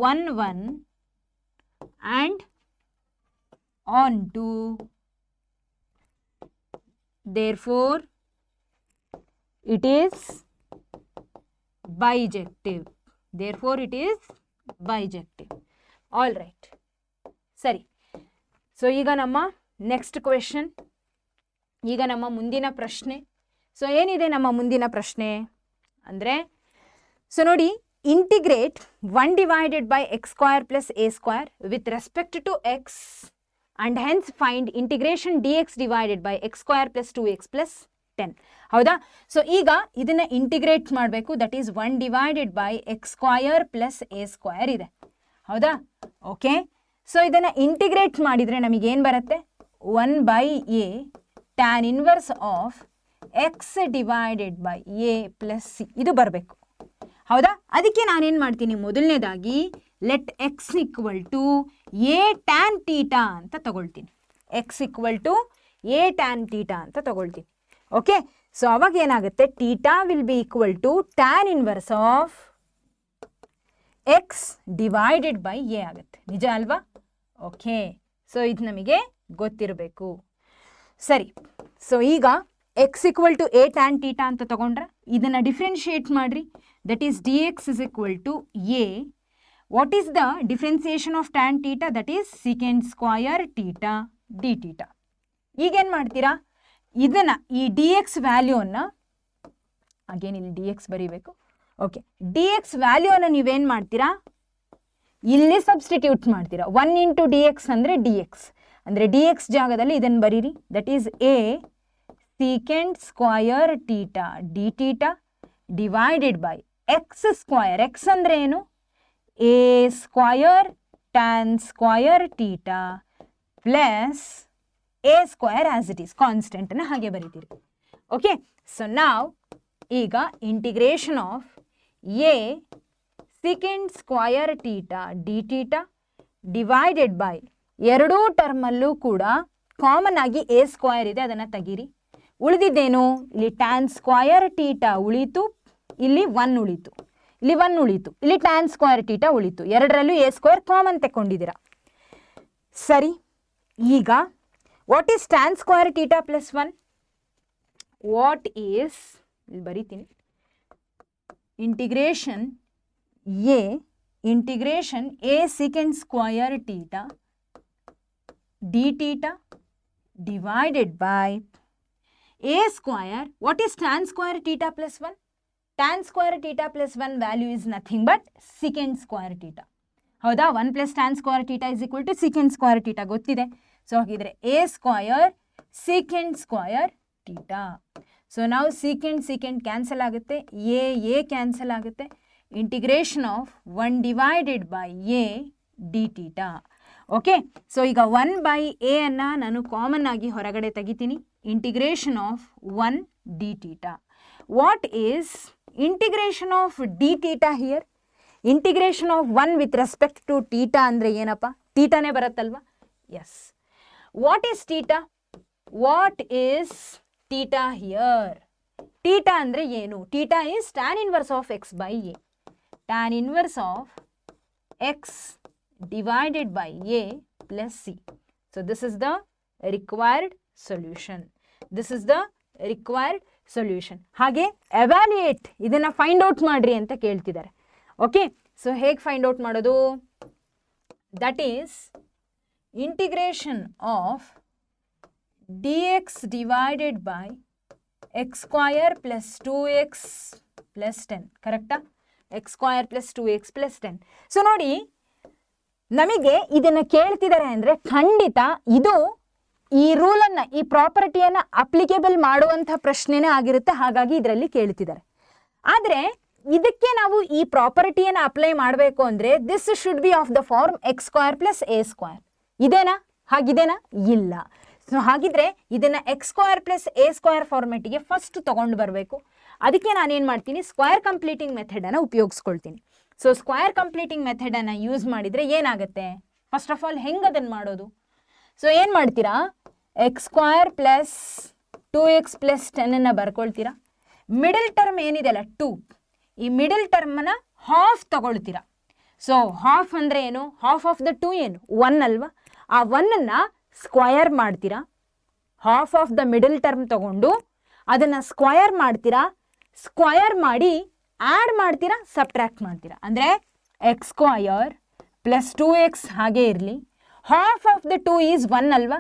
1 1 and on to, therefore it is bijective. All right, ಸರಿ. So ಈಗ ನಮ್ಮ next question, ಈಗ ನಮ್ಮ ಮುಂದಿನ ಪ್ರಶ್ನೆ. So ಏನಿದೆ ನಮ್ಮ ಮುಂದಿನ ಪ್ರಶ್ನೆ ಅಂದರೆ, ಸೊ ನೋಡಿ, integrate 1 divided by x square plus a square with respect to x and hence find integration dx divided by x square plus 2x plus 10. ಹೌದಾ? ಸೊ ಈಗ ಇದನ್ನು ಇಂಟಿಗ್ರೇಟ್ ಮಾಡಬೇಕು. That is 1 divided by x square plus a square ಇದೆ. ಹೌದಾ? Okay. So ಇದನ್ನು integrate ಮಾಡಿದರೆ ನಮಗೇನು ಬರುತ್ತೆ? 1 by a tan inverse of x divided by a plus c ಇದು ಬರಬೇಕು. ಹೌದಾ? ಅದಕ್ಕೆ ನಾನೇನು ಮಾಡ್ತೀನಿ? ಮೊದಲನೇದಾಗಿ let x equal to a tan theta ಅಂತ ತಗೊಳ್ತೀನಿ. X equal to a tan theta ಅಂತ ತಗೊಳ್ತೀನಿ. ಓಕೆ. ಸೊ ಅವಾಗ ಏನಾಗುತ್ತೆ? Theta will be equal to tan inverse of x divided by a ಆಗುತ್ತೆ. ನಿಜ ಅಲ್ವಾ? ಓಕೆ. ಸೊ ಇದು ನಮಗೆ ಗೊತ್ತಿರಬೇಕು. ಸರಿ. ಸೊ ಈಗ x equal to a tan theta ಅಂತ ತಗೊಂಡ್ರೆ ಇದನ್ನು ಡಿಫ್ರೆನ್ಷಿಯೇಟ್ ಮಾಡಿರಿ. That is dx is equal to a. What is the differentiation of tan theta? That is secant square theta d theta. ಈಗೇನು ಮಾಡ್ತೀರಾ? ಇದನ್ನು ಈ dx ವ್ಯಾಲ್ಯೂವನ್ನು ಅಗೇನ್ ಇಲ್ಲಿ dx ಬರೀಬೇಕು. ಓಕೆ. dx ವ್ಯಾಲ್ಯೂವನ್ನು ನೀವೇನು ಮಾಡ್ತೀರಾ? ಇಲ್ಲಿ ಸಬ್ಸ್ಟಿಟ್ಯೂಟ್ ಮಾಡ್ತೀರಾ. 1 into dx ಅಂದರೆ dx ಅಂದರೆ dx ಜಾಗದಲ್ಲಿ ಇದನ್ನು ಬರೀರಿ. That is a secant square theta d theta divided by x square. x ಅಂದರೆ ಏನು? a square tan square theta plus a square as it is, ಕಾನ್ಸ್ಟೆಂಟನ್ನು ಹಾಗೆ ಬರೀತೀರಿ. ಓಕೆ, ಸೊ ನಾವು ಈಗ integration of a second square theta d theta divided by ಎರಡೂ ಟರ್ಮಲ್ಲೂ ಕೂಡ ಕಾಮನ್ ಆಗಿ ಎ ಸ್ಕ್ವಯರ್ ಇದೆ, ಅದನ್ನು ತೆಗೀರಿ. ಉಳಿದಿದ್ದೇನು, ಇಲ್ಲಿ ಟ್ಯಾನ್ ಸ್ಕ್ವಯರ್ ಟೀಟಾ ಉಳಿತು, ಇಲ್ಲಿ 1 ಉಳಿತು, ಇಲ್ಲಿ 1 ಉಳಿತು, ಇಲ್ಲಿ ಟ್ಯಾನ್ ಸ್ಕ್ವಯರ್ ಟೀಟಾ ಉಳಿತು. ಎರಡರಲ್ಲೂ ಎ ಸ್ಕ್ವಯರ್ ಕಾಮನ್ ತಗೊಂಡಿದ್ದೀರಾ. ಸರಿ, ಈಗ what is tan square theta plus 1? What is, ಇಲ್ಲಿ ಬರೀತೀನಿ, integration a second square theta d theta divided by a square. What is tan square theta plus 1? Tan square theta plus 1 value is nothing but secant square theta. ಹೌದಾ, 1 plus tan square theta is equal to secant square theta ಗೊತ್ತಿದೆ. So ಹಾಗಿದ್ರೆ a square secant square theta. So ನಾವು secant cancel ಆಗುತ್ತೆ, a cancel ಆಗುತ್ತೆ. Integration of 1 divided by a d theta. Okay, so ಈಗ 1 by A ಅನ್ನು ನಾನು common ಆಗಿ ಹೊರಗಡೆ ತೆಗಿತೀನಿ. Integration of 1 d theta. What is integration of d theta here? Integration of 1 with respect to theta ಅಂದರೆ ಏನಪ್ಪ? ಟೀಟಾನೇ ಬರುತ್ತಲ್ವಾ? Yes. What is theta? What is theta here? Theta ಅಂದರೆ ಏನು? Theta is tan inverse of x by a. Tan inverse of x divided by a plus c. So this is the required solution. This is the required solution. ಹಾಗೆ evaluate, ಇದನ್ನ find out ಮಾಡ್ರಿ ಅಂತ ಕೇಳ್ತಿದ್ದಾರೆ. Okay, so ಹೇಗೆ find out ಮಾಡೋದು? That is integration of dx divided by x square plus 2x plus 10. ಕರೆಕ್ಟಾ? x square plus 2x plus 10. So ನೋಡಿ, ನಮಗೆ ಇದನ್ನು ಕೇಳ್ತಿದ್ದಾರೆ ಅಂದರೆ ಖಂಡಿತ ಇದು ಈ ರೂಲನ್ನು, ಈ ಪ್ರಾಪರ್ಟಿಯನ್ನು ಅಪ್ಲಿಕೇಬಲ್ ಮಾಡುವಂಥ ಪ್ರಶ್ನೆನೇ ಆಗಿರುತ್ತೆ. ಹಾಗಾಗಿ ಇದರಲ್ಲಿ ಕೇಳ್ತಿದ್ದಾರೆ. ಆದರೆ ಇದಕ್ಕೆ ನಾವು ಈ ಪ್ರಾಪರ್ಟಿಯನ್ನು ಅಪ್ಲೈ ಮಾಡಬೇಕು ಅಂದರೆ this should be of the form x square plus a square. ಇದೇನಾ? ಹಾಗಿದೇನಾ? ಇಲ್ಲ. ಸೊ ಹಾಗಿದ್ರೆ ಇದನ್ನು x square plus a square ಫಾರ್ಮೆಟಿಗೆ ಫಸ್ಟ್ ತೊಗೊಂಡು ಬರಬೇಕು. ಅದಕ್ಕೆ ನಾನೇನು ಮಾಡ್ತೀನಿ, ಸ್ಕ್ವಯರ್ ಕಂಪ್ಲೀಟಿಂಗ್ ಮೆಥಡನ್ನು ಉಪಯೋಗಿಸ್ಕೊಳ್ತೀನಿ. ಸೊ ಸ್ಕ್ವಯರ್ ಕಂಪ್ಲೀಟಿಂಗ್ ಮೆಥಡನ್ನು ಯೂಸ್ ಮಾಡಿದರೆ ಏನಾಗುತ್ತೆ? ಫಸ್ಟ್ ಆಫ್ ಆಲ್ ಹೆಂಗೆ ಅದನ್ನು ಮಾಡೋದು? ಸೊ ಏನು ಮಾಡ್ತೀರಾ, x square plus 2x plus 10 ಬರ್ಕೊಳ್ತೀರಾ. ಮಿಡಲ್ ಟರ್ಮ್ ಏನಿದೆಯಲ್ಲ 2, ಈ ಮಿಡಲ್ ಟರ್ಮನ್ನು ಹಾಫ್ ತಗೊಳ್ತೀರಾ. ಸೊ ಹಾಫ್ ಅಂದರೆ ಏನು? ಹಾಫ್ ಆಫ್ ದ 2 ಏನು? 1 ಅಲ್ವಾ? ಆ 1ಅನ್ನು ಸ್ಕ್ವಯರ್ ಮಾಡ್ತೀರಾ. Half of the middle term ತಗೊಂಡು ಅದನ್ನು ಸ್ಕ್ವಯರ್ ಮಾಡ್ತೀರಾ. ಸ್ಕ್ವಯರ್ ಮಾಡಿ ಆ್ಯಡ್ ಮಾಡ್ತೀರಾ, ಸಬ್ಟ್ರ್ಯಾಕ್ಟ್ ಮಾಡ್ತೀರಾ. ಅಂದರೆ ಎಕ್ಸ್ ಸ್ಕ್ವಯರ್ ಪ್ಲಸ್ 2x ಹಾಗೆ ಇರಲಿ. ಹಾಫ್ ಆಫ್ ದ 2 ಈಸ್ 1 ಅಲ್ವಾ?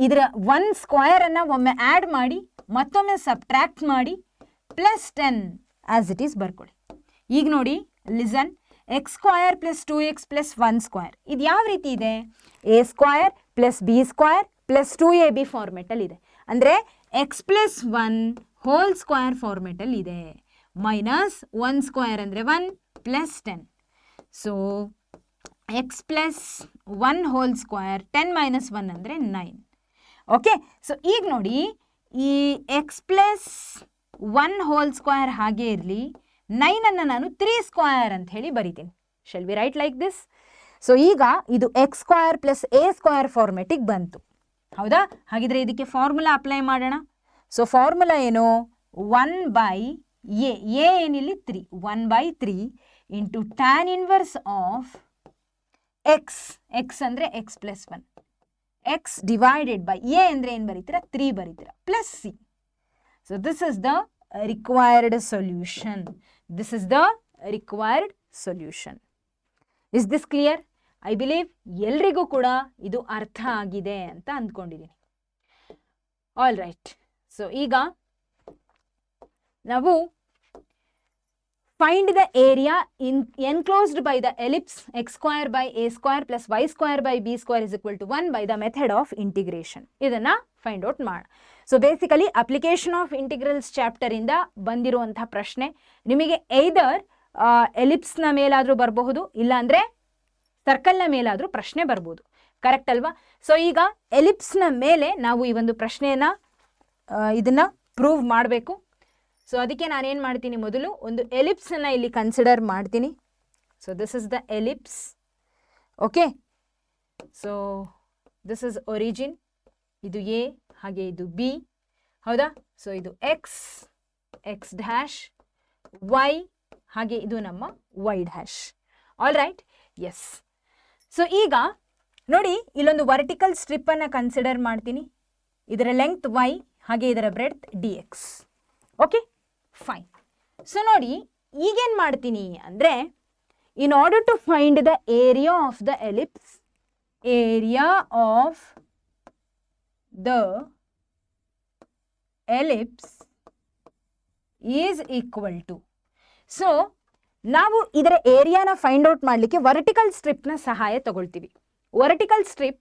ಇದರ 1 ಸ್ಕ್ವಯರನ್ನು ಒಮ್ಮೆ ಆ್ಯಡ್ ಮಾಡಿ ಮತ್ತೊಮ್ಮೆ ಸಬ್ಟ್ರ್ಯಾಕ್ಟ್ ಮಾಡಿ ಪ್ಲಸ್ 10 ಆಸ್ ಇಟ್ ಈಸ್ ಬರ್ಕೊಳ್ಳಿ. ಈಗ ನೋಡಿ, listen, X square plus 2x plus 1 square ಇದು ಯಾವ ರೀತಿ ಇದೆ? A square plus B square plus 2ab ಫಾರ್ಮೆಟಲ್ಲಿ ಇದೆ. ಅಂದರೆ ಎಕ್ಸ್ ಪ್ಲಸ್ 1 ಹೋಲ್ ಸ್ಕ್ವಯರ್ ಫಾರ್ಮೆಟಲ್ಲಿ ಇದೆ. ಮೈನಸ್ 1 ಸ್ಕ್ವಯರ್ ಅಂದರೆ 1 plus 10. So X plus 1 whole square 10 minus 1 ಅಂದರೆ 9. ಓಕೆ, ಸೊ ಈಗ ನೋಡಿ, ಈ ಎಕ್ಸ್ ಪ್ಲಸ್ 1 ಹೋಲ್ ಸ್ಕ್ವಯರ್ ಹಾಗೆ ಇರಲಿ, 9ಅನ್ನು ನಾನು 3 ಸ್ಕ್ವಯರ್ ಅಂತ ಹೇಳಿ ಬರಿತೀನಿ. Shall we write like this? So ಈಗ ಇದು x square plus a square ಫಾರ್ಮೆಟಿಗೆ ಬಂತು. ಹೌದಾ? ಹಾಗಿದ್ರೆ ಇದಕ್ಕೆ ಫಾರ್ಮುಲಾ ಅಪ್ಲೈ ಮಾಡೋಣ. ಸೊ ಫಾರ್ಮುಲಾ ಏನು? 1 ಬೈ ಎ ಏನಿಲ್ಲಿ 3, 1 by 3 into tan inverse of x ಅಂದರೆ x plus 1, x divided by a ಅಂದರೆ ಏನು ಬರೀತೀರಾ? 3 ಬರೀತೀರಾ, plus c. So this is the required solution. This is the required solution. Is this clear? I believe ಎಲ್ರಿಗೂ ಕೂಡ ಇದು ಅರ್ಥ ಆಗಿದೆ ಅಂತ ಅಂದ್ಕೊಂಡಿದ್ದೀನಿ. All right. ಸೊ ಈಗ ನಾವು find the area enclosed by the ellipse x square by a square plus y square by b square is equal to 1 by the method of integration. ಇದನ್ನು ಫೈಂಡ್ ಔಟ್ ಮಾಡೋಣ. So basically application of integrals ಚಾಪ್ಟರಿಂದ ಬಂದಿರುವಂಥ ಪ್ರಶ್ನೆ. ನಿಮಗೆ ಐದರ್ ಎಲಿಪ್ಸ್ನ ಮೇಲಾದರೂ ಬರಬಹುದು, ಇಲ್ಲಾಂದರೆ ಸರ್ಕಲ್ನ ಮೇಲಾದರೂ ಪ್ರಶ್ನೆ ಬರ್ಬೋದು. ಕರೆಕ್ಟ್ ಅಲ್ವಾ? ಸೊ ಈಗ ಎಲಿಪ್ಸ್ನ ಮೇಲೆ ನಾವು ಈ ಒಂದು ಪ್ರಶ್ನೆಯನ್ನು ಇದನ್ನು ಪ್ರೂವ್ ಮಾಡಬೇಕು. ಸೊ ಅದಕ್ಕೆ ನಾನೇನು ಮಾಡ್ತೀನಿ, ಮೊದಲು ಒಂದು ಎಲಿಪ್ಸನ್ನು ಇಲ್ಲಿ ಕನ್ಸಿಡರ್ ಮಾಡ್ತೀನಿ. So this is the ellipse. Okay, so this is origin, ಇದು ಎ ಹಾಗೆ ಇದು ಬಿ, ಹೌದಾ? ಸೊ ಇದು ಎಕ್ಸ್, ಎಕ್ಸ್ ಡ್ಯಾಶ್, ವೈ ಹಾಗೆ ಇದು ನಮ್ಮ y dash. All right, yes. So ಈಗ ನೋಡಿ, ಇಲ್ಲೊಂದು ವರ್ಟಿಕಲ್ ಸ್ಟ್ರಿಪ್ಪನ್ನು ಕನ್ಸಿಡರ್ ಮಾಡ್ತೀನಿ. ಇದರ ಲೆಂತ್ ವೈ ಹಾಗೆ ಇದರ breadth d x. Okay, fine. So ನೋಡಿ, ಈಗೇನು ಮಾಡ್ತೀನಿ ಅಂದರೆ, in order to find the area of the ellipse, area of the ellipse is equal to, so ನಾವು ಇದರ ಏರಿಯಾನ ಫೈಂಡ್ ಔಟ್ ಮಾಡಲಿಕ್ಕೆ ವರ್ಟಿಕಲ್ ಸ್ಟ್ರಿಪ್ನ ಸಹಾಯ ತಗೊಳ್ತೀವಿ. ವರ್ಟಿಕಲ್ ಸ್ಟ್ರಿಪ್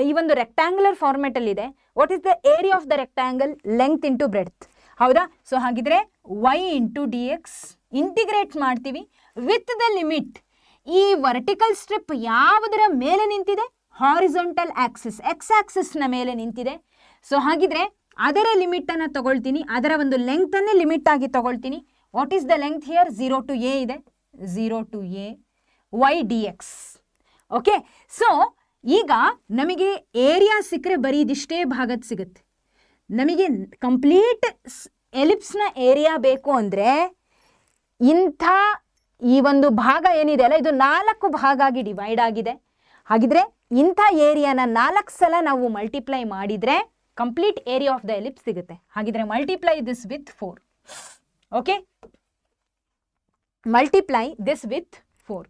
ಈ ಒಂದು ರೆಕ್ಟ್ಯಾಂಗ್ಯುಲರ್ ಫಾರ್ಮೆಟಲ್ಲಿದೆ. What is the area of the rectangle? Length into breadth, ಹೌದಾ? ಸೊ ಹಾಗಿದ್ರೆ y into d x integrate ಮಾಡ್ತೀವಿ ವಿತ್ ದ ಲಿಮಿಟ್. ಈ ವರ್ಟಿಕಲ್ ಸ್ಟ್ರಿಪ್ ಯಾವುದರ ಮೇಲೆ ನಿಂತಿದೆ? ಹಾರಿಜಾಂಟಲ್ ಆಕ್ಸಿಸ್, ಎಕ್ಸ್ ಆಕ್ಸಿಸ್ನ ಮೇಲೆ ನಿಂತಿದೆ. ಸೊ ಹಾಗಿದ್ರೆ ಅದರ ಲಿಮಿಟನ್ನು ತಗೊಳ್ತೀನಿ, ಅದರ ಒಂದು ಲೆಂಗ್ತನ್ನೇ ಲಿಮಿಟ್ ಆಗಿ ತಗೊಳ್ತೀನಿ. What is the length here? 0 to a ಇದೆ, 0 to a y dx. Okay, so ಈಗ ನಮಗೆ ಏರಿಯಾ ಸಿಕ್ಕರೆ ಬರೀ ಇದಿಷ್ಟೇ ಭಾಗದ ಸಿಗುತ್ತೆ. ನಮಗೆ ಕಂಪ್ಲೀಟ್ ಎಲಿಪ್ಸ್ನ ಏರಿಯಾ ಬೇಕು ಅಂದರೆ ಇಂಥ ಈ ಒಂದು ಭಾಗ ಏನಿದೆ ಅಲ್ಲ, ಇದು 4 ಭಾಗ ಆಗಿ ಡಿವೈಡ್ ಆಗಿದೆ. ಹಾಗಿದ್ರೆ ಇಂಥ ಏರಿಯಾನ 4 ಸಲ ನಾವು ಮಲ್ಟಿಪ್ಲೈ ಮಾಡಿದರೆ complete area of the ellipse ಸಿಗುತ್ತೆ. ಹಾಗಿದ್ರೆ multiply this with 4. Okay, multiply this with 4.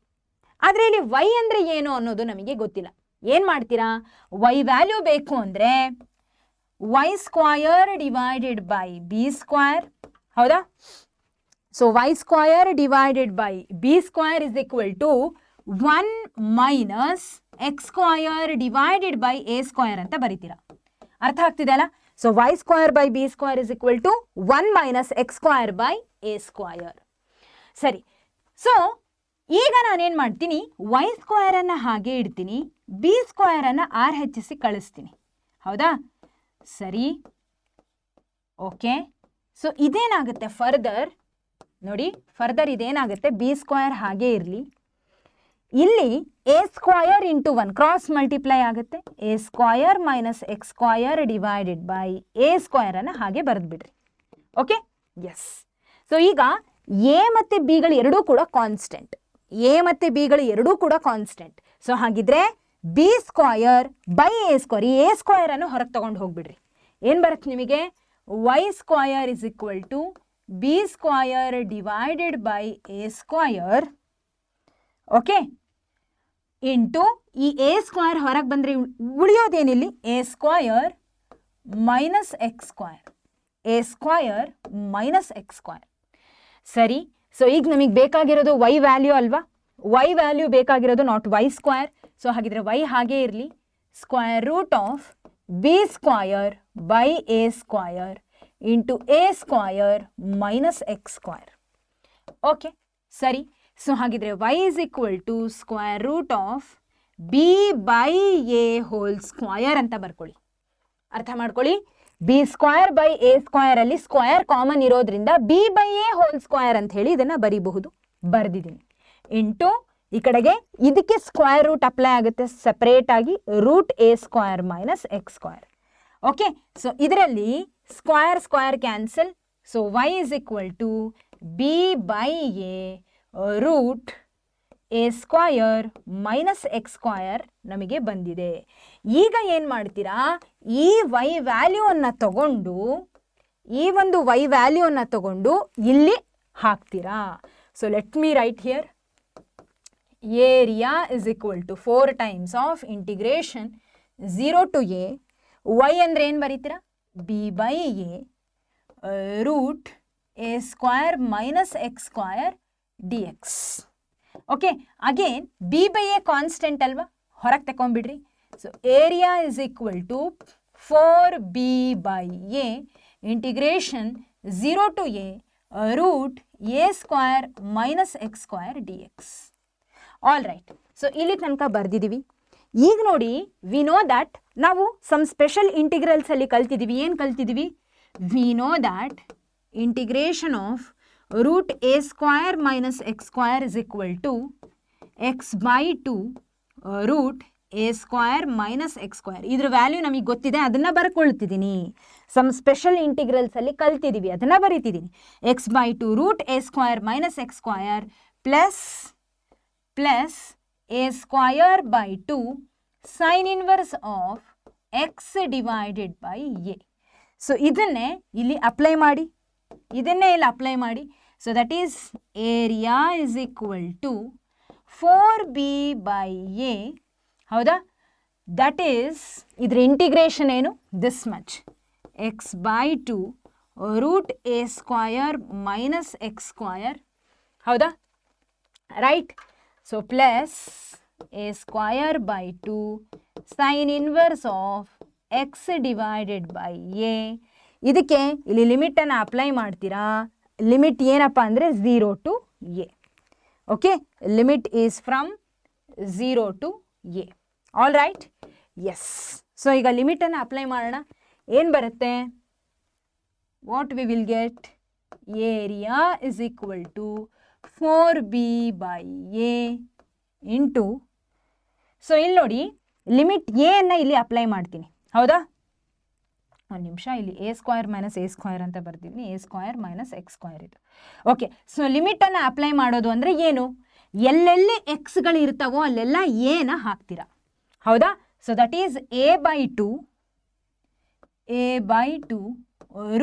ಆದರೆ ಇಲ್ಲಿ ವೈ ಅಂದರೆ ಏನು ಅನ್ನೋದು ನಮಗೆ ಗೊತ್ತಿಲ್ಲ. ಏನು ಮಾಡ್ತೀರಾ? ವೈ ವ್ಯಾಲ್ಯೂ ಬೇಕು ಅಂದರೆ y square divided by b square, ಹೌದಾ? So y square divided by b square is equal to 1 minus x square divided by a square ಅಂತ ಬರೀತೀರಾ. ಅರ್ಥ ಆಗ್ತಿದೆ ಅಲ್ಲ? So y square by b square is equal to 1 minus x square by a square. ಸರಿ, so ಈಗ ನಾನೇನು ಮಾಡ್ತೀನಿ, Y ಸ್ಕ್ವಯರನ್ನು ಹಾಗೆ ಇಡ್ತೀನಿ, ಬಿ ಸ್ಕ್ವಯರನ್ನು ಆರ್ ಹೆಚ್ಚಿಸಿ ಕಳಿಸ್ತೀನಿ, ಹೌದಾ? ಸರಿ, ಓಕೆ. ಸೊ ಇದೇನಾಗುತ್ತೆ ಫರ್ದರ್ ನೋಡಿ, ಫರ್ದರ್ ಇದೇನಾಗುತ್ತೆ, ಬಿ ಸ್ಕ್ವಯರ್ ಹಾಗೆ ಇರಲಿ, ಇಲ್ಲಿ a square into 1 cross multiply ಆಗುತ್ತೆ, a square minus x square divided by a ಸ್ಕ್ವಯರನ್ನು ಹಾಗೆ ಬರೆದ್ಬಿಡ್ರಿ. Okay, yes. ಸೊ ಈಗ ಎ ಮತ್ತು ಬಿಗಳು ಎರಡೂ ಕೂಡ ಕಾನ್ಸ್ಟೆಂಟ್, ಎ ಮತ್ತು ಬಿಗಳು ಎರಡೂ ಕೂಡ ಕಾನ್ಸ್ಟೆಂಟ್. ಸೊ ಹಾಗಿದ್ರೆ b square by a square, ಈ ಎ ಸ್ಕ್ವಯರನ್ನು ಹೊರಗೆ ತೊಗೊಂಡು ಹೋಗ್ಬಿಡ್ರಿ. ಏನು ಬರುತ್ತೆ ನಿಮಗೆ? Y square is equal to b square divided by a square, okay, into ಈ ಎ ಸ್ಕ್ವಯರ್ ಹೊರಗೆ ಬಂದರೆ ಉಳಿಯೋದೇನಿಲ್ಲಿ? A square minus x square, a square minus x square. ಸರಿ, ಸೊ ಈಗ ನಮಗೆ ಬೇಕಾಗಿರೋದು ವೈ ವ್ಯಾಲ್ಯೂ ಅಲ್ವಾ? ವೈ ವ್ಯಾಲ್ಯೂ ಬೇಕಾಗಿರೋದು ನಾಟ್ ವೈ ಸ್ಕ್ವಯರ್. ಸೊ ಹಾಗಿದ್ರೆ ವೈ ಹಾಗೇ ಇರಲಿ, square root of b square by a square into a square minus x square. Okay, ಸರಿ. ಸೊ ಹಾಗಿದ್ರೆ y is equal to square root of b by a whole square ಅಂತ ಬರ್ಕೊಳ್ಳಿ. ಅರ್ಥ ಮಾಡ್ಕೊಳ್ಳಿ, b square by a square ಅಲ್ಲಿ square common ಇರೋದ್ರಿಂದ b by a whole square ಅಂತ ಹೇಳಿ ಇದನ್ನು ಬರೀಬಹುದು, ಬರ್ದಿದ್ದೀನಿ. ಇಂಟು ಈ ಕಡೆಗೆ ಇದಕ್ಕೆ ಸ್ಕ್ವಯರ್ ರೂಟ್ ಅಪ್ಲೈ ಆಗುತ್ತೆ ಸೆಪರೇಟ್ ಆಗಿ, root a square minus x square. Okay, so ಇದರಲ್ಲಿ square square cancel. So y is equal to b by a root a square minus x square ನಮಗೆ ಬಂದಿದೆ. ಈಗ ಏನು ಮಾಡ್ತೀರಾ, ಈ ವೈ ವ್ಯಾಲ್ಯೂವನ್ನು ತಗೊಂಡು, ಈ ಒಂದು ವೈ ವ್ಯಾಲ್ಯೂವನ್ನು ತಗೊಂಡು ಇಲ್ಲಿ ಹಾಕ್ತೀರಾ. So let me write here, area is equal to 4 times of integration 0 to a, y ಅಂದರೆ ಏನು ಬರೀತೀರಾ? B by a root a square minus x square d x. Okay, again b by a constant ಅಲ್ವಾ, ಹೊರಗೆ ತಗೊಂಡ್ಬಿಡ್ರಿ. So area is equal to 4b by a integration 0 to a root a square minus x square dx. All right. So, ಇಲ್ಲಿ ತನಕ ಬರ್ದಿದ್ದೀವಿ. ಈಗ ನೋಡಿ we know that ನಾವು some special ಇಂಟಿಗ್ರಲ್ಸಲ್ಲಿ ಕಲ್ತಿದ್ದೀವಿ. ಏನು ಕಲ್ತಿದ್ದೀವಿ? We know that integration of root a square minus x square is equal to x by two root a square minus x square. ಇದ್ರ ವ್ಯಾಲ್ಯೂ ನಮಗೆ ಗೊತ್ತಿದೆ, ಅದನ್ನು ಬರ್ಕೊಳ್ತಿದ್ದೀನಿ. ಸಮ್ ಸ್ಪೆಷಲ್ ಇಂಟಿಗ್ರಲ್ಸಲ್ಲಿ ಕಲ್ತಿದ್ದೀವಿ, ಅದನ್ನು ಬರೀತಿದ್ದೀನಿ. X by two root a square minus x square plus a square by two sine inverse of x divided by A. So ಇದನ್ನೇ ಇಲ್ಲಿ ಅಪ್ಲೈ ಮಾಡಿ, so that is area is equal to 4b by a. ಹೌದಾ? That is ಇದ್ರ integration ಏನು? This much x by two root a square minus x square. ಹೌದಾ? Right. So plus a square by two sine inverse of x divided by a. ಇದಕ್ಕೆ ಇಲ್ಲಿ ಲಿಮಿಟನ್ನು apply ಮಾಡ್ತೀರಾ. Limit ಏನಪ್ಪ ಅಂದರೆ 0 to a. Okay, limit is from 0 to a. All right? Yes. So ಈಗ ಲಿಮಿಟನ್ನು apply ಮಾಡೋಣ. ಏನು ಬರುತ್ತೆ? What we will get? Area is equal to 4b by a into. So ಇಲ್ಲಿ ನೋಡಿ, ಲಿಮಿಟ್ ಎ ಅನ್ನು ಇಲ್ಲಿ ಅಪ್ಲೈ ಮಾಡ್ತೀನಿ. ಹೌದಾ? ಒಂದು ನಿಮಿಷ, ಇಲ್ಲಿ a square minus a square ಅಂತ ಬರ್ತಿದ್ದೀನಿ. A square minus x square ಇದು. ಓಕೆ, ಸೊ ಲಿಮಿಟನ್ನು ಅಪ್ಲೈ ಮಾಡೋದು ಅಂದರೆ ಏನು? ಎಲ್ಲೆಲ್ಲಿ ಎಕ್ಸ್ಗಳು ಇರ್ತಾವೋ ಅಲ್ಲೆಲ್ಲ ಎನ ಹಾಕ್ತೀರಾ. ಹೌದಾ? So that is a by two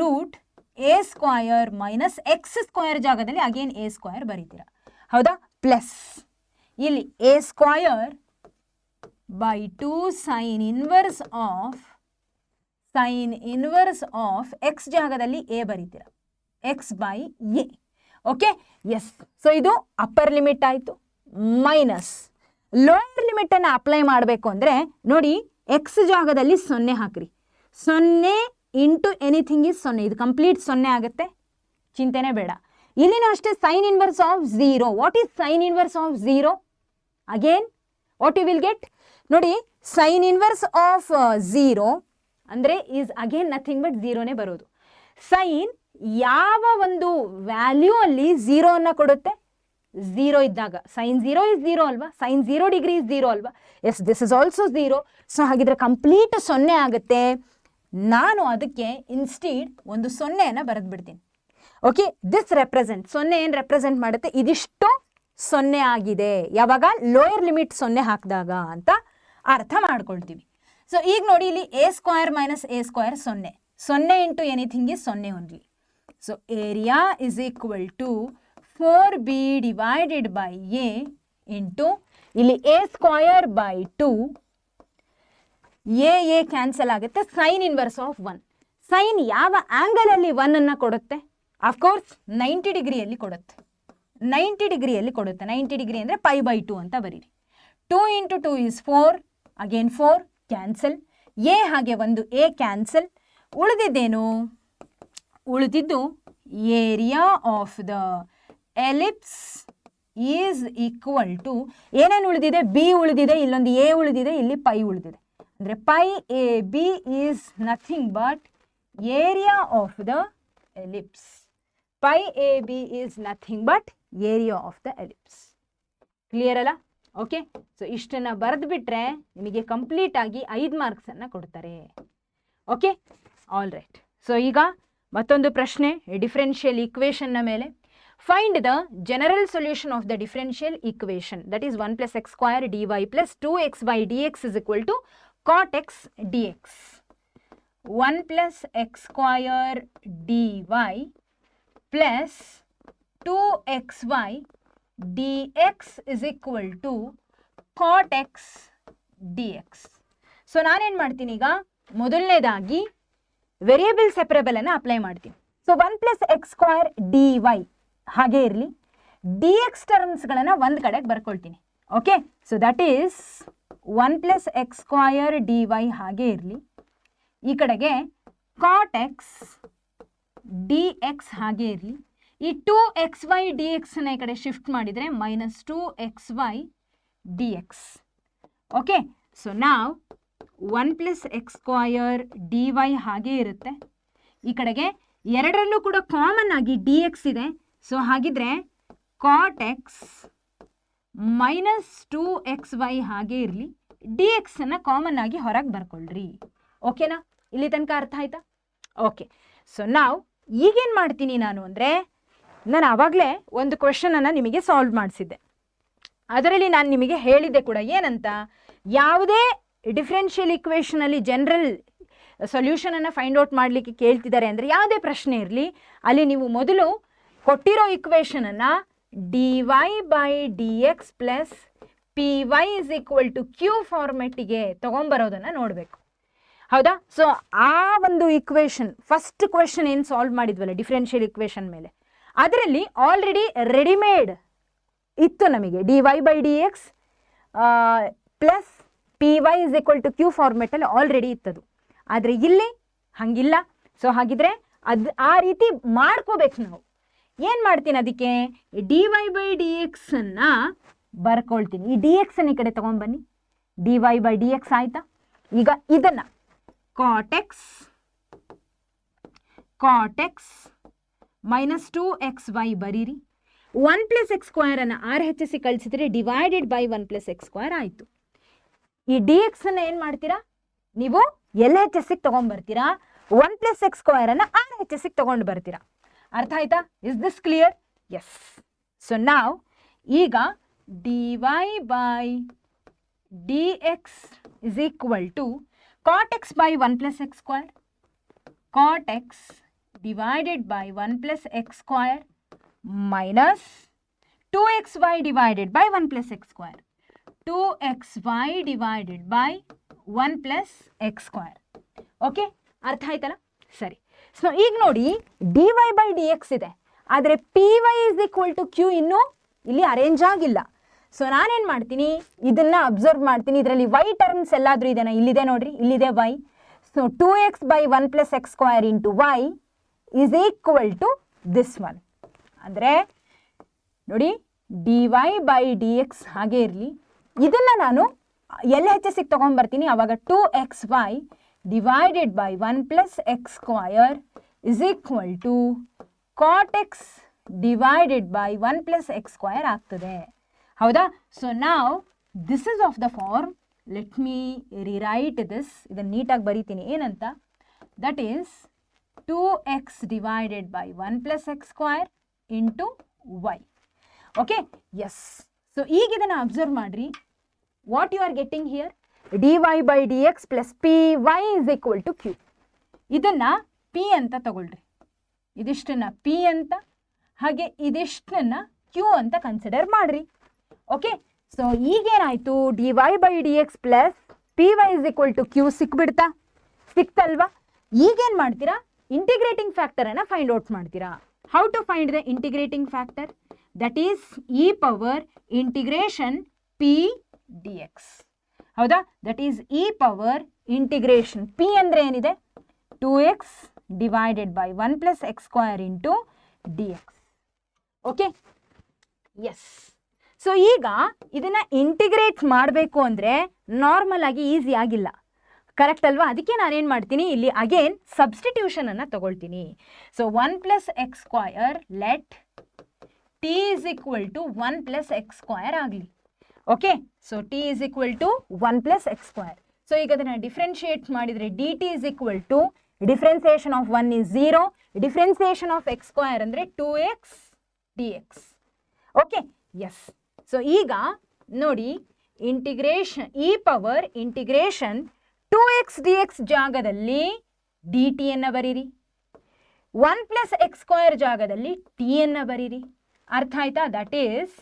root a square minus x square ಜಾಗದಲ್ಲಿ ಅಗೇನ್ ಎ ಸ್ಕ್ವಯರ್ ಬರೀತೀರಾ. ಹೌದಾ? ಪ್ಲಸ್ ಇಲ್ಲಿ a square by two sine inverse of x ಜಾಗದಲ್ಲಿ ಎ ಬರೀತೀರಾ, x by a. Okay, yes. So ಇದು upper limit ಆಯಿತು. Minus lower ಲಿಮಿಟನ್ನು apply ಮಾಡಬೇಕು ಅಂದರೆ ನೋಡಿ, ಎಕ್ಸ್ ಜಾಗದಲ್ಲಿ 0 ಹಾಕ್ರಿ. 0 ಇಂಟು ಎನಿಥಿಂಗ್ ಈಸ್ 0. ಇದು ಕಂಪ್ಲೀಟ್ 0 ಆಗುತ್ತೆ, ಚಿಂತೆನೇ ಬೇಡ. ಇಲ್ಲಿನೂ ಅಷ್ಟೇ sine inverse of 0. What is sine inverse of 0? Again what you will get? ನೋಡಿ, ಸೈನ್ ಇನ್ವರ್ಸ್ ಆಫ್ 0 ಅಂದರೆ ಈಸ್ ಅಗೇನ್ ನಥಿಂಗ್ ಬಟ್ 0ನೇ ಬರೋದು. ಸೈನ್ ಯಾವ ಒಂದು ವ್ಯಾಲ್ಯೂ ಅಲ್ಲಿ 0 ಕೊಡುತ್ತೆ? 0 ಇದ್ದಾಗ. ಸೈನ್ 0 ಇಸ್ 0 ಅಲ್ವಾ? ಸೈನ್ 0 ಡಿಗ್ರಿ ಇಸ್ 0 ಅಲ್ವಾ? Yes, this is also 0. So ಹಾಗಿದ್ರೆ ಕಂಪ್ಲೀಟ್ 0 ಆಗುತ್ತೆ. ನಾನು ಅದಕ್ಕೆ ಇನ್ಸ್ಟೀಡ್ ಒಂದು 0ಯನ್ನು ಬರೆದು ಬಿಡ್ತೀನಿ. ಓಕೆ, ದಿಸ್ ರೆಪ್ರೆಸೆಂಟ್ 0 ಏನು ರೆಪ್ರೆಸೆಂಟ್ ಮಾಡುತ್ತೆ? ಇದಿಷ್ಟು 0 ಆಗಿದೆ. ಯಾವಾಗ? ಲೋಯರ್ ಲಿಮಿಟ್ 0 ಹಾಕಿದಾಗ ಅಂತ ಅರ್ಥ ಮಾಡ್ಕೊಳ್ತೀವಿ. ಸೊ ಈಗ ನೋಡಿ, ಇಲ್ಲಿ a square minus a square 0 into anything is 0 only. So area is equal to 4b divided by a into ಇಲ್ಲಿ a square by two a cancel ಆಗುತ್ತೆ. Sine inverse of 1. ಸೈನ್ ಯಾವ ಆ್ಯಂಗಲಲ್ಲಿ 1 ಕೊಡುತ್ತೆ? ಅಫ್ಕೋರ್ಸ್ 90 ಡಿಗ್ರಿಯಲ್ಲಿ ಕೊಡುತ್ತೆ. 90 ಡಿಗ್ರಿಯಲ್ಲಿ ಕೊಡುತ್ತೆ. 90 ಡಿಗ್ರಿ ಅಂದರೆ ಪೈ ಬೈ 2 ಅಂತ ಬರೀರಿ. 2 into 2 is 4. Again 4 cancel. A ಹಾಗೆ ಒಂದು ಎ ಕ್ಯಾನ್ಸಲ್. ಉಳಿದಿದ್ದೇನು? ಉಳಿದಿದ್ದು area of the ellipse is equal to ಏನೇನು ಉಳಿದಿದೆ? ಬಿ ಉಳಿದಿದೆ, ಇಲ್ಲೊಂದು ಎ ಉಳಿದಿದೆ, ಇಲ್ಲಿ ಪೈ ಉಳಿದಿದೆ. ಅಂದರೆ pi a b is nothing but area of the ellipse. Pi a b is nothing but area of the ellipse. Clear ಅಲ್ಲ? Okay, so ಇಷ್ಟನ್ನು ಬರೆದು ಬಿಟ್ರೆ ನಿಮಗೆ ಕಂಪ್ಲೀಟ್ ಆಗಿ 5 ಮಾರ್ಕ್ಸನ್ನು ಕೊಡ್ತಾರೆ. Okay, all right. ಸೊ ಈಗ ಮತ್ತೊಂದು ಪ್ರಶ್ನೆ ಡಿಫರೆನ್ಷಿಯಲ್ ಈಕ್ವೇಷನ್ನ ಮೇಲೆ. Find the general solution of the differential equation, that is 1 + x square dy plus 2x by dx is equal to cot x dx. 1 + x square dy plus 2xy dx is equal to cot x dx. So ನಾನೇನು ಮಾಡ್ತೀನಿ ಈಗ? ಮೊದಲನೇದಾಗಿ variable ಸೆಪರೇಬಲ್ ಅನ್ನು apply ಮಾಡ್ತೀನಿ. So 1 + x square dy ಹಾಗೆ ಇರಲಿ. D X ಟರ್ಮ್ಸ್ಗಳನ್ನು ಒಂದು ಕಡೆಗೆ ಬರ್ಕೊಳ್ತೀನಿ. Okay, so that is 1 + x square dy ಹಾಗೆ ಇರಲಿ. ಈ ಕಡೆಗೆ ಕಾಟ್ ಎಕ್ಸ್ ಡಿ ಎಕ್ಸ್ ಹಾಗೆ ಇರಲಿ. ಈ 2xy dxನ ಈ ಕಡೆ ಶಿಫ್ಟ್ ಮಾಡಿದರೆ -2xy dx. ಓಕೆ, ಸೊ ನಾವು 1 plus x square d y ಹಾಗೇ ಇರುತ್ತೆ. ಈ ಕಡೆಗೆ ಎರಡರಲ್ಲೂ ಕೂಡ ಕಾಮನ್ ಆಗಿ ಡಿ ಎಕ್ಸ್ ಇದೆ. ಸೊ ಹಾಗಿದ್ರೆ ಕಾಟ್ ಎಕ್ಸ್ ಮೈನಸ್ 2xy ಹಾಗೆ ಇರಲಿ, ಡಿ ಎಕ್ಸನ್ನು ಕಾಮನ್ ಆಗಿ ಹೊರಗೆ ಬರ್ಕೊಳ್ರಿ. ಓಕೆನಾ? ಇಲ್ಲಿ ತನಕ ಅರ್ಥ ಆಯ್ತಾ? ಓಕೆ. ಸೊ ನಾವು ಈಗೇನು ಮಾಡ್ತೀನಿ ನಾನು ಅಂದರೆ, ನಾನು ಆವಾಗಲೇ ಒಂದು ಕ್ವೆಶನನ್ನು ನಿಮಗೆ ಸಾಲ್ವ್ ಮಾಡಿಸಿದ್ದೆ. ಅದರಲ್ಲಿ ನಾನು ನಿಮಗೆ ಹೇಳಿದ್ದೆ ಕೂಡ ಏನಂತ, ಯಾವುದೇ ಡಿಫ್ರೆನ್ಷಿಯಲ್ ಇಕ್ವೇಷನಲ್ಲಿ ಜನರಲ್ ಸೊಲ್ಯೂಷನನ್ನು ಫೈಂಡ್ ಔಟ್ ಮಾಡಲಿಕ್ಕೆ ಕೇಳ್ತಿದ್ದಾರೆ ಅಂದರೆ, ಯಾವುದೇ ಪ್ರಶ್ನೆ ಇರಲಿ, ಅಲ್ಲಿ ನೀವು ಮೊದಲು ಕೊಟ್ಟಿರೋ ಇಕ್ವೇಷನನ್ನು d y by d x plus p y is equal to q ಫಾರ್ಮೆಟಿಗೆ ತೊಗೊಂಬರೋದನ್ನು ನೋಡಬೇಕು. ಹೌದಾ? ಸೊ ಆ ಒಂದು ಇಕ್ವೇಷನ್ ಫಸ್ಟ್ ಕ್ವೆಶನ್ ಏನು ಸಾಲ್ವ್ ಮಾಡಿದ್ವಲ್ಲ ಡಿಫ್ರೆನ್ಷಿಯಲ್ ಇಕ್ವೇಷನ್ ಮೇಲೆ, ಅದರಲ್ಲಿ ಆಲ್ರೆಡಿ ರೆಡಿಮೇಡ್ ಇತ್ತು ನಮಗೆ d y by d x plus p y is equal to q ಫಾರ್ಮೆಟಲ್ಲಿ ಆಲ್ರೆಡಿ ಇತ್ತದು. ಆದರೆ ಇಲ್ಲಿ ಹಾಗಿಲ್ಲ. ಸೊ ಹಾಗಿದ್ರೆ ಆ ರೀತಿ ಮಾಡ್ಕೋಬೇಕು ನಾವು. ಏನು ಮಾಡ್ತೀನಿ, ಅದಕ್ಕೆ ಡಿ ವೈ ಬೈ ಡಿ ಎಕ್ಸನ್ನು ಬರ್ಕೊಳ್ತೀನಿ. ಈ ಡಿ ಎಕ್ಸನ್ನು ಈ ಕಡೆ ತೊಗೊಂಡ್ಬನ್ನಿ. D y by d x ಆಯಿತಾ? ಈಗ ಇದನ್ನು ಕಾಟ್ ಎಕ್ಸ್ ಮೈನಸ್ 2xy ಬರೀರಿ. 1 ಪ್ಲಸ್ ಎಕ್ಸ್ ಸ್ಕ್ವಯರನ್ನು ಆರ್ ಹೆಚ್ಚಿಸಿ ಕಳಿಸಿದ್ರೆ divided by 1 plus x square ಆಯಿತು. ಈ ಡಿ ಎಕ್ಸನ್ನು ಏನು ಮಾಡ್ತೀರಾ ನೀವು, ಎಲ್ ಹೆಚ್ ಎಸ್ಸಿಗೆ ತೊಗೊಂಡ್ಬರ್ತೀರಾ. 1 ಪ್ಲಸ್ ಎಕ್ಸ್ ಸ್ಕ್ವಯರನ್ನು ಆರ್ ಹೆಚ್ ಎಸ್ಸಿಗೆ ತೊಗೊಂಡು ಬರ್ತೀರಾ. ಅರ್ಥ ಆಯ್ತಾ? Is this clear? Yes. So ನಾವು ಈಗ d y by d x is equal to cot x by 1 plus x square, cot x divided by 1 plus x square minus 2xy divided by 1 plus x square, 2xy divided by 1 plus x square. Okay, ಅರ್ಥ ಆಯ್ತಲ್ಲ? ಸರಿ. So ಈಗ ನೋಡಿ d y by d x ಇದೆ, ಆದರೆ p y is equal to q ಇನ್ನೂ ಇಲ್ಲಿ arrange ಆಗಿಲ್ಲ. ಸೊ ನಾನೇನು ಮಾಡ್ತೀನಿ, ಇದನ್ನು ಅಬ್ಸರ್ವ್ ಮಾಡ್ತೀನಿ. ಇದರಲ್ಲಿ ವೈ ಟರ್ಮ್ಸ್ ಎಲ್ಲಾದರೂ ಇದೆನಾ? ಇಲ್ಲಿದೆ ನೋಡ್ರಿ, ಇಲ್ಲಿದೆ Y. So 2x by 1 plus x square into y is equal to this one. ಅಂದರೆ ನೋಡಿ d y by d x ಹಾಗೆ ಇರಲಿ. ಇದನ್ನು ನಾನು ಎಲ್ ಹೆಚ್ ಎಸ್ಸಿಗೆ ತೊಗೊಂಡ್ಬರ್ತೀನಿ. ಆವಾಗ 2xy divided by 1 plus x square is equal to cot x divided by 1 plus x square ಆಗ್ತದೆ. ಹೌದಾ? ಸೊ ನಾವು this is of the form. Let me rewrite this. ಇದನ್ನು ನೀಟಾಗಿ ಬರೀತೀನಿ. ಏನಂತ? That is 2x divided by 1 plus x square into y. Okay? Yes. So, ಈಗ ಇದನ್ನು observe ಮಾಡ್ರಿ. What you are getting here? dy by dx plus py is equal to q. ಇದನ್ನು p ಅಂತ ತಗೊಳ್ರಿ. ಇದಿಷ್ಟನ್ನು p ಅಂತ, ಹಾಗೆ ಇದಿಷ್ಟನ್ನು q ಅಂತ ಕನ್ಸಿಡರ್ ಮಾಡ್ರಿ. ಓಕೆ? ಸೊ ಈಗೇನಾಯಿತು, dy by dx plus py is equal to q ಸಿಕ್ಬಿಡ್ತಾ? ಸಿಕ್ತಲ್ವಾ? ಈಗೇನು ಮಾಡ್ತೀರಾ, ಇಂಟಿಗ್ರೇಟಿಂಗ್ ಫ್ಯಾಕ್ಟರನ್ನು ಫೈಂಡ್ ಔಟ್ ಮಾಡ್ತೀರಾ. How to find the integrating factor? That is e power integration p d x. ಹೌದಾ? That is e power integration p ಅಂದರೆ ಏನಿದೆ, 2x divided by 1 plus x square into d x. Okay? Yes. So ಈಗ ಇದನ್ನು integrate ಮಾಡಬೇಕು ಅಂದರೆ normal ಆಗಿ easy ಆಗಿಲ್ಲ. Correct ಅಲ್ವಾ? ಅದಕ್ಕೆ ನಾನೇನು ಮಾಡ್ತೀನಿ, ಇಲ್ಲಿ ಅಗೇನ್ ಸಬ್ಸ್ಟಿಟ್ಯೂಷನನ್ನು ತಗೊಳ್ತೀನಿ. So 1 plus x square let t is equal to 1 plus x square ಆಗಲಿ. Okay? So t is equal to 1 plus x square. So ಈಗ ಅದನ್ನು ಡಿಫ್ರೆನ್ಷಿಯೇಟ್ ಮಾಡಿದರೆ d t is equal to differentiation of 1 is 0, differentiation of x square ಅಂದರೆ 2x d x. Okay? Yes. So ಈಗ ನೋಡಿ integration e power integration 2x dx ಜಾಗದಲ್ಲಿ d ಟಿಯನ್ನು ಬರೀರಿ, 1 plus x square ಜಾಗದಲ್ಲಿ ಟಿಯನ್ನು ಬರೀರಿ. ಅರ್ಥ ಆಯ್ತಾ? That is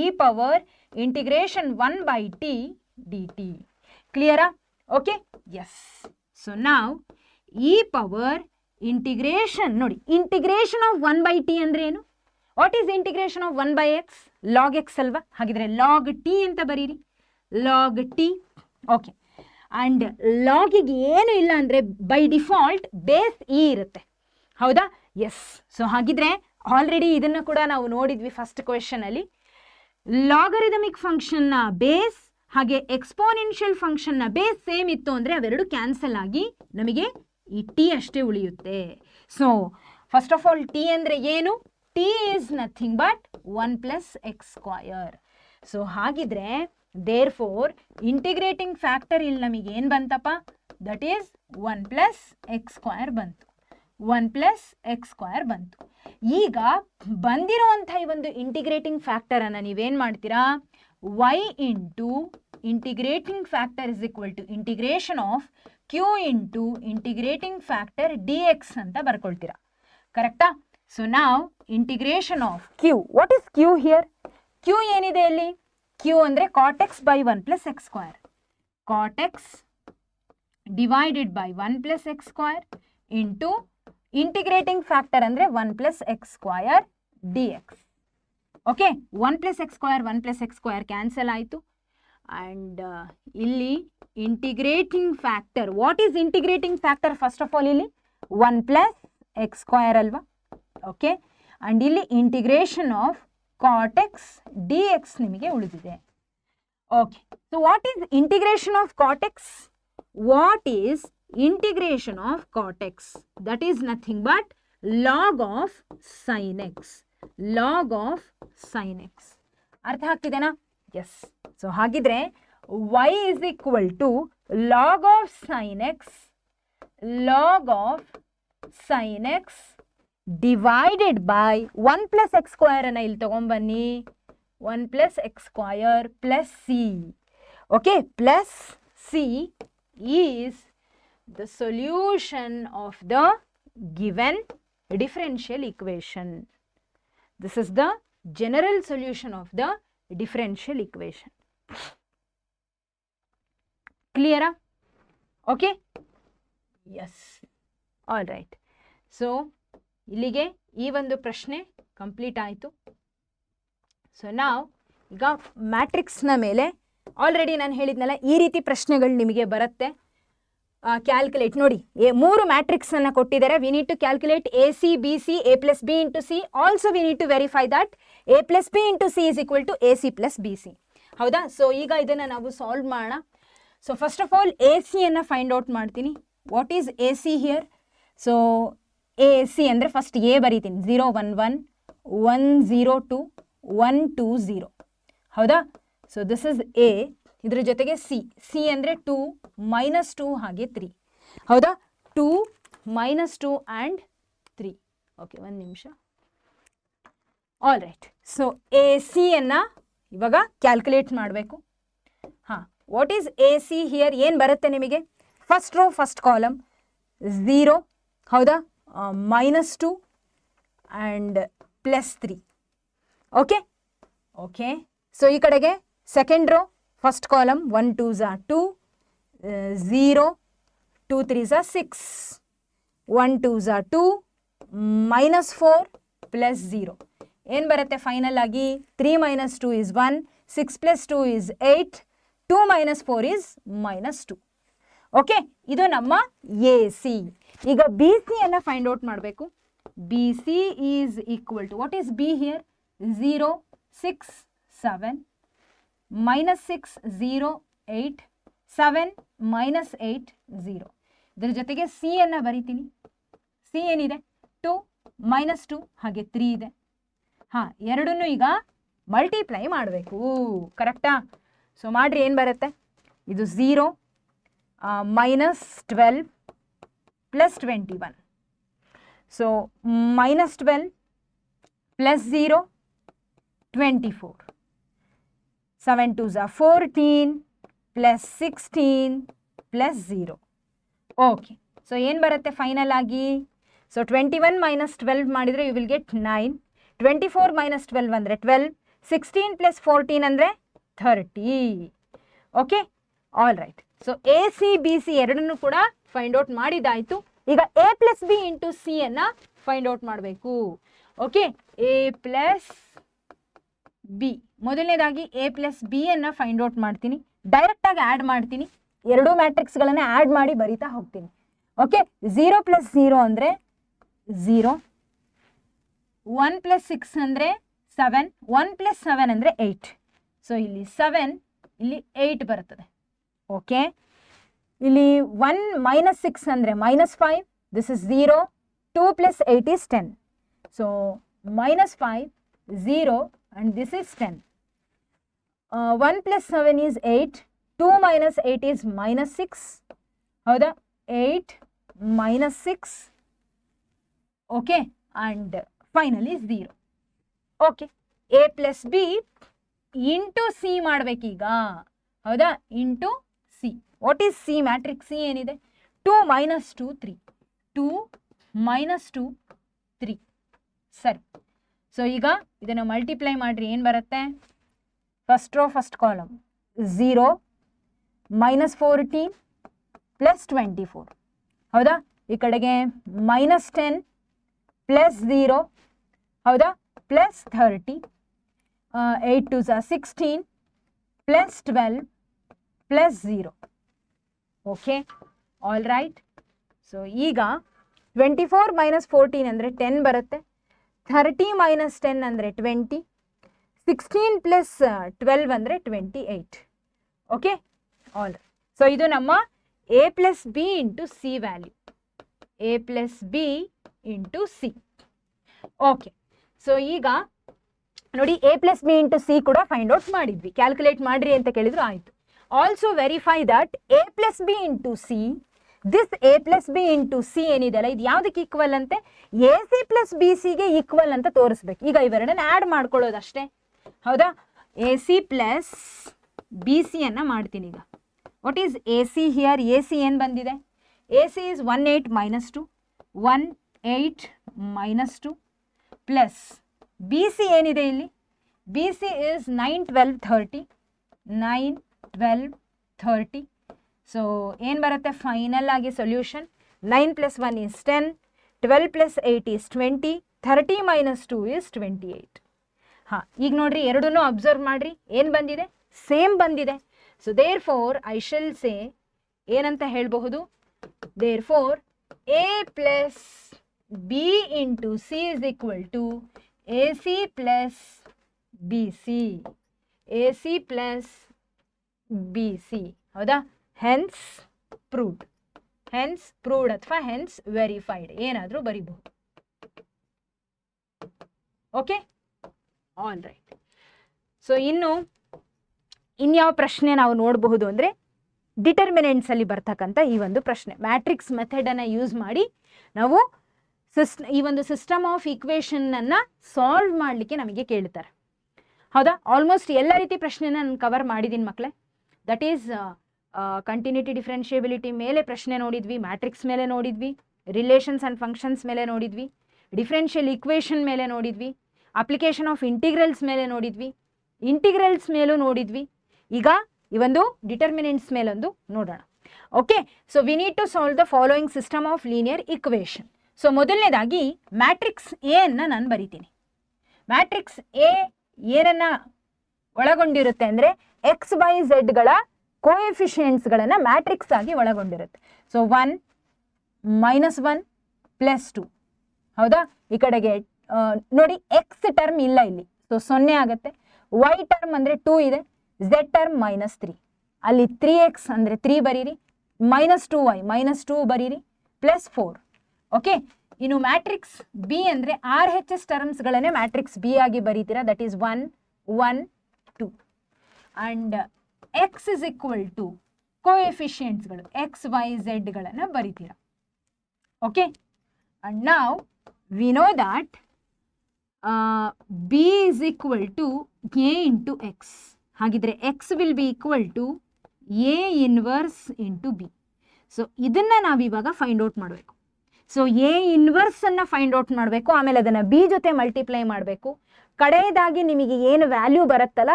e power integration 1 by t d t. ಕ್ಲಿಯರಾ? ಓಕೆ? ಎಸ್. ಸೊ ನಾವು ಇ ಪವರ್ ಇಂಟಿಗ್ರೇಷನ್ ನೋಡಿ, ಇಂಟಿಗ್ರೇಷನ್ ಆಫ್ 1 ಬೈ ಟಿ ಅಂದರೆ ಏನು? What is integration of 1 by x? Log x ಅಲ್ವಾ? ಹಾಗಿದ್ರೆ ಲಾಗ್ ಟಿ ಅಂತ ಬರೀರಿ, ಲಾಗ್ ಟಿ. ಓಕೆ? ಆ್ಯಂಡ್ ಲಾಗಿಗೆ ಏನು ಇಲ್ಲ ಅಂದರೆ ಬೈ ಡಿಫಾಲ್ಟ್ ಬೇಸ್ ಇ ಇರುತ್ತೆ. ಹೌದಾ? ಎಸ್. ಸೊ ಹಾಗಿದ್ರೆ ಆಲ್ರೆಡಿ ಇದನ್ನು ಕೂಡ ನಾವು ನೋಡಿದ್ವಿ ಫಸ್ಟ್ ಕ್ವೆಶನಲ್ಲಿ. ಲಾಗರಿದಮಿಕ್ ಫಂಕ್ಷನ್ನ ಬೇಸ್ ಹಾಗೆ ಎಕ್ಸ್ಪೋನೆನ್ಷಿಯಲ್ ಫಂಕ್ಷನ್ನ ಬೇಸ್ ಸೇಮ್ ಇತ್ತು ಅಂದರೆ ಅವೆರಡು ಕ್ಯಾನ್ಸಲ್ ಆಗಿ ನಮಗೆ ಈ ಟಿ ಅಷ್ಟೇ ಉಳಿಯುತ್ತೆ. So first of all T ಅಂದರೆ ಏನು? T is nothing but 1 + x². So ಹಾಗಿದ್ರೆ ದೇರ್ ಫೋರ್ ಇಂಟಿಗ್ರೇಟಿಂಗ್ ಫ್ಯಾಕ್ಟರ್ ಇಲ್ಲಿ ನಮಗೆ ಏನು ಬಂತಪ್ಪ? ದಟ್ ಈಸ್ 1 + x² ಬಂತು. 1 + x² ಬಂತು. ಈಗ ಬಂದಿರುವಂಥ ಈ ಒಂದು ಇಂಟಿಗ್ರೇಟಿಂಗ್ ಫ್ಯಾಕ್ಟರನ್ನು ನೀವೇನು ಮಾಡ್ತೀರಾ? y into integrating factor is equal to integration of q into integrating factor dx ಅಂತ ಬರ್ಕೊಳ್ತೀರಾ. ಕರೆಕ್ಟಾ? ಸೊ ನಾವು integration of q, what is q here? q ಏನಿದೆ ಇಲ್ಲಿ? q ಅಂದರೆ cot x by 1 + x². cot x divided by 1 + x² into integrating factor ಅಂದರೆ 1 + x² dx. Okay, 1 + x², 1 + x² cancel ಆಯಿತು. And ಇಲ್ಲಿ integrating factor, what is integrating factor? First of all ಇಲ್ಲಿ 1 + x² ಅಲ್ವಾ? Okay, and ಇಲ್ಲಿ integration of cot x dx ನಿಮಗೆ ಉಳಿದಿದೆ. Okay, so what is integration of cot x? What is integration of cot x? That is nothing but log of sin x. Log of sin x. ಅರ್ಥ ಆಗ್ತಿದೆನಾ? S. So ಹಾಗಿದ್ರೆ y is equal to log of sin x, log of sin x divided by 1 + x² ಅನ್ನ ಇಲ್ಲಿ ತಗೊಂಬನ್ನಿ. 1 + x² plus c. Okay, plus c is the solution of the given differential equation. This is the general solution of the differential equation. Clear? Okay? Yes. All right. So, ಇಲ್ಲಿಗೆ ಈ ಒಂದು ಪ್ರಶ್ನೆ complete ಆಯಿತು. So ನಾವು ಈಗ ಮ್ಯಾಟ್ರಿಕ್ಸ್ನ ಮೇಲೆ already ನಾನು ಹೇಳಿದ್ನಲ್ಲ, ಈ ರೀತಿ ಪ್ರಶ್ನೆಗಳು ನಿಮಗೆ ಬರುತ್ತೆ. ಕ್ಯಾಲ್ಕುಲೇಟ್ ನೋಡಿ, 3 ಮ್ಯಾಟ್ರಿಕ್ಸನ್ನು ಕೊಟ್ಟಿದ್ದಾರೆ. We need to calculate A C B C, A plus B into C. Also we need to verify that A plus B into C is equal to A C plus B C. ಹೌದಾ? So ಈಗ ಇದನ್ನು ನಾವು solve ಮಾಡೋಣ. So first of all A ಸಿಯನ್ನು find out ಮಾಡ್ತೀನಿ. What is A C here? So A C ಅಂದರೆ first A ಬರೀತೀನಿ. 0 1 1 1 0 2 1 2 0. ಹೌದಾ? So this is A. ಇದ್ರ ಜೊತೆಗೆ ಸಿ. ಸಿ ಅಂದರೆ 2 -2 ಹಾಗೆ 3. ಹೌದಾ? 2 -2 ಆ್ಯಂಡ್ 3. ಓಕೆ, ಒಂದು ನಿಮಿಷ. All right. ಸೊ ಎ ಸಿಯನ್ನು ಇವಾಗ ಕ್ಯಾಲ್ಕುಲೇಟ್ ಮಾಡಬೇಕು. ಹಾಂ, what is A C here? ಏನು ಬರುತ್ತೆ ನಿಮಗೆ? First row first column 0. ಹೌದಾ? -2 ಆ್ಯಂಡ್ +3. Okay okay. ಸೊ ಈ ಕಡೆಗೆ second row first column 1 2s are 2, 0 2 3s are 6, 1 2s are 2, -4 +0. ಏನು ಬರುತ್ತೆ ಫೈನಲ್ ಆಗಿ? 3 - 2 is 1, 6 + 2 is 8, 2 - 4 is -2. ಓಕೆ, ಇದು ನಮ್ಮ ಎ ಸಿ. ಈಗ ಬಿ ಸಿಯನ್ನು ಫೈಂಡ್ ಔಟ್ ಮಾಡಬೇಕು. B c is equal to, what is b here? 0 6 7 -6 0 8 7 -8 0. ಇದರ ಜೊತೆಗೆ ಸಿ ಅನ್ನು ಬರಿತೀನಿ. ಸಿ ಏನಿದೆ? 2 -2 ಹಾಗೆ 3 ಇದೆ. ಹಾಂ, ಎರಡನ್ನೂ ಈಗ ಮಲ್ಟಿಪ್ಲೈ ಮಾಡಬೇಕು. ಕರೆಕ್ಟಾ? ಸೊ ಮಾಡಿರಿ, ಏನು ಬರುತ್ತೆ? ಇದು 0 -12 + 21. So -12 + 0 24. 7 2s are 14 + 16 + 0. Okay, so ಏನು ಬರುತ್ತೆ ಫೈನಲ್ ಆಗಿ? ಸೊ 21 - 12 ಮಾಡಿದರೆ ಯು ವಿಲ್ ಗೆಟ್ 9. 24 - 12 ಅಂದರೆ 12. 16 + 14 ಅಂದರೆ 30. Okay, all right. So A C B C ಎರಡನ್ನೂ ಕೂಡ ಫೈಂಡ್ ಔಟ್ ಮಾಡಿದ್ದಾಯಿತು. ಈಗ A plus B into C ಅನ್ನು ಫೈಂಡ್ ಔಟ್ ಮಾಡಬೇಕು. Okay, A plus B. ಮೊದಲನೇದಾಗಿ ಎ ಪ್ಲಸ್ ಬಿ ಅನ್ನು ಫೈಂಡ್ ಔಟ್ ಮಾಡ್ತೀನಿ. ಡೈರೆಕ್ಟಾಗಿ ಆ್ಯಡ್ ಮಾಡ್ತೀನಿ. ಎರಡೂ ಮ್ಯಾಟ್ರಿಕ್ಸ್ಗಳನ್ನು ಆ್ಯಡ್ ಮಾಡಿ ಬರಿತಾ ಹೋಗ್ತೀನಿ. ಓಕೆ, 0 + 0 ಅಂದರೆ 0, 1 + 6 ಅಂದರೆ 7, 1 + 7 ಅಂದರೆ 8. ಸೊ ಇಲ್ಲಿ 7 ಇಲ್ಲಿ 8 ಬರ್ತದೆ. ಓಕೆ, ಇಲ್ಲಿ 1 - 6 ಅಂದರೆ -5, this is 0. 2 + 8 is 10. So -5, 0 and this is 10. 1 + 7 is 8. 2 - 8 is -6. ಹೌದಾ? 8 - 6. Okay, and finally 0. Okay, A + B into C ಮಾಡಬೇಕೀಗ. ಹೌದಾ? Into C. What is C? Matrix C ಏನಿದೆ? 2 - 2 3. 2 - 2 3. ಸರಿ. ಸೊ ಈಗ ಇದನ್ನು ಮಲ್ಟಿಪ್ಲೈ ಮಾಡಿರಿ, ಏನು ಬರುತ್ತೆ? First row first column 0 -14 + 24. ಹೌದಾ? ಈ ಕಡೆಗೆ -10 + 0. ಹೌದಾ? +30. 8 2 16 + 12 + 0. Okay, all right. ಸೊ ಈಗ 24 - 14 ಅಂದರೆ 10 ಬರುತ್ತೆ. 30 - 10 ಅಂದರೆ 20. 16 + 12 ಅಂದರೆ 28. Okay, all right. ಸೊ ಇದು ನಮ್ಮ A + B into C value. A + B into C. Okay, so ಈಗ ನೋಡಿ, A + B ಇಂಟು ಸಿ ಕೂಡ ಫೈಂಡ್ ಔಟ್ ಮಾಡಿದ್ವಿ. ಕ್ಯಾಲ್ಕುಲೇಟ್ ಮಾಡಿರಿ ಅಂತ ಕೇಳಿದ್ರು, ಆಯಿತು. Also verify that A + B into C, this A + B into C ಏನಿದೆಯಲ್ಲ, ಇದು ಯಾವುದಕ್ಕೆ ಈಕ್ವಲ್ ಅಂತೆ? AC + BCಗೆ ಈಕ್ವಲ್ ಅಂತ ತೋರಿಸ್ಬೇಕು. ಈಗ ಇವೆರಡನ್ನ ಆ್ಯಡ್ ಮಾಡ್ಕೊಳ್ಳೋದಷ್ಟೇ. ಹೌದಾ? AC + BC ಅನ್ನು ಮಾಡ್ತೀನಿ ಈಗ. What is AC here? AC ಏನು ಬಂದಿದೆ? AC is 18 - 2. 18 - 2 ಪ್ಲಸ್ BC ಏನಿದೆ ಇಲ್ಲಿ? BC is 9 12 30. 9 12 30. ಸೊ ಏನು ಬರುತ್ತೆ ಫೈನಲ್ ಆಗಿ ಸೊಲ್ಯೂಷನ್? 9 + 1 is 10. 12 + 8 is 20. 30 - 2 is 28. ಹಾಂ, ಈಗ ನೋಡ್ರಿ, ಎರಡನ್ನೂ ಅಬ್ಸರ್ವ್ ಮಾಡಿರಿ, ಏನು ಬಂದಿದೆ? ಸೇಮ್ ಬಂದಿದೆ. So therefore I shall say ಏನಂತ ಹೇಳಬಹುದು? Therefore A + B into C is equal to AC + BC. AC + BC. ಹೌದಾ? Hence proved. ಹೆನ್ಸ್ ಪ್ರೂವ್ಡ್ ಅಥವಾ ಹೆನ್ಸ್ ವೆರಿಫೈಡ್ ಏನಾದರೂ ಬರಿಬಹುದು. Okay, all right. ಸೊ ಇನ್ಯಾವ ಪ್ರಶ್ನೆ ನಾವು ನೋಡಬಹುದು ಅಂದರೆ, ಡಿಟರ್ಮಿನೆಂಟ್ಸಲ್ಲಿ ಬರ್ತಕ್ಕಂಥ ಈ ಒಂದು ಪ್ರಶ್ನೆ. ಮ್ಯಾಟ್ರಿಕ್ಸ್ ಮೆಥಡನ್ನು ಯೂಸ್ ಮಾಡಿ ನಾವು ಈ ಒಂದು ಸಿಸ್ಟಮ್ ಆಫ್ ಈಕ್ವೇಷನನ್ನು ಸಾಲ್ವ್ ಮಾಡಲಿಕ್ಕೆ ನಮಗೆ ಕೇಳ್ತಾರೆ. ಹೌದಾ? ಆಲ್ಮೋಸ್ಟ್ ಎಲ್ಲ ರೀತಿ ಪ್ರಶ್ನೆನ ನಾನು ಕವರ್ ಮಾಡಿದ್ದೀನಿ ಮಕ್ಕಳೇ. ದಟ್ ಈಸ್ ಕಂಟಿನ್ಯೂಟಿ ಡಿಫ್ರೆನ್ಷಿಯಬಿಲಿಟಿ ಮೇಲೆ ಪ್ರಶ್ನೆ ನೋಡಿದ್ವಿ, ಮ್ಯಾಟ್ರಿಕ್ಸ್ ಮೇಲೆ ನೋಡಿದ್ವಿ, ರಿಲೇಷನ್ಸ್ ಆ್ಯಂಡ್ ಫಂಕ್ಷನ್ಸ್ ಮೇಲೆ ನೋಡಿದ್ವಿ, ಡಿಫ್ರೆನ್ಷಿಯಲ್ ಈಕ್ವೇಷನ್ ಮೇಲೆ ನೋಡಿದ್ವಿ, ಅಪ್ಲಿಕೇಶನ್ ಆಫ್ ಇಂಟಿಗ್ರಲ್ಸ್ ಮೇಲೆ ನೋಡಿದ್ವಿ, ಇಂಟಿಗ್ರಲ್ಸ್ ಮೇಲೂ ನೋಡಿದ್ವಿ. ಈಗ ಈ ಒಂದು ಡಿಟರ್ಮಿನೆಂಟ್ಸ್ ಮೇಲೊಂದು ನೋಡೋಣ. Okay, so we need to solve the following system of linear equation. So ಮೊದಲನೇದಾಗಿ ಮ್ಯಾಟ್ರಿಕ್ಸ್ ಎ ಅನ್ನು ನಾನು ಬರಿತೀನಿ. ಮ್ಯಾಟ್ರಿಕ್ಸ್ ಎ ಏನನ್ನು ಒಳಗೊಂಡಿರುತ್ತೆ ಅಂದರೆ XYZಗಳ ಕೋಎಫಿಷಿಯೆಂಟ್ಸ್ಗಳನ್ನು ಮ್ಯಾಟ್ರಿಕ್ಸ್ ಆಗಿ ಒಳಗೊಂಡಿರುತ್ತೆ. ಸೊ 1 -1 + 2. ಹೌದಾ? ಈ ಕಡೆಗೆ ನೋಡಿ, ಎಕ್ಸ್ ಟರ್ಮ್ ಇಲ್ಲ ಇಲ್ಲಿ, ಸೊ 0 ಆಗುತ್ತೆ. Y ಟರ್ಮ್ ಅಂದರೆ 2 ಇದೆ, Z ಟರ್ಮ್ -3. ಅಲ್ಲಿ 3x ಅಂದರೆ 3 ಬರೀರಿ, -2y -2 ಬರೀರಿ, +4. ಓಕೆ, ಇನ್ನು ಮ್ಯಾಟ್ರಿಕ್ಸ್ ಬಿ ಅಂದರೆ RHS ಟರ್ಮ್ಸ್ಗಳನ್ನೇ ಮ್ಯಾಟ್ರಿಕ್ಸ್ ಬಿ ಆಗಿ ಬರೀತೀರಾ. That is 1 1 2 and x is equal to ಕೋಎಫಿಷಿಯೆಂಟ್ಸ್ಗಳು XYZಗಳನ್ನು ಬರೀತೀರಾ. ಓಕೆ, ಆ್ಯಂಡ್ ನಾವು we know that B is equal to A into X. ಹಾಗಿದ್ರೆ X will be equal to A inverse into B. So ಇದನ್ನು ನಾವಿವಾಗ find out ಮಾಡಬೇಕು. So A ಇನ್ವರ್ಸನ್ನು find out ಮಾಡಬೇಕು, ಆಮೇಲೆ ಅದನ್ನು B ಜೊತೆ ಮಲ್ಟಿಪ್ಲೈ ಮಾಡಬೇಕು. ಕಡೆಯದಾಗಿ ನಿಮಗೆ ಏನು ವ್ಯಾಲ್ಯೂ ಬರುತ್ತಲ್ಲ,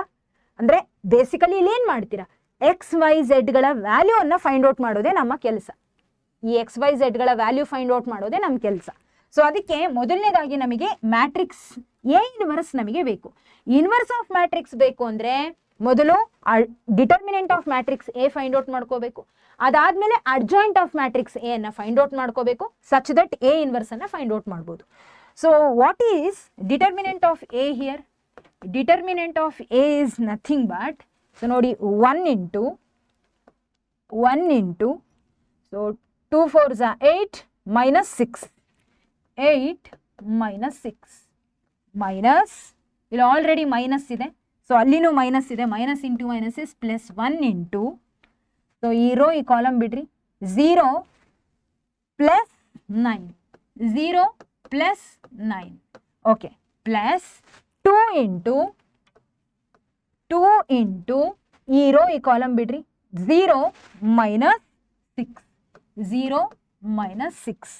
ಅಂದರೆ ಬೇಸಿಕಲಿ ಇಲ್ಲಿ ಏನು ಮಾಡ್ತೀರಾ, XYZಗಳ ವ್ಯಾಲ್ಯೂವನ್ನು ಫೈಂಡ್ ಔಟ್ ಮಾಡೋದೇ ನಮ್ಮ ಕೆಲಸ. ಈ XYZಗಳ ವ್ಯಾಲ್ಯೂ ಫೈಂಡ್ ಔಟ್ ಮಾಡೋದೇ ನಮ್ಮ ಕೆಲಸ. ಸೊ ಅದಕ್ಕೆ ಮೊದಲನೇದಾಗಿ ನಮಗೆ ಮ್ಯಾಟ್ರಿಕ್ಸ್ ಎ ಇನ್ವರ್ಸ್ ನಮಗೆ ಬೇಕು. ಇನ್ವರ್ಸ್ ಆಫ್ ಮ್ಯಾಟ್ರಿಕ್ಸ್ ಬೇಕು ಅಂದರೆ ಮೊದಲು determinant of matrix A find out ಮಾಡ್ಕೋಬೇಕು. ಅದಾದಮೇಲೆ ಅಡ್ಜಾಯಿಂಟ್ ಆಫ್ ಮ್ಯಾಟ್ರಿಕ್ಸ್ ಎ ಅನ್ನು ಫೈಂಡ್ ಔಟ್ ಮಾಡ್ಕೋಬೇಕು, ಸಚ್ ದಟ್ ಎ ಇನ್ವರ್ಸನ್ನು ಫೈಂಡ್ ಔಟ್ ಮಾಡ್ಬೋದು. So what is determinant of A here? Determinant of A is nothing but so ನೋಡಿ 1 into so 2 4s are 8 minus 6 8 minus 6 minus ಇಲ್ಲಿ ಆಲ್ರೆಡಿ minus ಇದೆ, so ಅಲ್ಲಿನೂ minus ಇದೆ, minus into minus is plus 1 into, so ಈ row ಈ column ಬಿಡ್ರಿ, 0 plus 9 0 plus 9 okay, plus 2 into ಈ ರೋ ಈ ಕಾಲಮ್ ಬಿಡ್ರಿ, 0 ಮೈನಸ್ 6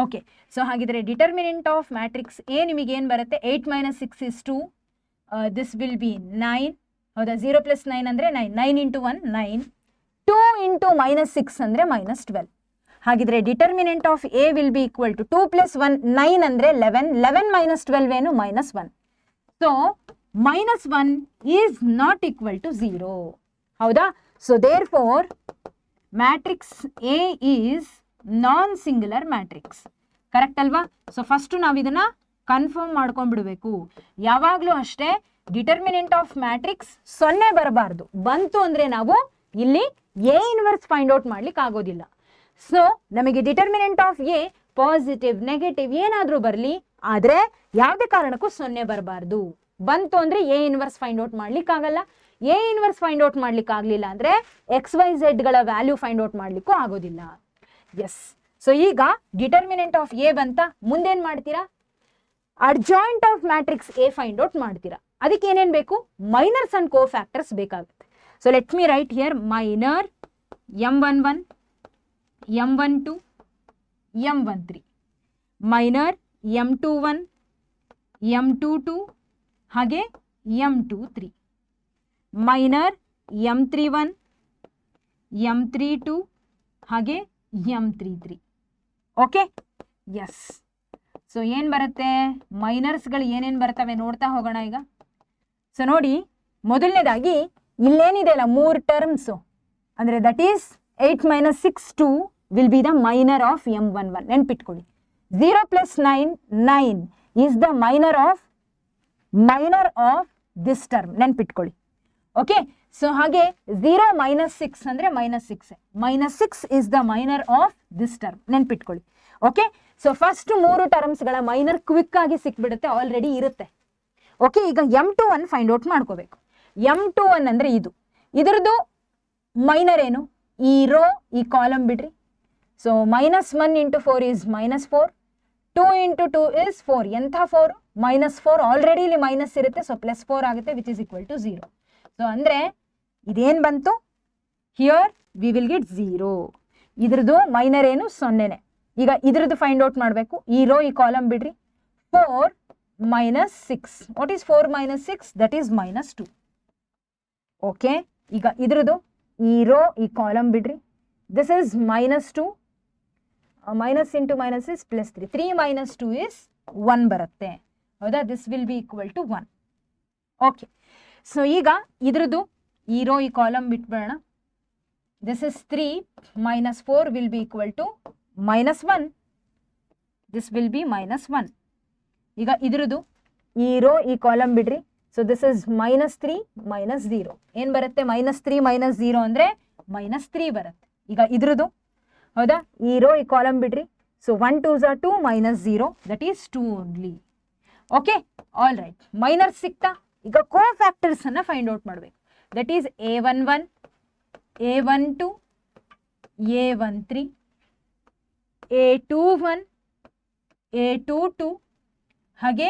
ಓಕೆ. ಸೊ ಹಾಗಿದ್ರೆ ಡಿಟರ್ಮಿನೆಂಟ್ ಆಫ್ ಮ್ಯಾಟ್ರಿಕ್ಸ್ ಎ ನಿಮಗೆ ಏನು ಬರುತ್ತೆ, 8 minus 6 is 2, this will be 9, ಹೌದಾ, 0 plus 9 ಅಂದರೆ 9, 9 into 1 9, 2 into minus 6 ಅಂದರೆ minus 12. ಹಾಗಿದ್ರೆ determinant of a will be equal to 2 plus 1 9 ಅಂದರೆ 11, 11 minus 12 ಏನು -1. So -1 is not equal to 0, ಹೌದಾ. So therefore matrix a is non singular matrix, correct ಅಲ್ವಾ. So first ನಾವು ಇದನ್ನ confirm ಮಾಡ್ಕೊಂಡ್ಬಿಡ್ಬೇಕು. ಯಾವಾಗಲೂ ಅಷ್ಟೇ ಡಿಟರ್ಮಿನೆಂಟ್ ಆಫ್ ಮ್ಯಾಟ್ರಿಕ್ಸ್ 0 ಬರಬಾರ್ದು, ಬಂತು ಅಂದರೆ ನಾವು ಇಲ್ಲಿ ಎ ಇನ್ವರ್ಸ್ ಫೈಂಡ್ ಔಟ್ ಮಾಡ್ಲಿಕ್ಕೆ ಆಗೋದಿಲ್ಲ. ಸೊ ನಮಗೆ determinant of A positive negative ಏನಾದರೂ ಬರಲಿ, ಆದರೆ ಯಾವುದೇ ಕಾರಣಕ್ಕೂ 0 ಬರಬಾರ್ದು. ಬಂತು ಅಂದರೆ ಎ ಇನ್ವರ್ಸ್ ಫೈಂಡ್ ಔಟ್ ಮಾಡ್ಲಿಕ್ಕೆ ಆಗಲ್ಲ. ಎ ಇನ್ವರ್ಸ್ ಫೈಂಡ್ ಔಟ್ ಮಾಡ್ಲಿಕ್ಕೆ ಆಗಲಿಲ್ಲ ಅಂದರೆ XYZಗಳ ವ್ಯಾಲ್ಯೂ ಫೈಂಡ್ ಔಟ್ ಮಾಡಲಿಕ್ಕೂ ಆಗೋದಿಲ್ಲ. ಎಸ್, ಸೊ ಈಗ ಡಿಟರ್ಮಿನೆಂಟ್ ಆಫ್ ಎ ಬಂತ, ಮುಂದೇನು ಮಾಡ್ತೀರಾ, adjoint of matrix A find out ಮಾಡ್ತೀರಾ. ಅದಕ್ಕೆ ಏನೇನು ಬೇಕು, ಮೈನರ್ಸ್ ಅಂಡ್ ಕೋ ಫ್ಯಾಕ್ಟರ್ಸ್ ಬೇಕಾಗುತ್ತೆ. So let me write here minor M11 M12 M13, minor M21 M22 ಹಾಗೆ M23, ಮೈನರ್ M31 M32 ಹಾಗೆ M33. Okay, yes. ಸೊ ಏನು ಬರುತ್ತೆ, ಮೈನರ್ಸ್ಗಳು ಏನೇನು ಬರ್ತವೆ ನೋಡ್ತಾ ಹೋಗೋಣ ಈಗ. ಸೊ ನೋಡಿ, ಮೊದಲನೇದಾಗಿ ಇಲ್ಲೇನಿದೆ ಅಲ್ಲ 3 ಟರ್ಮ್ಸು, ಅಂದರೆ that is 8 minus 6 2 will be the minor of M11. ನೆನ್ಪಿಟ್ಕೊಳ್ಳಿ, 0 plus 9 9 is the minor of this term, ನೆನ್ಪಿಟ್ಕೊಳ್ಳಿ. ಓಕೆ, ಸೊ ಹಾಗೆ 0 minus 6 ಅಂದರೆ -6, -6 is the minor of this term, ನೆನ್ಪಿಟ್ಕೊಳ್ಳಿ. ಓಕೆ, ಸೊ ಫಸ್ಟ್ 3 ಟರ್ಮ್ಸ್ಗಳ ಮೈನರ್ ಕ್ವಿಕ್ ಆಗಿ ಸಿಕ್ಬಿಡುತ್ತೆ, already ಇರುತ್ತೆ. Okay, ಈಗ M21 ಫೈಂಡ್ ಔಟ್ ಮಾಡ್ಕೋಬೇಕು. M21 ಅಂದರೆ ಇದರದ್ದು ಮೈನರ್ ಏನು, ಈ ರೋ ಈ ಕಾಲಮ್ ಬಿಡ್ರಿ. So -1 into 4 is -4, 2 into 2 is 4, ಎಂಥ 4, -4, ಆಲ್ರೆಡಿ ಇಲ್ಲಿ ಮೈನಸ್ ಇರುತ್ತೆ, ಸೊ +4 ಆಗುತ್ತೆ, which is equal to 0. So ಅಂದರೆ ಇದೇನು ಬಂತು, ಹಿಯರ್ ವಿ ವಿಲ್ ಗೆಟ್ 0. ಇದ್ರದ್ದು ಮೈನರ್ ಏನು, 0ನೇ. ಈಗ ಇದ್ರದ್ದು ಫೈಂಡ್ ಔಟ್ ಮಾಡಬೇಕು. ಈ ರೋ ಈ ಕಾಲಮ್ ಬಿಡ್ರಿ, 4 minus 6, what is 4 minus 6, that is -2. Okay, ಈಗ ಇದ್ರದ್ದು ಈ ರೋ ಈ ಕಾಲಮ್ ಬಿಡ್ರಿ, this is -2, minus into minus is +3, 3 minus 2 is 1 ಬರುತ್ತೆ, ಹೌದಾ. This will be equal to 1. Okay, so ಈಗ ಇದ್ರದ್ದು ಈ ರೋ ಈ ಕಾಲಮ್ ಬಿಟ್ಬೇಡ, this is 3 minus 4 will be equal to -1, this will be -1. ಈಗ ಇದ್ರದ್ದು ಈ ರೋ ಈ ಕಾಲಮ್ ಬಿಡ್ರಿ, ಸೊ ದಿಸ್ ಇಸ್ -3 -0, ಏನು ಬರುತ್ತೆ, -3 -0 ಅಂದರೆ -3 ಬರುತ್ತೆ. ಈಗ ಇದ್ರದ್ದು, ಹೌದಾ, ಈ ರೋ ಈ ಕಾಲಮ್ ಬಿಡ್ರಿ, so 1 2s are 2 -0, that is 2 only. Okay, all right, minor ಸಿಕ್ತಾ. ಈಗ ಕೋ ಫ್ಯಾಕ್ಟರ್ಸ್ ಅನ್ನ ಫೈಂಡ್ ಔಟ್ ಮಾಡಬೇಕು. That is A11 A12 A13 A21 A22 ಹಾಗೆ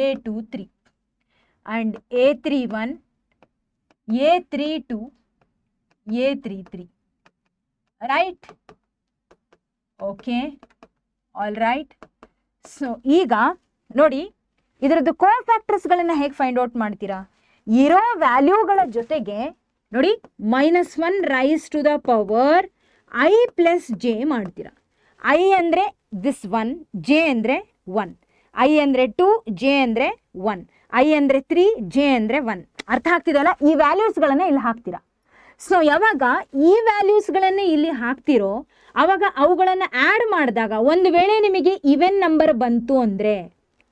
A23 and A31 A32 A33, right. Okay, all right. So ಈಗ ನೋಡಿ, ಇದರದ್ದು ಕೋ ಫ್ಯಾಕ್ಟರ್ಸ್ಗಳನ್ನು ಹೇಗೆ ಫೈಂಡ್ ಔಟ್ ಮಾಡ್ತೀರಾ, ಇರೋ ವ್ಯಾಲ್ಯೂಗಳ ಜೊತೆಗೆ ನೋಡಿ -1 raise to the power I plus j ಮಾಡ್ತೀರಾ. I ಅಂದರೆ ದಿಸ್ 1, ಜೆ ಅಂದರೆ 1, I ಅಂದರೆ 2, ಜೆ ಅಂದರೆ 1, I ಅಂದರೆ 3, ಜೆ ಅಂದರೆ 1. ಅರ್ಥ ಆಗ್ತಿದಲ್ಲ, ಈ ವ್ಯಾಲ್ಯೂಸ್ಗಳನ್ನು ಇಲ್ಲಿ ಹಾಕ್ತೀರಾ. ಸೊ ಯಾವಾಗ ಈ ವ್ಯಾಲ್ಯೂಸ್ಗಳನ್ನು ಇಲ್ಲಿ ಹಾಕ್ತಿರೋ ಆವಾಗ ಅವುಗಳನ್ನು ಆ್ಯಡ್ ಮಾಡಿದಾಗ ಒಂದು ವೇಳೆ ನಿಮಗೆ ಈವೆನ್ ನಂಬರ್ ಬಂತು ಅಂದರೆ,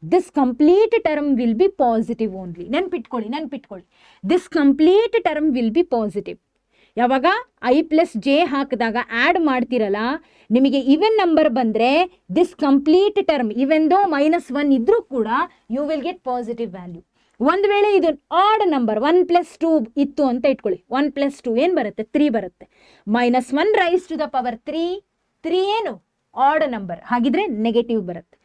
this complete term will be positive only. ನೆನ್ಪಿಟ್ಕೊಳ್ಳಿ, this complete term will be positive. ಯಾವಾಗ ಐ ಪ್ಲಸ್ ಜೆ ಹಾಕಿದಾಗ ಆ್ಯಡ್ ಮಾಡ್ತಿರಲ್ಲ, ನಿಮಗೆ ಈವನ್ ನಂಬರ್ ಬಂದರೆ this complete term even though -1 ಇದ್ರೂ ಕೂಡ you will get positive value. ಒಂದು ವೇಳೆ ಇದು ಆಡ್ ನಂಬರ್ 1 + 2 ಇತ್ತು ಅಂತ ಇಟ್ಕೊಳ್ಳಿ, 1 + 2 ಏನು ಬರುತ್ತೆ? 3 ಬರುತ್ತೆ. -1 ರೈಸ್ ಟು ದ ಪವರ್ 3 ಏನು ಆಡ್ ನಂಬರ್, ಹಾಗಿದ್ರೆ ನೆಗೆಟಿವ್ ಬರುತ್ತೆ.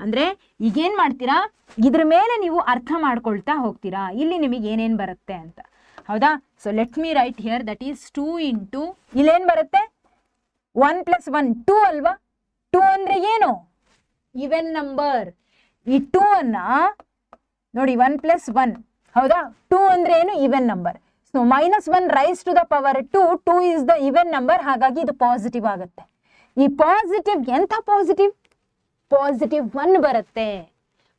ಅಂದರೆ ಈಗೇನು ಮಾಡ್ತೀರಾ, ಇದ್ರ ಮೇಲೆ ನೀವು ಅರ್ಥ ಮಾಡ್ಕೊಳ್ತಾ ಹೋಗ್ತೀರಾ ಇಲ್ಲಿ ನಿಮಗೆ ಏನೇನು ಬರುತ್ತೆ ಅಂತ. ಹೌದಾ? So let me write here, that is 2 into ಇಲ್ಲೇನು ಬರುತ್ತೆ? 1 + 1 2 ಅಲ್ವಾ? 2 ಅಂದರೆ ಏನು? Even number. ಈ 2 ಅನ್ನು ನೋಡಿ 1 + 1, ಹೌದಾ? 2 ಅಂದರೆ ಏನು? Even number. So -1 raise to the power 2 is the even number, ಹಾಗಾಗಿ ಇದು ಪಾಸಿಟಿವ್ ಆಗುತ್ತೆ. ಈ ಪಾಸಿಟಿವ್ ಎಂಥ ಪಾಸಿಟಿವ್? +1 ಬರುತ್ತೆ.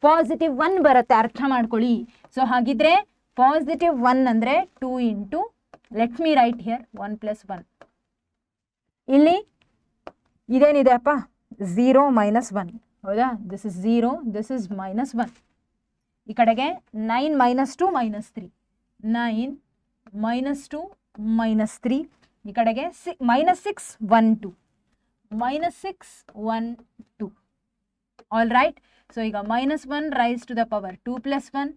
+1 ಬರುತ್ತೆ, ಅರ್ಥ ಮಾಡ್ಕೊಳ್ಳಿ. ಸೊ ಹಾಗಿದ್ರೆ +1 ಅಂದರೆ 2 into, let me write here 1 + 1. ಇಲ್ಲಿ ಇದೇನಿದೆ ಅಪ್ಪ? 0 - 1, ಹೌದಾ? This is 0, this is -1. ಈ ಕಡೆಗೆ 9 - 2 -3, 9 -2 -3. ಈ ಕಡೆಗೆ -6 1 2, -6 1 2. All right. ಸೊ ಈಗ -1 raise to the power 2 + 1,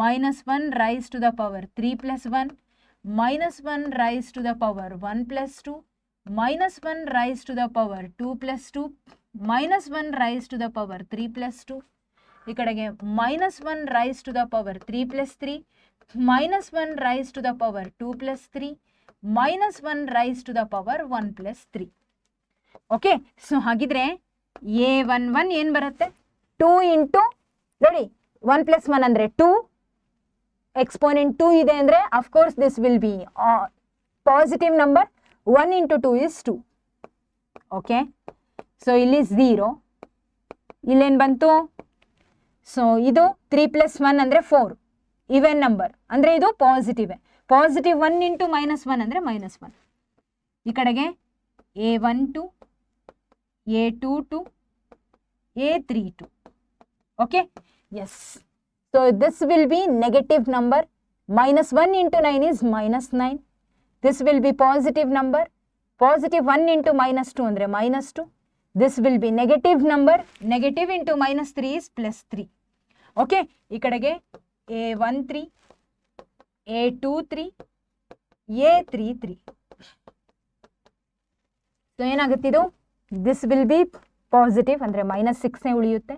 -1 raise to the power 3 + 1, -1 raise to the power 1 + 2, -1 raise to the power 2 + 2, -1 raise to the power 3 + 2. ಈ ಕಡೆಗೆ -1 raise to the power 3 + 3, -1 raise to the power 2 + 3, -1 raise to the power 1 + 3. Okay. So ಹಾಗಿದ್ರೆ A11 ಏನು ಬರುತ್ತೆ? 2 into ನೋಡಿ 1 + 1 ಅಂದರೆ 2, exponent 2 ಇದೆ ಅಂದರೆ of course this will be positive number. 1 into 2 is 2. Okay. So ಇಲ್ಲಿ 0, ಇಲ್ಲೇನು ಬಂತು? ಸೊ ಇದು 3 + 1 ಅಂದರೆ 4, ಈವೆನ್ ನಂಬರ್ ಅಂದರೆ ಇದು ಪಾಸಿಟಿವ್. ಪಾಸಿಟಿವ್ 1 ಇಂಟು -1 ಅಂದರೆ -1. ಈ ಕಡೆಗೆ A12, A22, A32. Okay? Yes. So this will be negative number. -1 into 9 is -9. This will be positive number. +1 into -2 ಅಂದರೆ -2. This will be negative number. Negative into -3 is +3. Okay? ಈ ಕಡೆಗೆ A13, A23, A33. So ಏನಾಗುತ್ತಿದು? This will be positive ಅಂದರೆ -6 ಉಳಿಯುತ್ತೆ.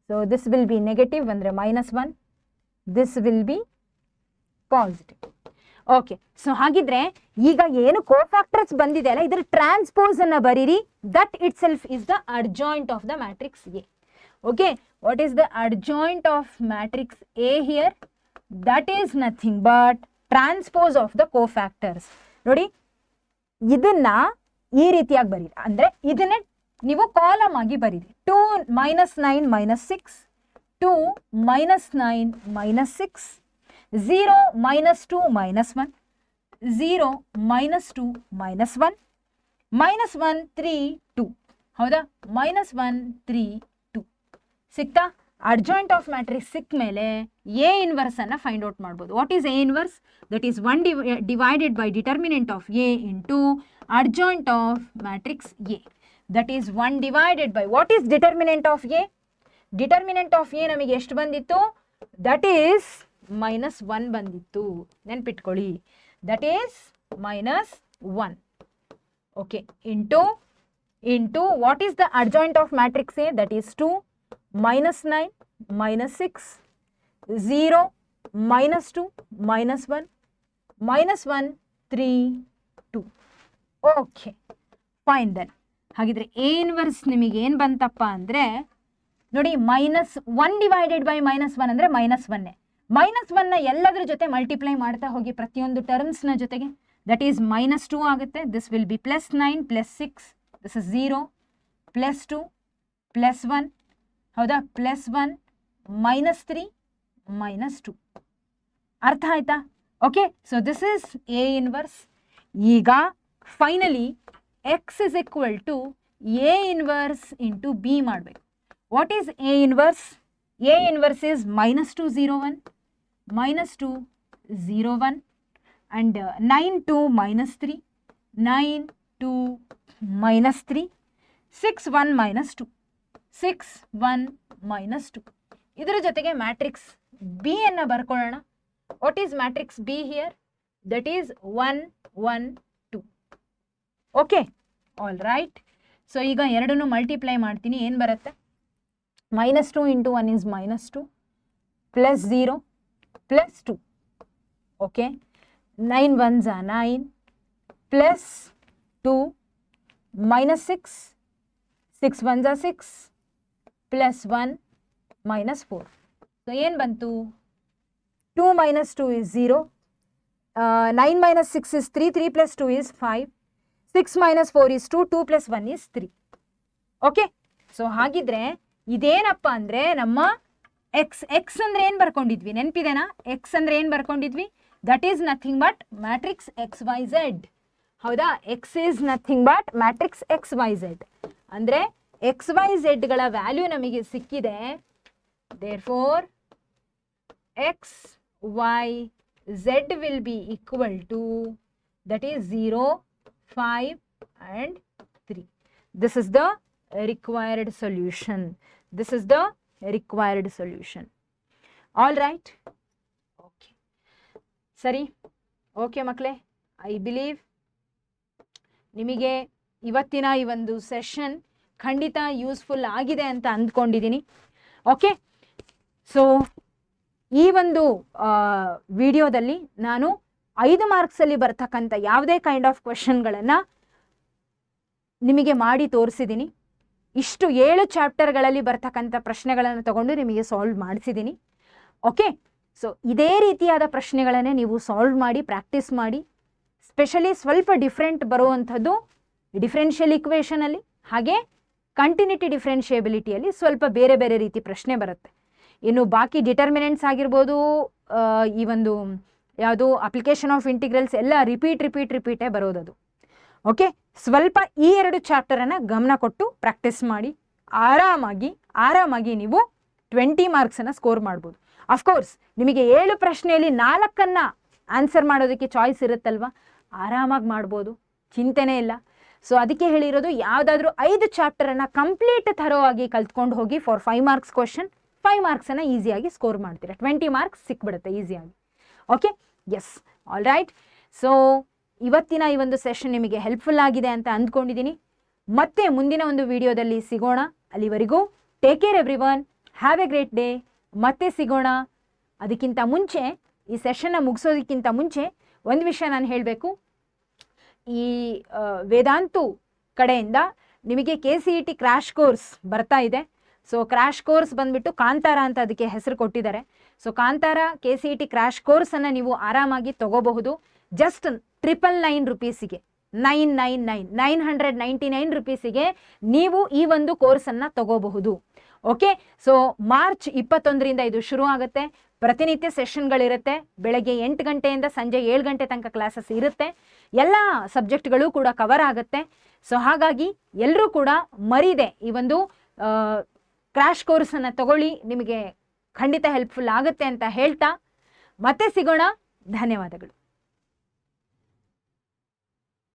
So this will be negative ಅಂದರೆ -1. This will be positive. Okay. So ಹಾಗಿದ್ರೆ ಈಗ ಏನು ಕೋಫ್ಯಾಕ್ಟರ್ಸ್ ಬಂದಿದೆ ಅಲ್ಲ, ಇದರ ಟ್ರಾನ್ಸ್ಪೋಸ್ ಅನ್ನು ಬರೀರಿ. That it self is the adjoint of the matrix A. Okay. What is the adjoint of matrix A here? That is nothing but transpose of the cofactors. ನೋಡಿ, ಇದನ್ನ ಈ ರೀತಿಯಾಗಿ ಬರೀರಿ, ಅಂದರೆ ಇದನ್ನೇ ನೀವು ಕಾಲಮ್ ಆಗಿ ಬರೀರಿ. 2 - 9 - 6, 2 - 9 - 6, 0 - 2 - 1, 0 - 2 - 1, -1 3 2. ಹೌದಾ? -1 3 2 ಸಿಕ್ತಾ? ಅಡ್ಜಾಯಿಂಟ್ ಆಫ್ ಮ್ಯಾಟ್ರಿಕ್ಸ್ ಸಿಕ್ಕ ಮೇಲೆ ಎ ಇನ್ವರ್ಸ್ ಅನ್ನು ಫೈಂಡ್ ಔಟ್ ಮಾಡ್ಬೋದು. What is A inverse? That is 1 divided by determinant of A into adjoint of matrix A. That is 1 divided by, what is determinant of A? Determinant of A ನಮಗೆ ಎಷ್ಟು ಬಂದಿತ್ತು? That is -1 ಬಂದಿತ್ತು. ನೆನ್ಪಿಟ್ಕೊಳ್ಳಿ, that is -1. Okay. Into what is the adjoint of matrix A? That is 2, -9 -6, 0 -2 -1, -1 3 2. Okay, fine then. ಹಾಗಿದ್ರೆ a inverse ನಿಮಗೆ ಏನು ಬಂತಪ್ಪ ಅಂದರೆ ನೋಡಿ, -1 ಡಿವೈಡೆಡ್ ಬೈ -1 ಅಂದರೆ -1. -1ನ ಎಲ್ಲದರ ಜೊತೆ ಮಲ್ಟಿಪ್ಲೈ ಮಾಡ್ತಾ ಹೋಗಿ ಪ್ರತಿಯೊಂದು ಟರ್ಮ್ಸ್ನ ಜೊತೆಗೆ. ದಟ್ ಈಸ್ -2 ಆಗುತ್ತೆ. This will be +9 +6, this is 0 +2 +1, ಹೌದಾ? +1 -3 -2. ಅರ್ಥ ಆಯ್ತಾ? ಓಕೆ. So this is A inverse. ಈಗ finally x is equal to A inverse into B ಮಾಡಬೇಕು. What is A inverse? A inverse is -2, 0, 1, -2, 0, 1, and 9, 2, -3, 9, 2, -3, 6, 1, -2, 6, 1, -2. ಇದರ ಜೊತೆಗೆ ಮ್ಯಾಟ್ರಿಕ್ಸ್ ಬಿ ಅನ್ನು ಬರ್ಕೊಳ್ಳೋಣ. What is matrix B here? That is 1, 1, 2. Okay, all right. So ಈಗ ಎರಡನ್ನು multiply ಮಾಡ್ತೀನಿ. ಏನು ಬರುತ್ತೆ? -2 × 1 is -2, +0, +2. Okay, 9 1s are 9, +2, -6, 6 1s are 6, +1, -4. So ಏನು ಬಂತು? 2 - 2 is 0, 9 - 6 is 3, 3 + 2 is 5, 6 - 4 is 2, 2 + 1 is 3. Okay, so ಹಾಗಿದ್ರೆ ಇದೇನಪ್ಪ ಅಂದರೆ ನಮ್ಮ ಎಕ್ಸ್ ಅಂದರೆ ಏನು ಬರ್ಕೊಂಡಿದ್ವಿ? ನೆನಪಿದೆನಾ? ಎಕ್ಸ್ ಅಂದರೆ ಏನು ಬರ್ಕೊಂಡಿದ್ವಿ? That is nothing but matrix XYZ. ಹೌದಾ? X is nothing but matrix XYZ. ಅಂದರೆ XYZಗಳ ವ್ಯಾಲ್ಯೂ ನಮಗೆ ಸಿಕ್ಕಿದೆ. Therefore XYZ will be equal to, that is 0, 5 and 3. This is the required solution. This is the required solution. All right? Okay. ಸರಿ. Okay ಮಕ್ಕಳೇ, I believe ನಿಮಗೆ ಇವತ್ತಿನ ಈ ಒಂದು ಸೆಷನ್ ಖಂಡಿತ ಯೂಸ್ಫುಲ್ ಆಗಿದೆ ಅಂತ ಅಂದ್ಕೊಂಡಿದ್ದೀನಿ. ಓಕೆ, ಸೊ ಈ ಒಂದು ವಿಡಿಯೋದಲ್ಲಿ ನಾನು 5 ಮಾರ್ಕ್ಸಲ್ಲಿ ಬರ್ತಕ್ಕಂಥ ಯಾವುದೇ ಕೈಂಡ್ ಆಫ್ ಕ್ವೆಶನ್ಗಳನ್ನು ನಿಮಗೆ ಮಾಡಿ ತೋರಿಸಿದ್ದೀನಿ. ಇಷ್ಟು 7 ಚಾಪ್ಟರ್ಗಳಲ್ಲಿ ಬರ್ತಕ್ಕಂಥ ಪ್ರಶ್ನೆಗಳನ್ನು ತಗೊಂಡು ನಿಮಗೆ ಸಾಲ್ವ್ ಮಾಡಿಸಿದ್ದೀನಿ. ಓಕೆ, ಸೊ ಇದೇ ರೀತಿಯಾದ ಪ್ರಶ್ನೆಗಳನ್ನೇ ನೀವು ಸಾಲ್ವ್ ಮಾಡಿ ಪ್ರಾಕ್ಟೀಸ್ ಮಾಡಿ. ಸ್ಪೆಷಲಿ ಸ್ವಲ್ಪ ಡಿಫ್ರೆಂಟ್ ಬರುವಂಥದ್ದು ಡಿಫ್ರೆನ್ಷಿಯಲ್ ಇಕ್ವೇಷನಲ್ಲಿ, ಹಾಗೆ ಕಂಟಿನ್ಯೂಟಿ ಡಿಫ್ರೆನ್ಷಿಯಬಿಲಿಟಿಯಲ್ಲಿ ಸ್ವಲ್ಪ ಬೇರೆ ಬೇರೆ ರೀತಿ ಪ್ರಶ್ನೆ ಬರುತ್ತೆ. ಇನ್ನು ಬಾಕಿ ಡಿಟರ್ಮಿನೆಂಟ್ಸ್ ಆಗಿರ್ಬೋದು, ಈ ಒಂದು ಯಾವುದು ಅಪ್ಲಿಕೇಶನ್ ಆಫ್ ಇಂಟಿಗ್ರಲ್ಸ್ ಎಲ್ಲ ರಿಪೀಟೇ ಬರೋದದು. ಓಕೆ, ಸ್ವಲ್ಪ ಈ 2 ಚಾಪ್ಟರನ್ನು ಗಮನ ಕೊಟ್ಟು ಪ್ರಾಕ್ಟೀಸ್ ಮಾಡಿ ಆರಾಮಾಗಿ ನೀವು 20 ಮಾರ್ಕ್ಸನ್ನು ಸ್ಕೋರ್ ಮಾಡ್ಬೋದು. ಅಫ್ಕೋರ್ಸ್ ನಿಮಗೆ 7 ಪ್ರಶ್ನೆಯಲ್ಲಿ 4 ಆನ್ಸರ್ ಮಾಡೋದಕ್ಕೆ ಚಾಯ್ಸ್ ಇರುತ್ತಲ್ವ, ಆರಾಮಾಗಿ ಮಾಡ್ಬೋದು, ಚಿಂತೆನೇ ಇಲ್ಲ. ಸೊ ಅದಕ್ಕೆ ಹೇಳಿರೋದು, ಯಾವುದಾದ್ರೂ 5 ಚಾಪ್ಟರನ್ನು ಕಂಪ್ಲೀಟ್ ಥರೋವಾಗಿ ಕಲ್ತ್ಕೊಂಡು ಹೋಗಿ ಫಾರ್ 5 ಮಾರ್ಕ್ಸ್ ಕ್ವಶನ್, 5 ಮಾರ್ಕ್ಸನ್ನು ಈಸಿಯಾಗಿ ಸ್ಕೋರ್ ಮಾಡ್ತೀರಾ. 20 ಮಾರ್ಕ್ಸ್ ಸಿಕ್ಬಿಡುತ್ತೆ ಈಸಿಯಾಗಿ. Okay, yes, all right. So ಇವತ್ತಿನ ಈ ಒಂದು ಸೆಷನ್ ನಿಮಗೆ ಹೆಲ್ಪ್ಫುಲ್ ಆಗಿದೆ ಅಂತ ಅಂದ್ಕೊಂಡಿದ್ದೀನಿ. ಮತ್ತೆ ಮುಂದಿನ ಒಂದು ವಿಡಿಯೋದಲ್ಲಿ ಸಿಗೋಣ. ಅಲ್ಲಿವರೆಗೂ take care everyone, have A great day. ಮತ್ತೆ ಸಿಗೋಣ. ಅದಕ್ಕಿಂತ ಮುಂಚೆ, ಈ ಸೆಷನ್ನ ಮುಗಿಸೋದಕ್ಕಿಂತ ಮುಂಚೆ ಒಂದು ವಿಷಯ ನಾನು ಹೇಳಬೇಕು. ಈ ವೇದಾಂತು ಕಡೆಯಿಂದ ನಿಮಗೆ KCET ಕ್ರ್ಯಾಶ್ ಕೋರ್ಸ್ ಬರ್ತಾ ಇದೆ. ಸೊ ಕ್ರ್ಯಾಶ್ ಕೋರ್ಸ್ ಬಂದುಬಿಟ್ಟು ಕಾಂತಾರ ಅಂತ ಅದಕ್ಕೆ ಹೆಸರು ಕೊಟ್ಟಿದ್ದಾರೆ. ಸೊ ಕಾಂತಾರ KCET ಕ್ರ್ಯಾಶ್ ಕೋರ್ಸನ್ನು ನೀವು ಆರಾಮಾಗಿ ತಗೋಬಹುದು. ಜಸ್ಟ್ 999 ರೂಪೀಸಿಗೆ, 999 ರೂಪೀಸಿಗೆ ನೀವು ಈ ಒಂದು ಕೋರ್ಸನ್ನು ತಗೋಬಹುದು. ಓಕೆ, ಸೊ ಮಾರ್ಚ್ 21ರಿಂದ ಇದು ಶುರು ಆಗುತ್ತೆ. ಪ್ರತಿನಿತ್ಯ ಸೆಷನ್ಗಳಿರುತ್ತೆ. ಬೆಳಗ್ಗೆ 8 ಗಂಟೆಯಿಂದ ಸಂಜೆ 7 ಗಂಟೆ ತನಕ ಕ್ಲಾಸಸ್ ಇರುತ್ತೆ. ಎಲ್ಲ ಸಬ್ಜೆಕ್ಟ್ಗಳು ಕೂಡ ಕವರ್ ಆಗುತ್ತೆ. ಸೊ ಹಾಗಾಗಿ ಎಲ್ಲರೂ ಕೂಡ ಮರೀದೆ ಈ ಒಂದು ಕ್ರ್ಯಾಶ್ ಕೋರ್ಸನ್ನು ತಗೊಳ್ಳಿ. ನಿಮಗೆ ಖಂಡಿತ ಹೆಲ್ಪ್ಫುಲ್ ಆಗುತ್ತೆ ಅಂತ ಹೇಳ್ತಾ ಮತ್ತೆ ಸಿಗೋಣ. ಧನ್ಯವಾದಗಳು.